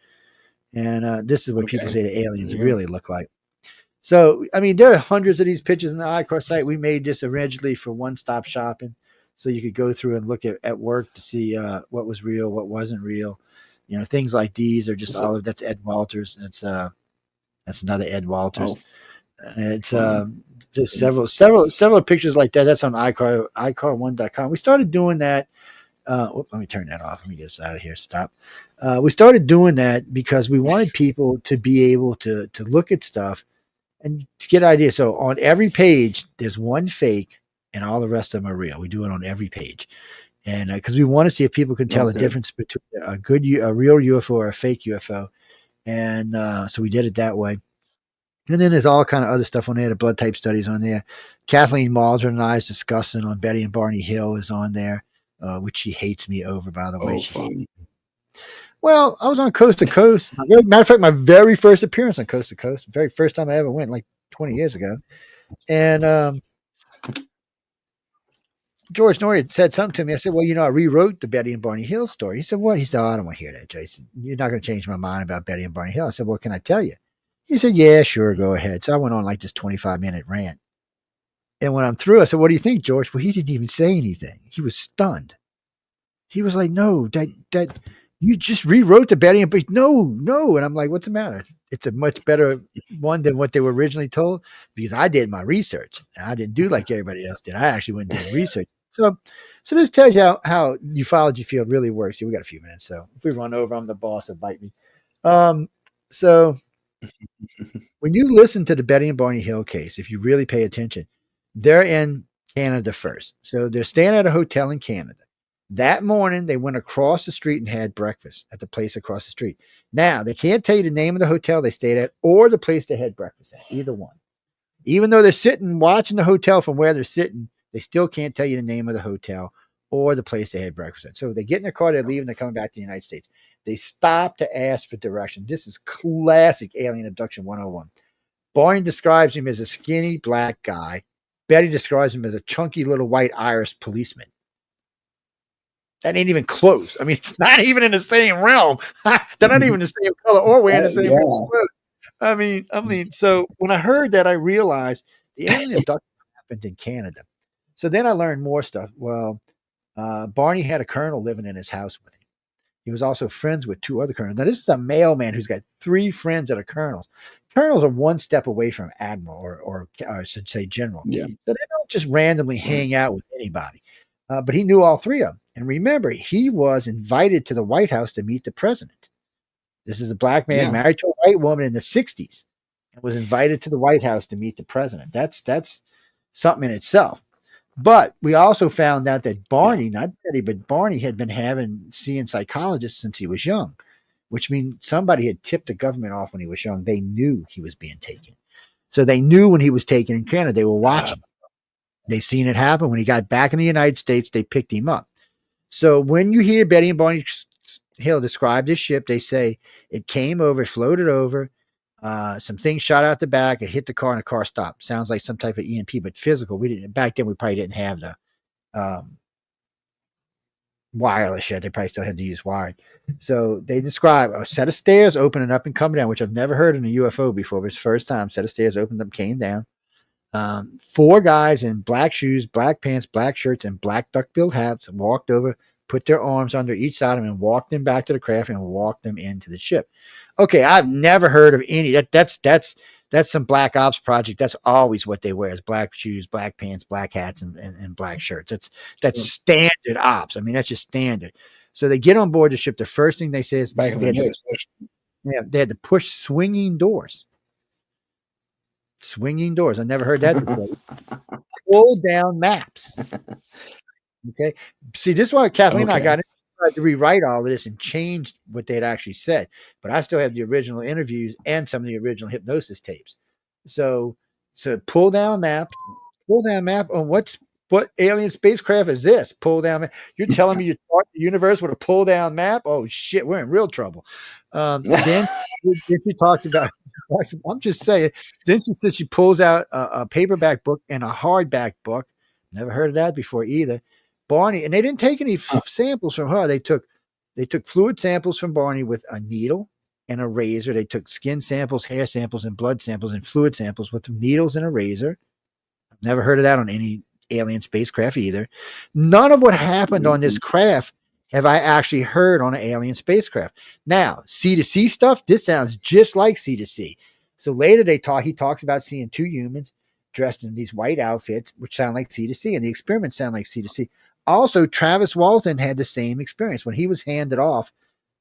And this is what people say the aliens really look like. So, I mean, there are hundreds of these pictures in the iCar site. We made this originally for one-stop shopping. So you could go through and look at work to see what was real, what wasn't real. Things like these are just that's Ed Walters. That's another Ed Walters. It's just several pictures like that. That's on iCar1.com. We started doing that. Let me turn that off. Let me get this out of here. Stop. We started doing that because we wanted people to be able to look at stuff and to get ideas. So on every page, there's one fake and all the rest of them are real. We do it on every page. And because we want to see if people can tell the difference between a real UFO or a fake UFO. And so we did it that way. And then there's all kind of other stuff on there. The blood type studies on there. Kathleen Maldron and I's discussing on Betty and Barney Hill is on there, which she hates me over, by the way. Well, I was on Coast to Coast. Matter of fact, my very first appearance on Coast to Coast, very first time I ever went, like 20 years ago. And George Norrie had said something to me. I said, well, I rewrote the Betty and Barney Hill story. He said, what? He said, oh, I don't want to hear that, Jason. You're not going to change my mind about Betty and Barney Hill. I said, well, can I tell you? He said, yeah, sure, go ahead. So I went on like this 25-minute rant. And when I'm through, I said, what do you think, George? Well, he didn't even say anything. He was stunned. He was like, no, that you just rewrote the Betty and Barney. No. And I'm like, what's the matter? It's a much better one than what they were originally told, because I did my research. I didn't do like everybody else did. I actually went and did research. So this tells you how ufology field really works. We got a few minutes, so if we run over, I'm the boss. It'll bite me. So when you listen to the Betty and Barney Hill case, if you really pay attention, they're in Canada first. So they're staying at a hotel in Canada. That morning, they went across the street and had breakfast at the place across the street. Now, they can't tell you the name of the hotel they stayed at or the place they had breakfast at, either one. Even though they're sitting watching the hotel from where they're sitting, they still can't tell you the name of the hotel or the place they had breakfast at. So they get in their car, they're leaving, they're coming back to the United States. They stop to ask for direction. This is classic alien abduction 101. Barney describes him as a skinny black guy. Betty describes him as a chunky little white Irish policeman. That ain't even close. I mean, it's not even in the same realm. They're not even the same color or wearing the same clothes. I mean, so when I heard that, I realized the alien abduction happened in Canada. So then I learned more stuff. Well, Barney had a colonel living in his house with him. He was also friends with two other colonels. Now, this is a mailman who's got 3 friends that are colonels. Colonels are one step away from admiral or I should say general. Yeah. So they don't just randomly hang out with anybody. But he knew all 3 of them. And remember, he was invited to the White House to meet the president. This is a black man married to a white woman in the 60s and was invited to the White House to meet the president. That's something in itself. But we also found out that Barney, not Betty, but Barney had been seeing psychologists since he was young, which means somebody had tipped the government off when he was young. They knew he was being taken. So they knew when he was taken in Canada, they were watching. They seen it happen. When he got back in the United States, they picked him up. So when you hear Betty and Barney Hill describe this ship, they say it came over, floated over, some things shot out the back, it hit the car, and the car stopped. Sounds like some type of EMP, but physical. We didn't back then. We probably didn't have the wireless yet. They probably still had to use wired. So they describe a set of stairs opening up and coming down, which I've never heard in a UFO before. It was the first time. Set of stairs opened up, came down. 4 guys in black shoes, black pants, black shirts, and black duck-billed hats walked over, put their arms under each side of them, and walked them back to the craft and walked them into the ship. Okay, I've never heard of any. That's some black ops project. That's always what they wear: is black shoes, black pants, black hats, and black shirts. That's standard ops. I mean, that's just standard. So they get on board the ship. The first thing they say is Back in the day, they had to push swinging doors. Swinging doors. I never heard that before. Pull down maps. Okay. See, this is why Kathleen and I got to rewrite all of this and change what they'd actually said. But I still have the original interviews and some of the original hypnosis tapes. So pull down map on what alien spacecraft is this? Pull down map. You're telling me you start the universe with a pull down map? Oh shit, we're in real trouble. Then she talked about. I'm just saying. Then she said she pulls out a paperback book and a hardback book. Never heard of that before either. Barney, and they didn't take any samples from her. They took fluid samples from Barney with a needle and a razor. They took skin samples, hair samples, and blood samples and fluid samples with needles and a razor. Never heard of that on any alien spacecraft either. None of what happened on this craft have I actually heard on an alien spacecraft. Now, C2C stuff, this sounds just like C2C. So later he talks about seeing 2 humans dressed in these white outfits, which sound like C2C, and the experiments sound like C2C. Also, Travis Walton had the same experience. When he was handed off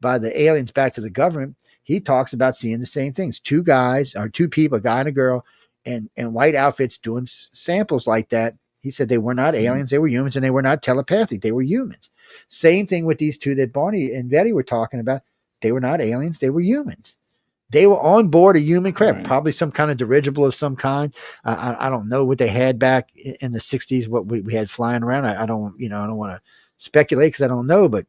by the aliens back to the government, he talks about seeing the same things. 2 guys, or 2 people, a guy and a girl, in white outfits doing samples like that. He said they were not aliens, they were humans, and they were not telepathic, they were humans. Same thing with these 2 that Barney and Betty were talking about. They were not aliens, they were humans. They were on board a human craft, probably some kind of dirigible of some kind. I don't know what they had back in the 60s, what we had flying around. I don't want to speculate because I don't know. But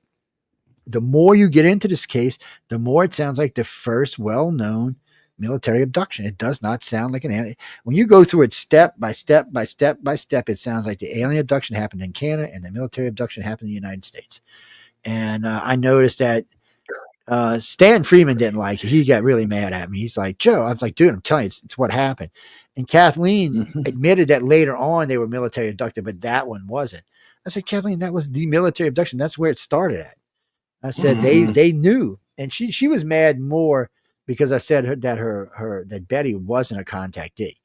the more you get into this case, the more it sounds like the first well-known military abduction. It does not sound like an alien. When you go through it step by step by step by step, it sounds like the alien abduction happened in Canada and the military abduction happened in the United States. And I noticed that Stan Freeman didn't like it. He got really mad at me. He's like, Joe, I was like, dude, I'm telling you, it's what happened. And Kathleen admitted that later on they were military abducted, but that one wasn't. I said, Kathleen, that was the military abduction. That's where it started at. I said they knew, and she was mad more because I said that Betty wasn't a contactee,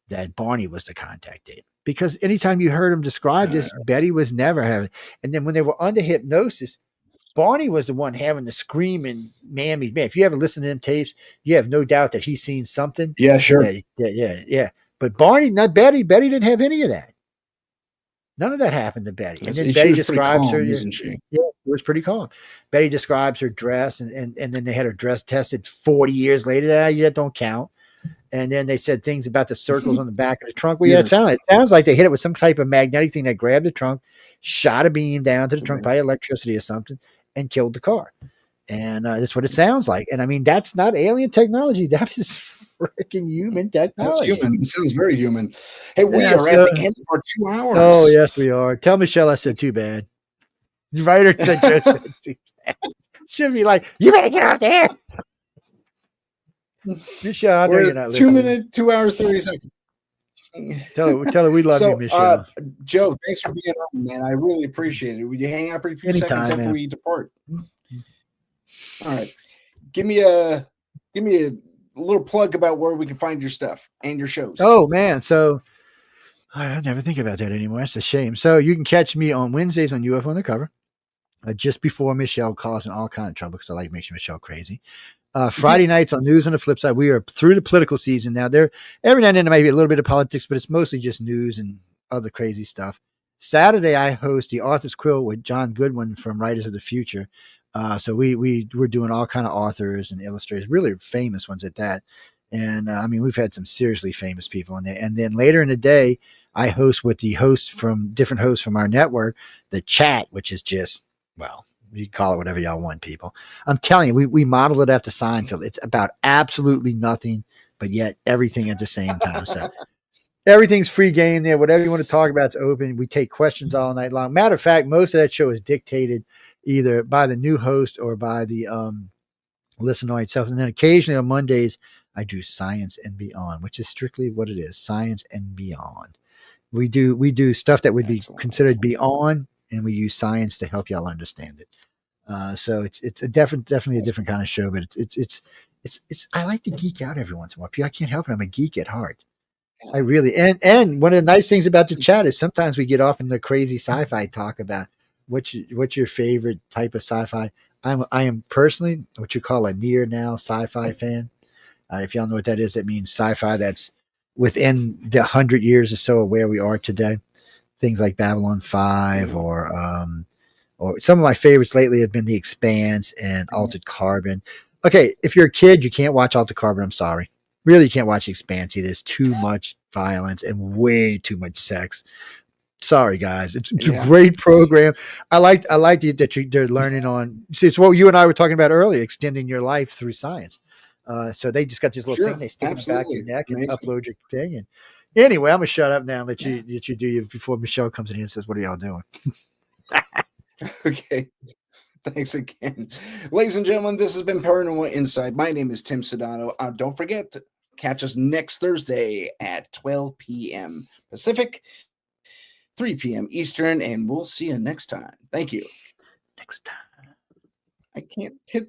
that Barney was the contactee. Because anytime you heard him describe this, Betty was never having. And then when they were under hypnosis, Barney was the one having the screaming mammy. Man, if you ever listen to them tapes, you have no doubt that he's seen something. Yeah, sure. Yeah. But Barney, not Betty. Betty didn't have any of that. None of that happened to Betty. And then Betty describes her. Isn't she? Yeah, it was pretty calm. Betty describes her dress, and then they had her dress tested 40 years later. That don't count. And then they said things about the circles on the back of the trunk. Well, it sounds like they hit it with some type of magnetic thing that grabbed the trunk, shot a beam down to the trunk, probably electricity or something, and killed the car. And that's what it sounds like. And I mean, that's not alien technology. That is freaking human technology. That's human. It sounds very human. Hey, we are at the end of our 2 hours. Oh, yes, we are. Tell Michelle I said too bad. The writer said just said too bad. She'll be like, you better get out there. Michelle, I know you're not 2 minutes, 2 hours, 30 seconds. Tell her we love you, Michelle. Joe, thanks for being on, man. I really appreciate it. Would you hang out for a few seconds after we depart? All right. Give me a little plug about where we can find your stuff and your shows. Oh man, so I never think about that anymore. That's a shame. So you can catch me on Wednesdays on UFO Undercover, just before Michelle causing all kind of trouble because I like making Michelle crazy. Friday nights on News on the Flip Side. We are through the political season now. There every now and then there may be a little bit of politics, but it's mostly just news and other crazy stuff. Saturday I host the Author's Quill with John Goodwin from Writers of the Future. So we're doing all kind of authors and illustrators, really famous ones at that. And I mean, we've had some seriously famous people in there. And then later in the day, I host with the different hosts from our network, the chat, which is just, well, you can call it whatever y'all want, people. I'm telling you, we modeled it after Seinfeld. It's about absolutely nothing, but yet everything at the same time. So everything's free game there. Whatever you want to talk about, it's open. We take questions all night long. Matter of fact, most of that show is dictated either by the new host or by the listener itself. And then occasionally on Mondays, I do Science and Beyond, which is strictly what it is, Science and Beyond. We do stuff that would be considered beyond, and we use science to help y'all understand it. So it's definitely a different kind of show, but it's I like to geek out every once in a while. I can't help it. I'm a geek at heart. I really and one of the nice things about the chat is sometimes we get off in the crazy sci-fi talk about what's your favorite type of sci-fi. I am personally what you call a near now sci-fi fan. If y'all know what that is, that means sci-fi that's within the 100 years or so of where we are today. Things like Babylon 5 or some of my favorites lately have been The Expanse and Altered Carbon. Okay, if you're a kid, you can't watch Altered Carbon. I'm sorry. Really, you can't watch The Expanse. There's too much violence and way too much sex. Sorry, guys. It's a great program. I like that they're learning on. See, it's what you and I were talking about earlier, extending your life through science. So they just got this little thing they stick in the back of your neck and upload your thing. And anyway, I'm gonna shut up now and let you do you before Michelle comes in here and says, "What are y'all doing?" Okay. Thanks again. Ladies and gentlemen, this has been Paranormal Insight. My name is Tim Sudano. Don't forget to catch us next Thursday at 12 p.m. Pacific, 3 p.m. Eastern, and we'll see you next time. Thank you. Next time. I can't hit